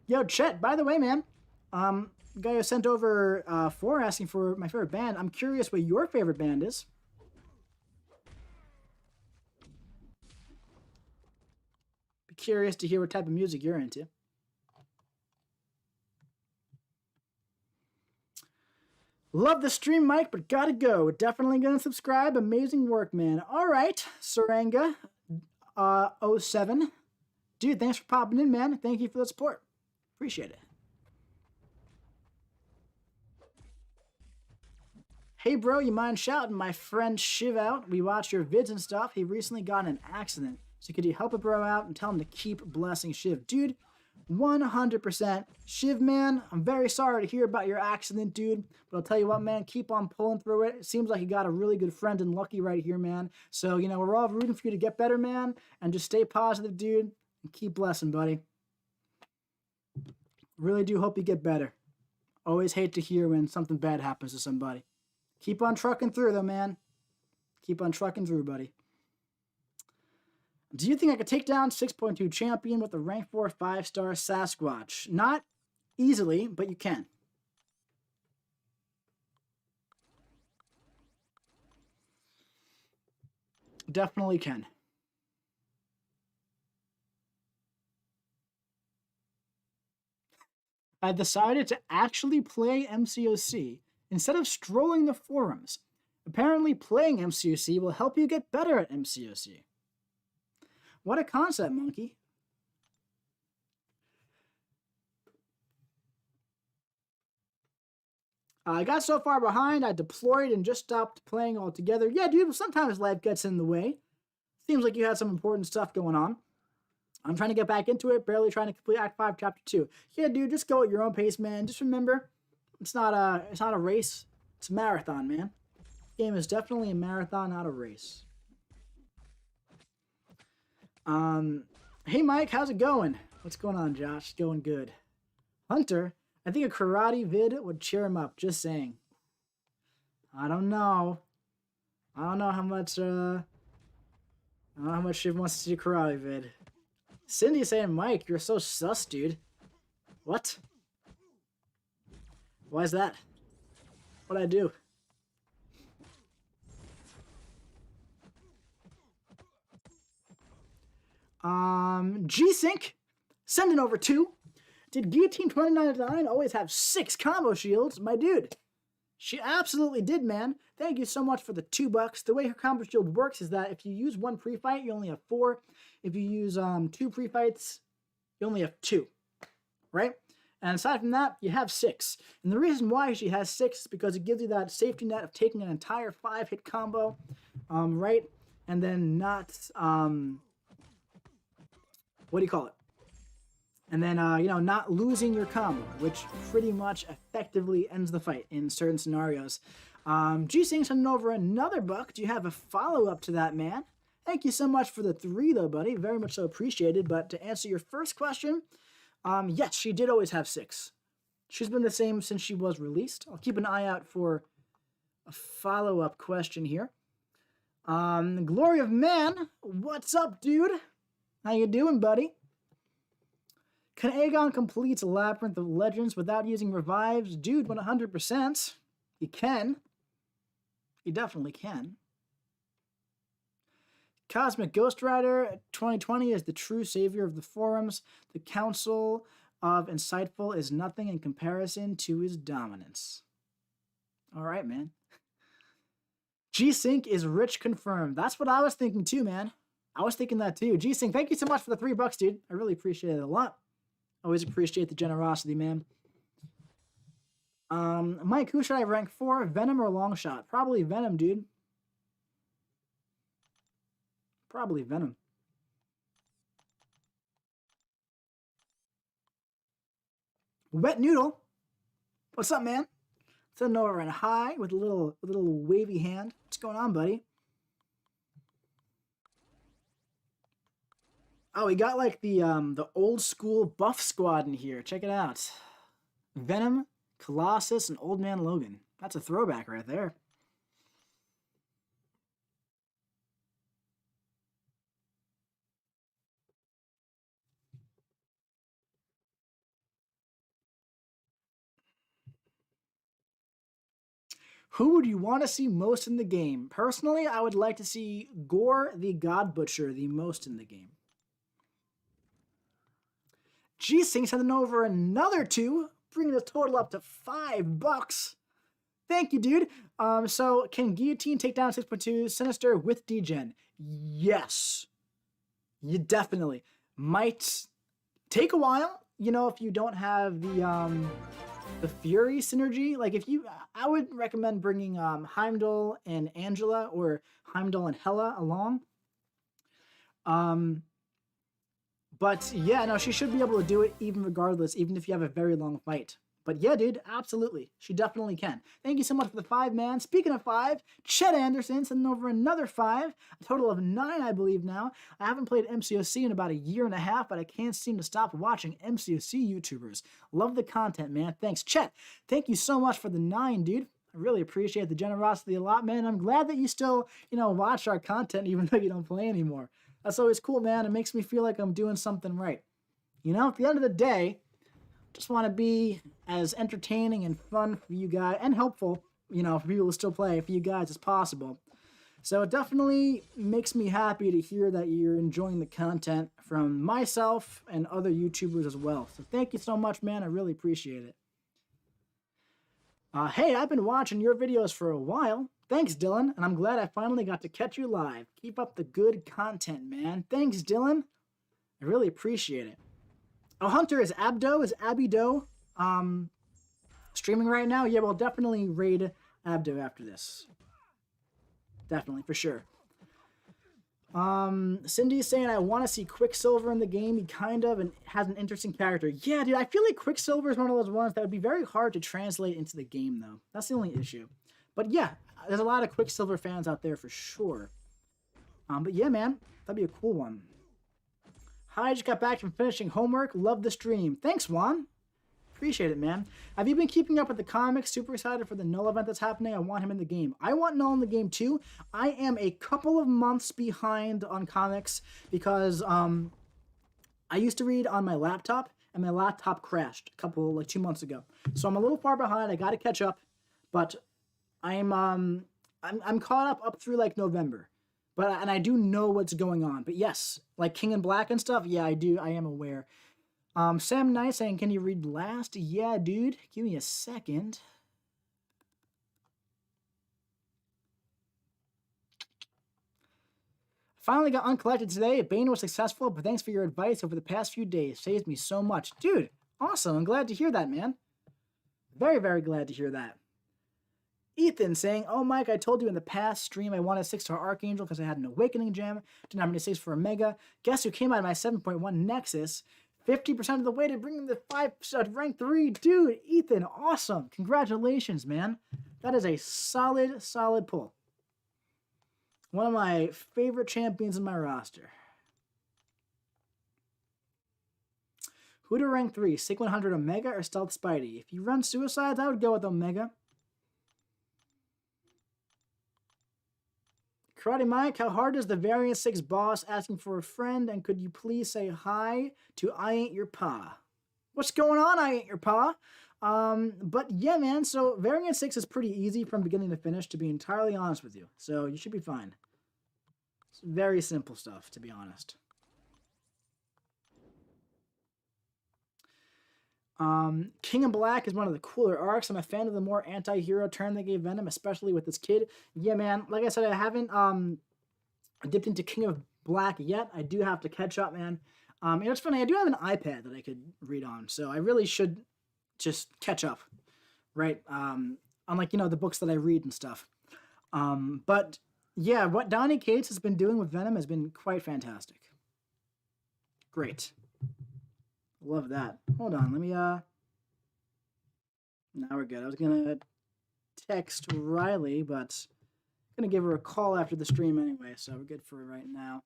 Yo, Chet, by the way, man, guy who sent over 4 asking for my favorite band. I'm curious what your favorite band is. Be curious to hear what type of music you're into. Love the stream, Mike, but gotta go. Definitely gonna subscribe. Amazing work, man. All right, Saranga 07. Dude, thanks for popping in, man. Thank you for the support. Appreciate it. Hey, bro, you mind shouting my friend Shiv out? We watch your vids and stuff. He recently got in an accident. So could you help a bro out and tell him to keep blessing Shiv? Dude, 100%. Shiv, man, I'm very sorry to hear about your accident, dude. But I'll tell you what, man, keep on pulling through it. It seems like you got a really good friend in Lucky right here, man. So, you know, we're all rooting for you to get better, man. And just stay positive, dude. And keep blessing, buddy. Really do hope you get better. Always hate to hear when something bad happens to somebody. Keep on trucking through, though, man. Keep on trucking through, buddy. Do you think I could take down 6.2 champion with a rank 4 5-star Sasquatch? Not easily, but you can. Definitely can. I decided to actually play MCOC instead of strolling the forums. Apparently, playing MCOC will help you get better at MCOC. What a concept, monkey. I got so far behind, I deployed and just stopped playing altogether. Yeah, dude, sometimes life gets in the way. Seems like you had some important stuff going on. I'm trying to get back into it, barely trying to complete Act 5, Chapter 2. Yeah, dude, just go at your own pace, man. Just remember, it's not a race. It's a marathon, man. This game is definitely a marathon, not a race. Hey, Mike, how's it going? What's going on, Josh? Going good. Hunter, I think a karate vid would cheer him up, just saying. I don't know. I don't know how much, I don't know how much she wants to see a karate vid. Cindy's saying, Mike, you're so sus, dude. What? Why is that? What'd I do? G-Sync, sending over 2. Did Guillotine 2099 always have 6 combo shields? My dude, she absolutely did, man. Thank you so much for the $2. The way her combo shield works is that if you use 1 pre-fight, you only have 4. If you use 2 pre-fights, you only have 2, right? And aside from that, you have 6. And the reason why she has 6 is because it gives you that safety net of taking an entire 5-hit combo, right? And then not, what do you call it? And then, not losing your combo, which pretty much effectively ends the fight in certain scenarios. G-Sing sending over another buck. Do you have a follow-up to that, man? Thank you so much for the 3, though, buddy. Very much so appreciated. But to answer your first question, yes, she did always have 6. She's been the same since she was released. I'll keep an eye out for a follow-up question here. Glory of Man, what's up, dude? How you doing, buddy? Can Aegon complete Labyrinth of Legends without using revives? Dude, 100%. You can. You definitely can. Cosmic Ghost Rider 2020 is the true savior of the forums. The Council of Insightful is nothing in comparison to his dominance. All right, man. G-Sync is rich confirmed. That's what I was thinking too, man. I was thinking that too. G-Sync, thank you so much for the $3, dude. I really appreciate it a lot. Always appreciate the generosity, man. Mike, who should I rank for? Venom or Longshot? Probably Venom, dude. Probably Venom. Wet Noodle. What's up, man? Sending over and high with a little wavy hand. What's going on, buddy? Oh, we got like the old school buff squad in here. Check it out. Venom, Colossus, and Old Man Logan. That's a throwback right there. Who would you want to see most in the game? Personally, I would like to see Gore the God Butcher the most in the game. G-Sync sending over another 2, bringing the total up to $5. Thank you, dude. So can Guillotine take down 6.2 Sinister with degen? Yes. You definitely. Might take a while, if you don't have the Fury synergy. Like I would recommend bringing Heimdall and Angela or Heimdall and Hela along. But yeah, no, she should be able to do it even regardless, even if you have a very long fight. But yeah, dude, absolutely. She definitely can. Thank you so much for the 5, man. Speaking of 5, Chet Anderson sending over another 5. A total of 9, I believe, now. I haven't played MCOC in about a year and a half, but I can't seem to stop watching MCOC YouTubers. Love the content, man. Thanks, Chet. Thank you so much for the 9, dude. I really appreciate the generosity a lot, man. I'm glad that you still, watch our content even though you don't play anymore. That's always cool, man. It makes me feel like I'm doing something right. At the end of the day, just want to be as entertaining and fun for you guys and helpful, for people who still play for you guys as possible. So it definitely makes me happy to hear that you're enjoying the content from myself and other YouTubers as well. So thank you so much, man. I really appreciate it. Hey, I've been watching your videos for a while. Thanks, Dylan, and I'm glad I finally got to catch you live. Keep up the good content, man. Thanks, Dylan. I really appreciate it. Oh, Hunter, is Abido, streaming right now? Yeah, we'll definitely raid Abdo after this. Definitely, for sure. Cindy's saying, I want to see Quicksilver in the game. He kind of and has an interesting character. Yeah, dude, I feel like Quicksilver is one of those ones that would be very hard to translate into the game, though. That's the only issue. But yeah, there's a lot of Quicksilver fans out there for sure. But yeah, man, that'd be a cool one. Hi, I just got back from finishing homework. Love the stream. Thanks, Juan. Appreciate it, man. Have you been keeping up with the comics? Super excited for the Null event that's happening. I want him in the game. I want Null in the game, too. I am a couple of months behind on comics because I used to read on my laptop, and my laptop crashed a couple, 2 months ago. So I'm a little far behind. I got to catch up, but I'm caught up through, November. And I do know what's going on. But yes, King in Black and stuff, yeah, I do. I am aware. Sam Nice saying, can you read last? Yeah, dude. Give me a second. Finally got uncollected today. Bane was successful, but thanks for your advice over the past few days. Saves me so much. Dude, awesome. I'm glad to hear that, man. Very, very glad to hear that. Ethan saying, oh, Mike, I told you in the past stream I wanted 6-star Archangel because I had an Awakening gem. Didn't have any 6 for Omega. Guess who came out of my 7.1 Nexus? 50% of the way to bring him to 5-star rank 3. Dude, Ethan, awesome. Congratulations, man. That is a solid, solid pull. One of my favorite champions in my roster. Who to rank 3? Sig 100 Omega or Stealth Spidey? If you run Suicides, I would go with Omega. Karate Mike, how hard is the Variant 6 boss asking for a friend? And could you please say hi to I Ain't Your Pa? What's going on, I Ain't Your Pa? But yeah, man, so Variant 6 is pretty easy from beginning to finish, to be entirely honest with you. So you should be fine. It's very simple stuff, to be honest. King in Black is one of the cooler arcs. I'm a fan of the more anti-hero turn they gave Venom, especially with this kid. Yeah, man, like I said, I haven't dipped into King of Black yet. I do have to catch up, man. It's funny, I do have an iPad that I could read on, so I really should just catch up, right? Unlike, the books that I read and stuff. But yeah, what Donny Cates has been doing with Venom has been quite fantastic. Great. Love that. Hold on, let me, now we're good. I was gonna text Riley, but I'm gonna give her a call after the stream anyway, so we're good for right now.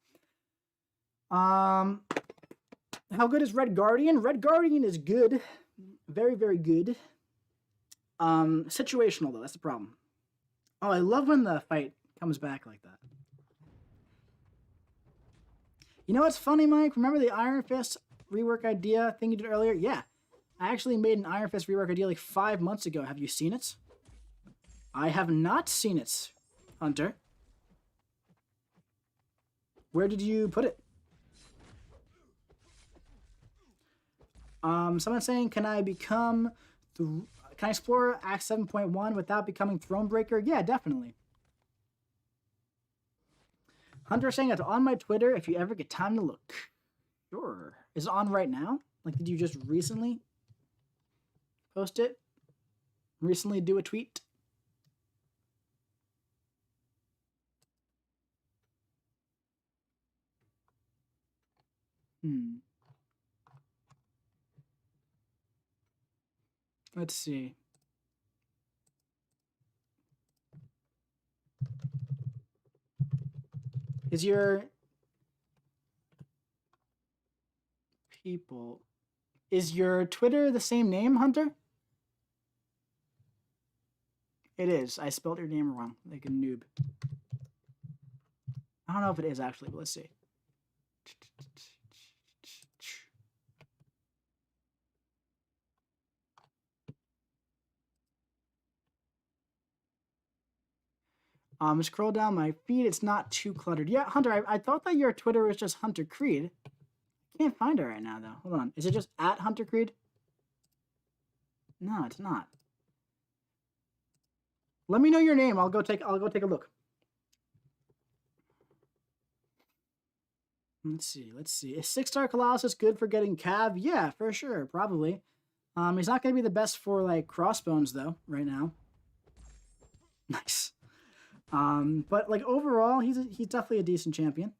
How good is Red Guardian? Red Guardian is good. Very, very good. Situational, though, that's the problem. Oh, I love when the fight comes back like that. You know what's funny, Mike? Remember the Iron Fist rework idea thing you did earlier? Yeah. I actually made an Iron Fist rework idea 5 months ago. Have you seen it? I have not seen it, Hunter. Where did you put it? Someone's saying, can I explore Act 7.1 without becoming Thronebreaker? Yeah, definitely. Hunter saying it's on my Twitter if you ever get time to look. Sure. Is it on right now? Did you just recently post it? Recently do a tweet? Let's see. Is your people... Is your Twitter the same name, Hunter? It is. I spelled your name wrong, like a noob. I don't know if it is actually, but let's see. Scroll down my feed. It's not too cluttered. Yeah, Hunter, I thought that your Twitter was just Hunter Creed. Can't find it right now, though. Hold on. Is it just at Hunter Creed? No, it's not. Let me know your name. I'll go take a look. Let's see. Is 6-star Colossus good for getting Cav? Yeah, for sure. Probably. He's not going to be the best for, like, Crossbones, though, right now. Nice. But, like, overall, he's definitely a decent champion.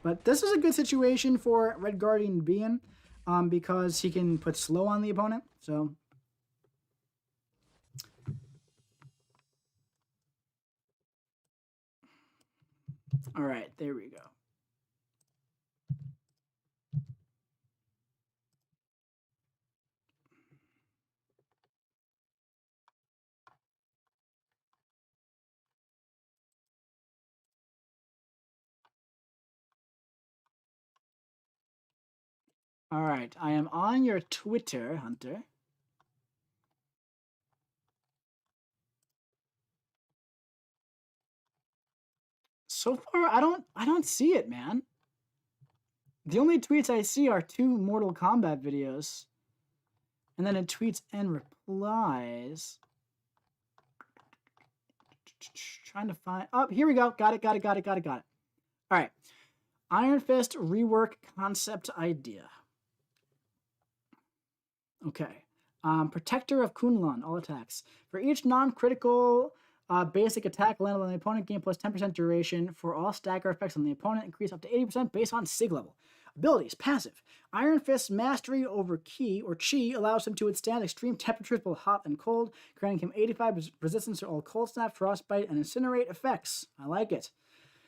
But this is a good situation for Red Guardian to be in, because he can put slow on the opponent. So, all right, there we go. All right, I am on your Twitter, Hunter. So far, I don't see it, man. The only tweets I see are 2 Mortal Kombat videos. And then in tweets and replies. Trying to find... Oh, here we go. Got it. All right. Iron Fist rework concept idea. Okay. Protector of Kunlun, all attacks. For each non-critical basic attack landed on the opponent, gain plus 10% duration. For all stagger effects on the opponent, increase up to 80% based on SIG level. Abilities, passive. Iron Fist's mastery over Ki or Chi allows him to withstand extreme temperatures both hot and cold, granting him 85 resistance to all cold snap, frostbite, and incinerate effects. I like it.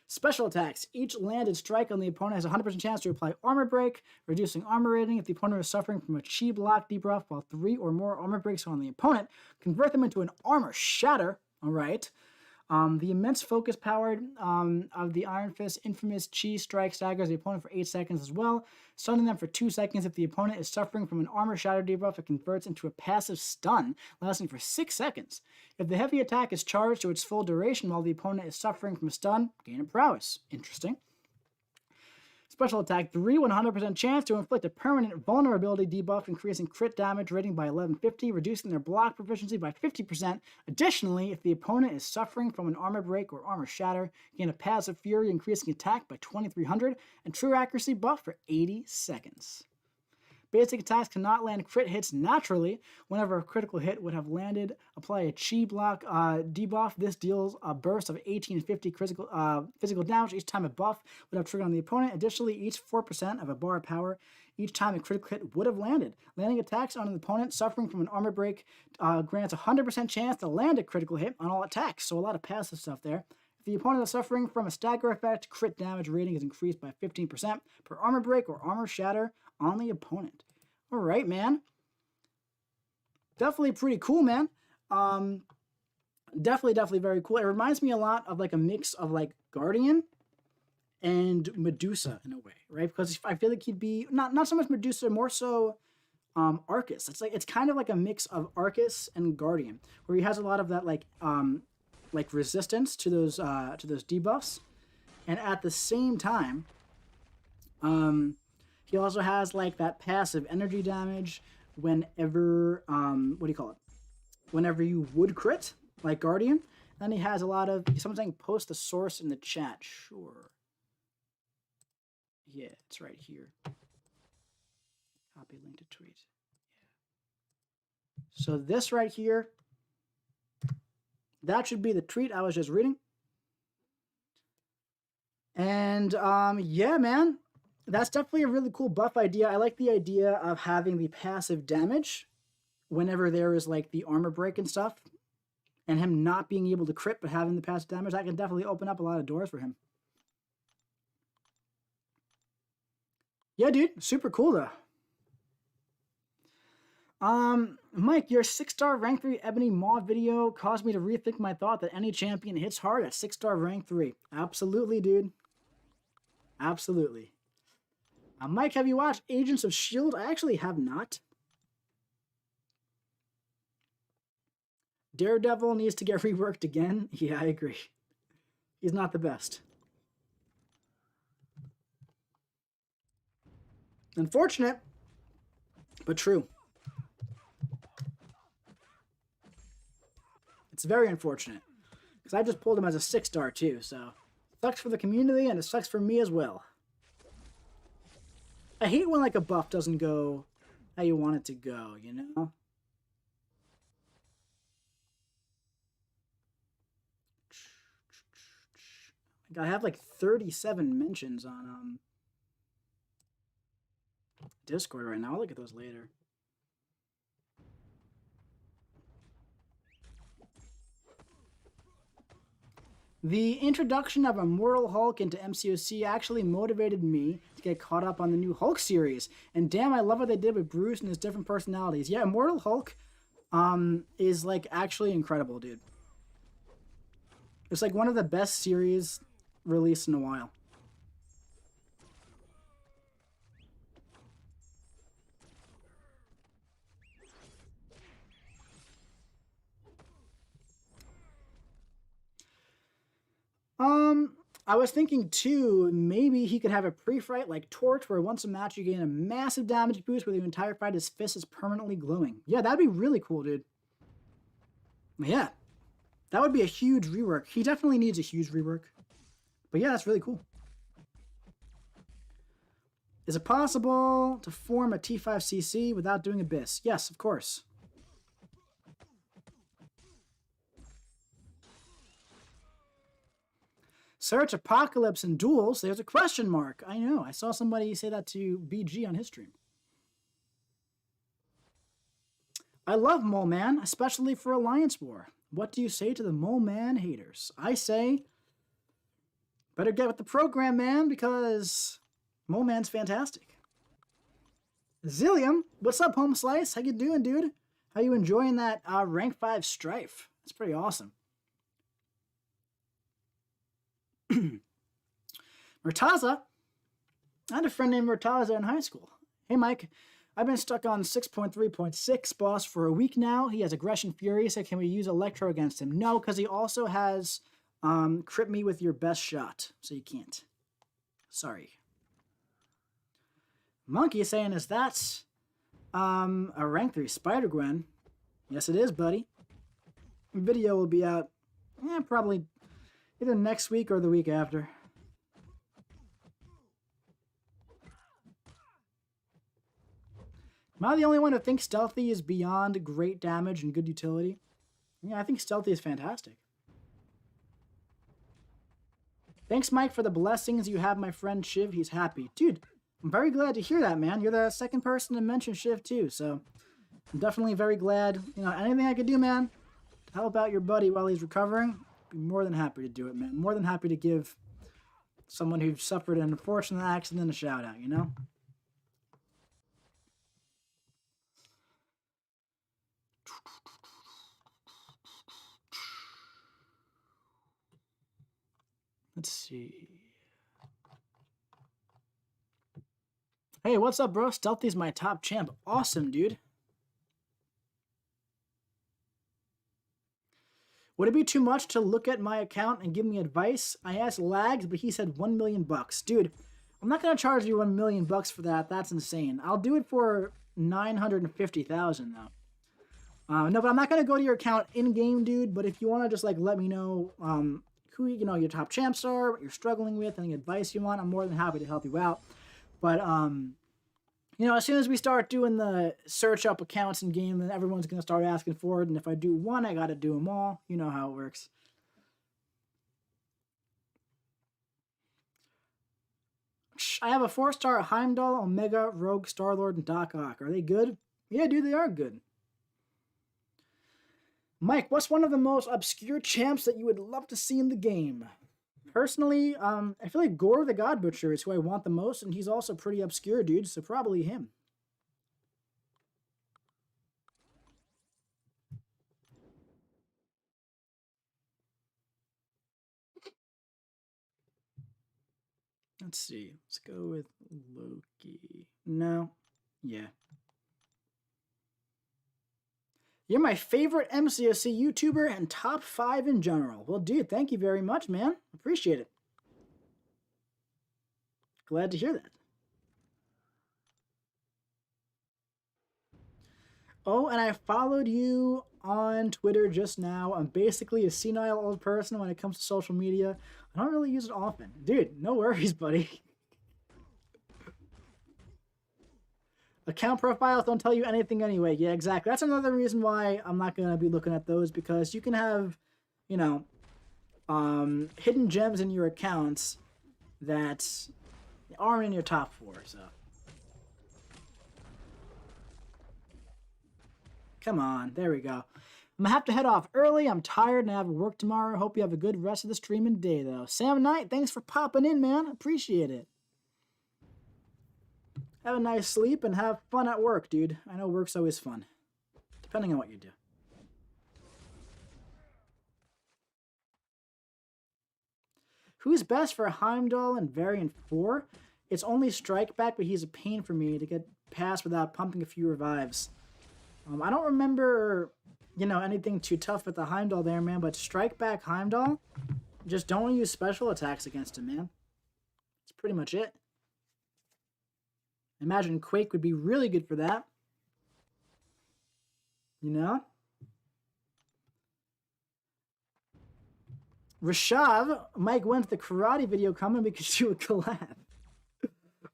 Special attacks. Each landed strike on the opponent has a 100% chance to apply armor break, reducing armor rating if the opponent is suffering from a chi block debuff, while 3 or more armor breaks on the opponent. Convert them into an armor shatter. All right. The immense focus power of the Iron Fist infamous Chi strike staggers the opponent for 8 seconds as well, stunning them for 2 seconds if the opponent is suffering from an armor shatter debuff. It converts into a passive stun, lasting for 6 seconds. If the heavy attack is charged to its full duration while the opponent is suffering from a stun, gain a prowess. Interesting. Special attack 3, 100% chance to inflict a permanent vulnerability debuff, increasing crit damage rating by 1150, reducing their block proficiency by 50%. Additionally, if the opponent is suffering from an armor break or armor shatter, gain a passive fury, increasing attack by 2300, and true accuracy buff for 80 seconds. Basic attacks cannot land crit hits naturally. Whenever a critical hit would have landed, apply a chi block debuff. This deals a burst of 1850 physical damage each time a buff would have triggered on the opponent. Additionally, each 4% of a bar of power each time a critical hit would have landed. Landing attacks on an opponent suffering from an armor break grants a 100% chance to land a critical hit on all attacks. So a lot of passive stuff there. If the opponent is suffering from a stagger effect, crit damage rating is increased by 15% per armor break or armor shatter on the opponent. All right, man. Definitely pretty cool, man. Definitely very cool. It reminds me a lot of like a mix of like Guardian and Medusa in a way, right? Because I feel like he'd be not so much Medusa, more so Arcus. It's kind of like a mix of Arcus and Guardian, where he has a lot of that like resistance to those debuffs, and at the same time, he also has like that passive energy damage whenever whenever you would crit, like Guardian. Then he has a lot of... Someone's saying post the source in the chat. Sure. Yeah, it's right here. Copy link to tweet. Yeah. So this right here, that should be the tweet I was just reading. And yeah, man, that's definitely a really cool buff idea. I like the idea of having the passive damage whenever there is like the armor break and stuff, and him not being able to crit but having the passive damage. That can definitely open up a lot of doors for him. Yeah, dude, super cool though. Mike, your 6-star rank 3 Ebony Maw video caused me to rethink my thought that any champion hits hard at 6-star rank 3. Absolutely, dude. Absolutely. Mike, have you watched Agents of S.H.I.E.L.D.? I actually have not. Daredevil needs to get reworked again. Yeah, I agree. He's not the best. Unfortunate, but true. It's very unfortunate, because I just pulled him as a 6-star too, so it sucks for the community and it sucks for me as well. I hate when like a buff doesn't go how you want it to go, you know? I have like 37 mentions on Discord right now. I'll look at those later. The introduction of Immortal Hulk into MCOC actually motivated me to get caught up on the new Hulk series. And damn, I love what they did with Bruce and his different personalities. Yeah, Immortal Hulk is like actually incredible, dude. It's like one of the best series released in a while. I was thinking too, maybe he could have a pre-fight like Torch, where once a match you gain a massive damage boost where the entire fight his fist is permanently glowing. Yeah, that'd be really cool, dude. Yeah, that would be a huge rework. He definitely needs a huge rework. But yeah, that's really cool. Is it possible to form a T5CC without doing Abyss? Yes, of course. Search Apocalypse and Duels. There's a question mark. I know. I saw somebody say that to BG on his stream. I love Mole Man, especially for Alliance War. What do you say to the Mole Man haters? I say, better get with the program, man, because Mole Man's fantastic. Zillium, what's up, Home Slice? How you doing, dude? How you enjoying that rank 5 Strife? That's pretty awesome. Murtaza. I had a friend named Murtaza in high school. Hey, Mike. I've been stuck on 6.3.6 boss for a week now. He has Aggression Fury, so can we use Electro against him? No, because he also has crit me with your best shot, so you can't. Sorry. Monkey is saying, is that a rank 3 Spider-Gwen? Yes, it is, buddy. Video will be out probably either next week or the week after. Am I the only one who thinks Stealthy is beyond great damage and good utility? Yeah, I think Stealthy is fantastic. Thanks, Mike, for the blessings you have my friend Shiv. He's happy. Dude, I'm very glad to hear that, man. You're the second person to mention Shiv, too, so I'm definitely very glad. You know, anything I could do, man, to help out your buddy while he's recovering, I'd be more than happy to do it, man. More than happy to give someone who suffered an unfortunate accident a shout-out, you know? Let's see. Hey, what's up, bro? Stealthy's my top champ. Awesome, dude. Would it be too much to look at my account and give me advice? I asked Lags, but he said 1 million bucks. Dude, I'm not going to charge you 1 million bucks for that. That's insane. I'll do it for 950,000 though. No, but I'm not going to go to your account in-game, dude. But if you want to just, like, let me know who, you know, your top champs are, what you're struggling with, any advice you want, I'm more than happy to help you out. But, you know, as soon as we start doing the search up accounts in-game, then everyone's going to start asking for it. And if I do one, I got to do them all. You know how it works. I have a 4-star Heimdall, Omega, Rogue, Star-Lord, and Doc Ock. Are they good? Yeah, dude, they are good. Mike, what's one of the most obscure champs that you would love to see in the game? Personally, I feel like Gore the God Butcher is who I want the most, and he's also pretty obscure, dude, so probably him. Let's see. Let's go with Loki. No. Yeah. You're my favorite MCSC YouTuber and top 5 in general. Well, dude, thank you very much, man. Appreciate it. Glad to hear that. Oh, and I followed you on Twitter just now. I'm basically a senile old person when it comes to social media. I don't really use it often. Dude, no worries, buddy. Account profiles don't tell you anything anyway. Yeah, exactly. That's another reason why I'm not going to be looking at those, because you can have, you know, hidden gems in your accounts that aren't in your top 4, so. Come on, there we go. I'm gonna have to head off early. I'm tired and I have work tomorrow. Hope you have a good rest of the stream and day, though. Sam Knight, thanks for popping in, man. Appreciate it. Have a nice sleep and have fun at work, dude. I know work's always fun, depending on what you do. Who's best for Heimdall and Variant 4? It's only Strike Back, but he's a pain for me to get past without pumping a few revives. I don't remember, you know, anything too tough with the Heimdall there, man, but Strike Back Heimdall, just don't use special attacks against him, man. That's pretty much it. I imagine Quake would be really good for that. You know? Rashav, Mike, when's the karate video coming? We could do a collab.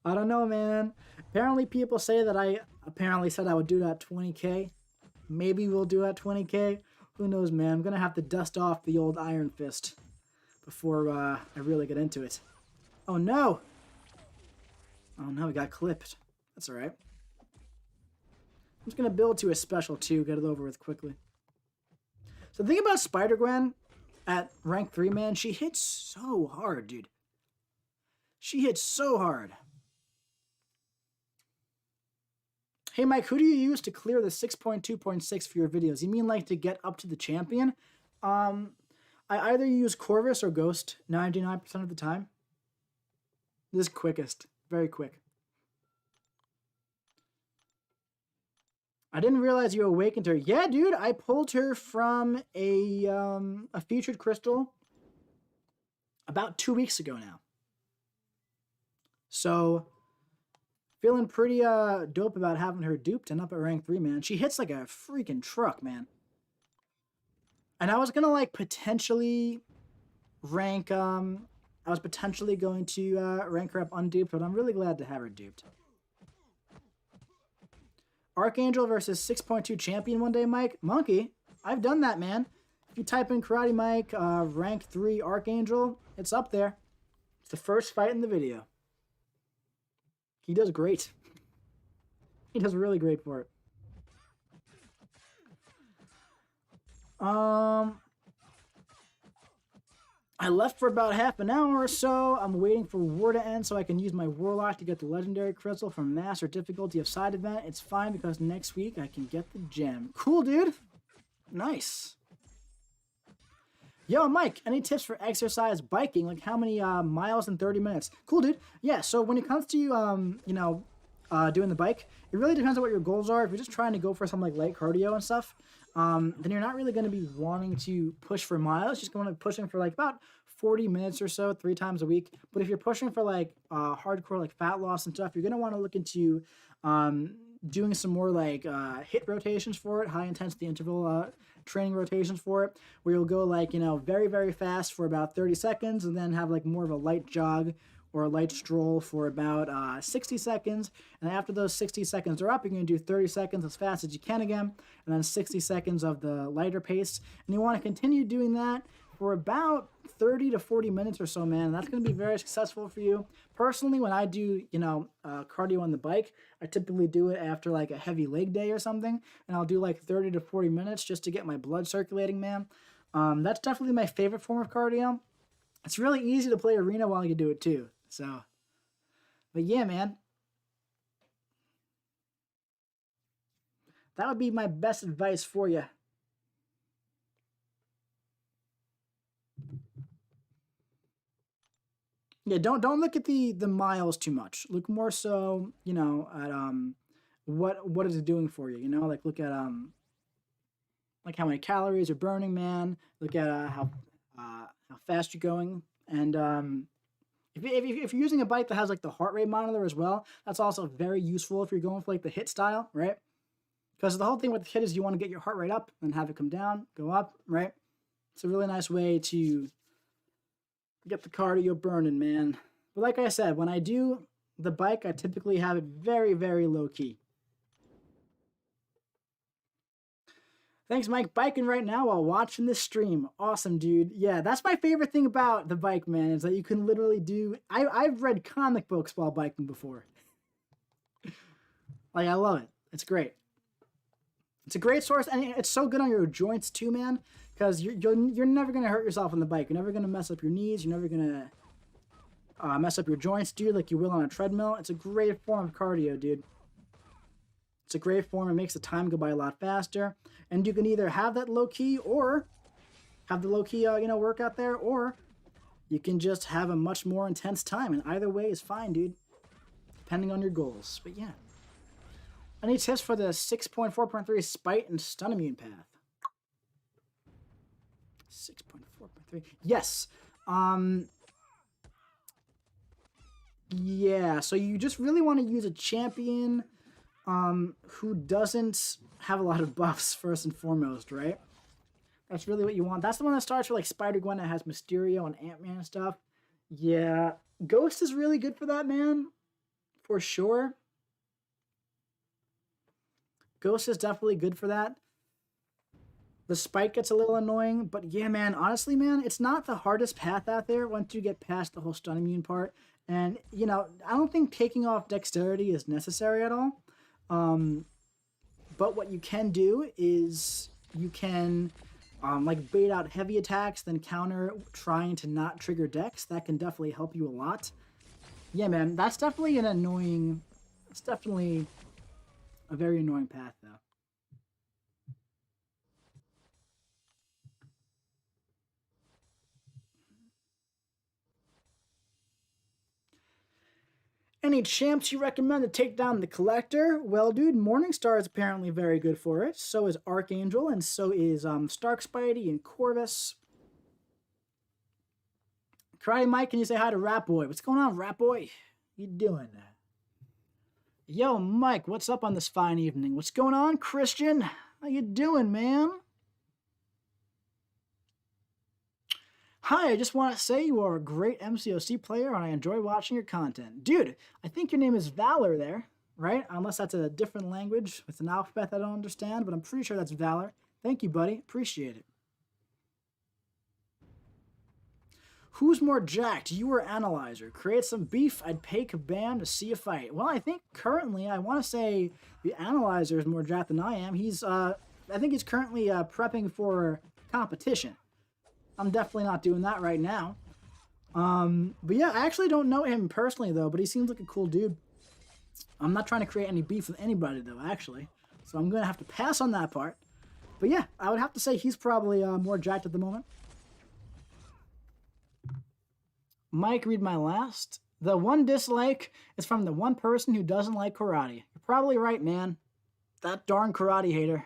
I don't know, man. Apparently people say that I apparently said I would do it at 20K. Maybe we'll do it at 20K. Who knows, man? I'm going to have to dust off the old Iron Fist before I really get into it. Oh, no. Oh, no, we got clipped. That's all right. I'm just going to build to a special, too. Get it over with quickly. So the thing about Spider-Gwen at rank 3, man, she hits so hard, dude. She hits so hard. Hey, Mike, who do you use to clear the 6.2.6 for your videos? You mean like to get up to the champion? I either use Corvus or Ghost 99% of the time. This is quickest. Very quick. I didn't realize you awakened her. Yeah, dude, I pulled her from a featured crystal about 2 weeks ago now. So, feeling pretty dope about having her duped and up at rank 3, man. She hits like a freaking truck, man. And I was gonna like potentially rank, I was potentially going to rank her up unduped, but I'm really glad to have her duped. Archangel versus 6.2 champion one day, Mike. Monkey, I've done that, man. If you type in Karate Mike, rank 3 Archangel, it's up there. It's the first fight in the video. He does great. He does really great for it. I left for about half an hour or so. I'm waiting for war to end so I can use my Warlock to get the Legendary Crystal from Master Difficulty of Side Event. It's fine because next week I can get the gem. Cool, dude. Nice. Yo, Mike, any tips for exercise biking? Like how many miles in 30 minutes? Cool, dude. Yeah, so when it comes to, you know, doing the bike, it really depends on what your goals are. If you're just trying to go for some like light cardio and stuff, then you're not really going to be wanting to push for miles. Just going to be pushing for like about 40 minutes or so, 3 times a week. But if you're pushing for like hardcore like fat loss and stuff, you're going to want to look into doing some more like HIIT rotations for it, high intensity interval training rotations for it, where you'll go like, you know, very, very fast for about 30 seconds and then have like more of a light jog or a light stroll for about 60 seconds. And after those 60 seconds are up, you're going to do 30 seconds as fast as you can again, and then 60 seconds of the lighter pace. And you want to continue doing that for about 30 to 40 minutes or so, man. That's going to be very successful for you. Personally, when I do, cardio on the bike, I typically do it after like a heavy leg day or something, and I'll do like 30 to 40 minutes just to get my blood circulating, man. That's definitely my favorite form of cardio. It's really easy to play arena while you do it too. So, but yeah, man. That would be my best advice for you. Yeah, don't look at the miles too much. Look more so, at what is it doing for you? Like look at like how many calories you're burning, man. Look at how fast you're going, and if you're using a bike that has like the heart rate monitor as well, that's also very useful if you're going for like the hit style, right? Because the whole thing with the hit is you want to get your heart rate up and have it come down, go up, right? It's a really nice way to get the cardio burning, man. But like I said, when I do the bike, I typically have it very, very low key. Thanks, Mike. Biking right now while watching this stream. Awesome, dude. Yeah, that's my favorite thing about the bike, man, is that you can literally do... I've read comic books while biking before. Like, I love it. It's great. It's a great source, and it's so good on your joints too, man. Because you're never going to hurt yourself on the bike. You're never going to mess up your knees. You're never going to mess up your joints, dude, like you will on a treadmill. It's a great form of cardio, dude. It's a great form. It makes the time go by a lot faster. And you can either have that low-key or have the low-key, workout there, or you can just have a much more intense time. And either way is fine, dude, depending on your goals. But yeah. Any tips for the 6.4.3 Spite and Stun Immune path? 6.4.3. Yes. Yeah, so you just really want to use a champion who doesn't have a lot of buffs first and foremost, right? That's really what you want. That's the one that starts with like Spider-Gwen that has Mysterio and Ant-Man and stuff. Yeah, Ghost is really good for that, man. For sure. Ghost is definitely good for that. The Spike gets a little annoying, but yeah, man, honestly, man, it's not the hardest path out there once you get past the whole stun immune part. And, I don't think taking off dexterity is necessary at all. But what you can do is you can, like, bait out heavy attacks, then counter trying to not trigger dex. That can definitely help you a lot. Yeah, man, that's definitely an annoying... It's definitely a very annoying path, though. Any champs you recommend to take down the Collector? Well, dude, Morningstar is apparently very good for it. So is Archangel, and so is Stark Spidey and Corvus. Karate Mike, can you say hi to Rat Boy? What's going on, Rat Boy? You doing? Yo, Mike, what's up on this fine evening? What's going on, Christian? How you doing, man? Hi, I just want to say you are a great MCOC player and I enjoy watching your content. Dude, I think your name is Valor there, right? Unless that's a different language with an alphabet I don't understand, but I'm pretty sure that's Valor. Thank you, buddy. Appreciate it. Who's more jacked, you or Analyzer? Create some beef, I'd pay Kabam to see a fight. Well, I think currently, I want to say the Analyzer is more jacked than I am. He's, I think he's currently prepping for competition. I'm definitely not doing that right now. But yeah, I actually don't know him personally, though, but he seems like a cool dude. I'm not trying to create any beef with anybody, though, actually. So I'm going to have to pass on that part. But yeah, I would have to say he's probably more jacked at the moment. Mike, read my last. The one dislike is from the one person who doesn't like karate. You're probably right, man. That darn karate hater.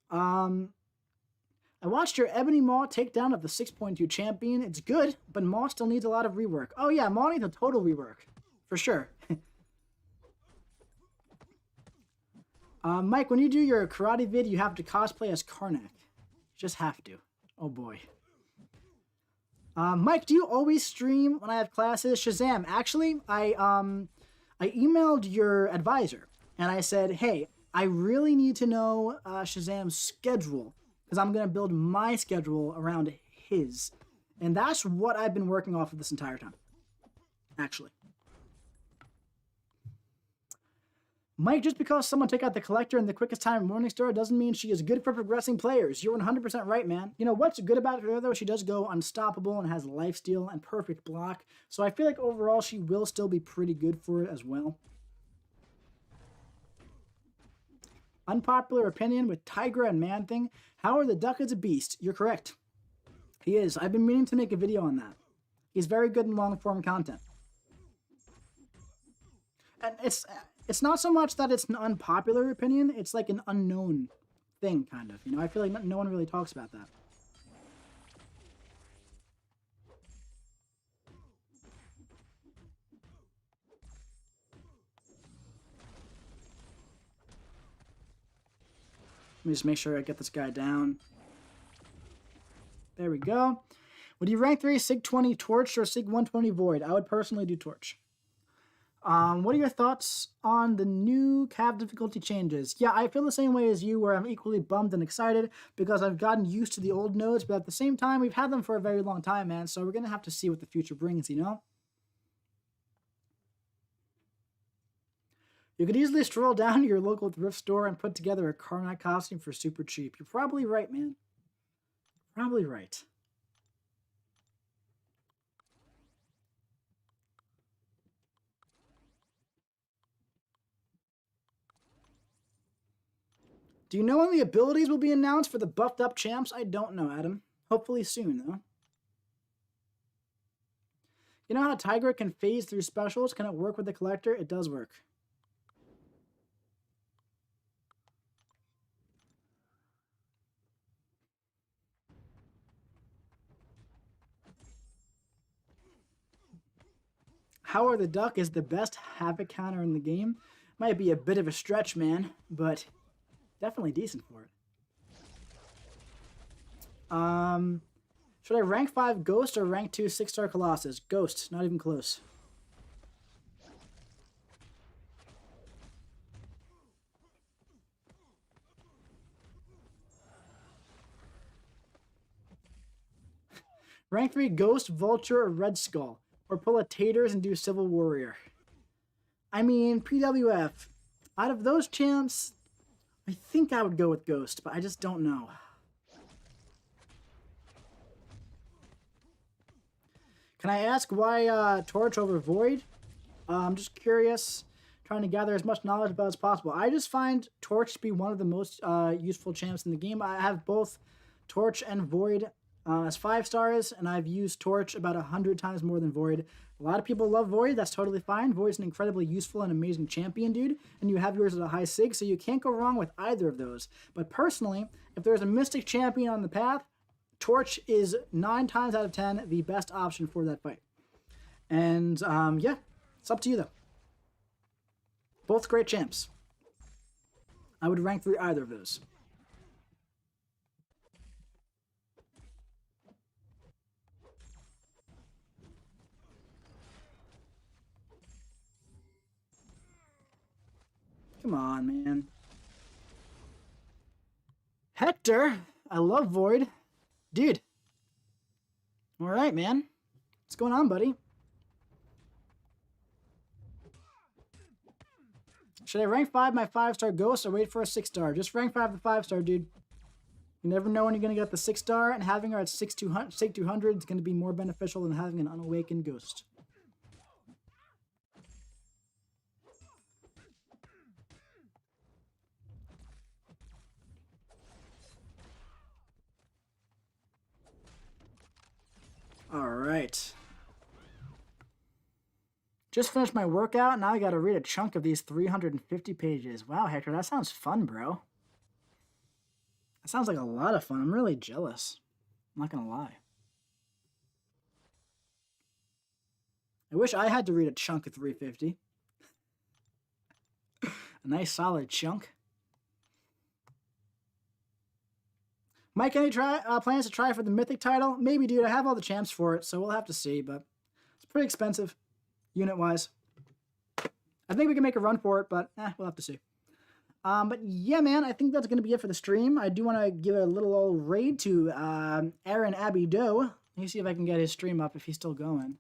I watched your Ebony Maw takedown of the 6.2 champion. It's good, but Maw still needs a lot of rework. Oh yeah, Maw needs a total rework. For sure. Mike, when you do your karate vid, you have to cosplay as Karnak. You just have to. Oh boy. Mike, do you always stream when I have classes? Shazam, actually, I emailed your advisor, and I said, hey, I really need to know Shazam's schedule, because I'm going to build my schedule around his. And that's what I've been working off of this entire time, actually. Mike, just because someone took out the collector in the quickest time in Morningstar doesn't mean she is good for progressing players. You're 100% right, man. You know, what's good about her, though, she does go unstoppable and has lifesteal and perfect block. So I feel like overall she will still be pretty good for it as well. Unpopular opinion with Tigra and Man-Thing. Howard the Duck is a beast. You're correct. He is. I've been meaning to make a video on that. He's very good in long-form content. And it's not so much that it's an unpopular opinion, it's like an unknown thing, kind of. You know, I feel like no one really talks about that. Let me just make sure I get this guy down. There we go. Would you rank 3 Sig 20 Torch or Sig 120 Void? I would personally do Torch. What are your thoughts on the new cav difficulty changes? Yeah, I feel the same way as you, where I'm equally bummed and excited because I've gotten used to the old nodes, but at the same time, we've had them for a very long time, man, so we're going to have to see what the future brings, you know? You could easily stroll down to your local thrift store and put together a Karnak costume for super cheap. You're probably right, man. Probably right. Do you know when the abilities will be announced for the buffed up champs? I don't know, Adam. Hopefully soon, though. You know how Tiger can phase through specials? Can it work with the collector? It does work. Howard the Duck is the best Havoc counter in the game. Might be a bit of a stretch, man, but definitely decent for it. Should I rank 5 Ghost or rank 2 6-star Colossus? Ghost, not even close. Rank 3 Ghost, Vulture, or Red Skull. Or pull a Taters and do Civil Warrior. I mean, PWF. Out of those champs, I think I would go with Ghost, but I just don't know. Can I ask why Torch over Void? I'm just curious, trying to gather as much knowledge about as possible. I just find Torch to be one of the most useful champs in the game. I have both Torch and Void as 5 stars, and I've used Torch about 100 times more than Void. A lot of people love Void, that's totally fine. Void's an incredibly useful and amazing champion, dude, and you have yours at a high Sig, so you can't go wrong with either of those. But personally, if there's a Mystic champion on the path, Torch is 9 times out of 10 the best option for that fight. And, yeah, it's up to you, though. Both great champs. I would rank 3 either of those. Come on, man. Hector, I love Void. Dude. Alright, man. What's going on, buddy? Should I rank 5 my 5-star Ghost or wait for a 6-star? Just rank 5 the 5-star, dude. You never know when you're going to get the 6-star, and having her at Sig 200 is going to be more beneficial than having an unawakened Ghost. Alright. Just finished my workout, now I gotta read a chunk of these 350 pages. Wow, Hector, that sounds fun, bro. That sounds like a lot of fun. I'm really jealous. I'm not gonna lie. I wish I had to read a chunk of 350. A nice solid chunk. Mike, any plans to try for the Mythic title? Maybe, dude. I have all the champs for it, so we'll have to see, but it's pretty expensive, unit-wise. I think we can make a run for it, but we'll have to see. But yeah, man, I think that's going to be it for the stream. I do want to give a little old raid to Aaron Abido. Let me see if I can get his stream up if he's still going.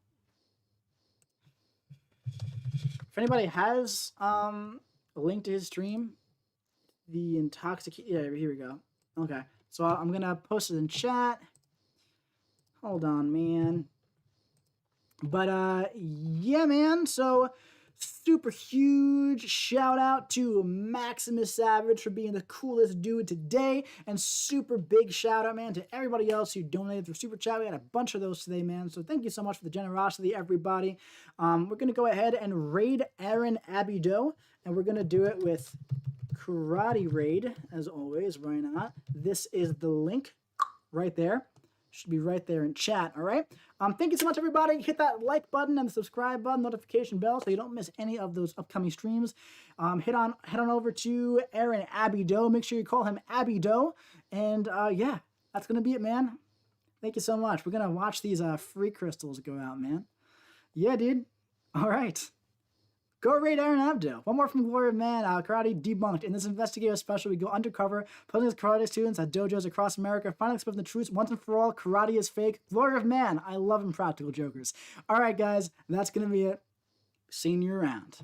If anybody has a link to his stream, the intoxicate. Yeah, here we go. Okay, so I'm going to post it in chat. Hold on, man. But yeah, man, so super huge shout out to Maximus Savage for being the coolest dude today, and super big shout out, man, to everybody else who donated through super chat. We had a bunch of those today, man, so thank you so much for the generosity, everybody. We're gonna go ahead and raid Aaron Abido, and we're gonna do it with Karate Raid, as always. Why not? This is the link right there. Should be right there in chat, all right? Thank you so much, everybody. Hit that like button and the subscribe button, notification bell, so you don't miss any of those upcoming streams. Head on over to Aaron Abido. Make sure you call him Abido. And yeah, that's going to be it, man. Thank you so much. We're going to watch these free crystals go out, man. Yeah, dude. All right. Go raid Aaron Abido. One more from Glory of Man, Karate Debunked. In this investigative special, we go undercover, posing as karate students at dojos across America, finally exposing the truth once and for all. Karate is fake. Glory of Man. I love Impractical Jokers. All right, guys, that's going to be it. Seeing you around.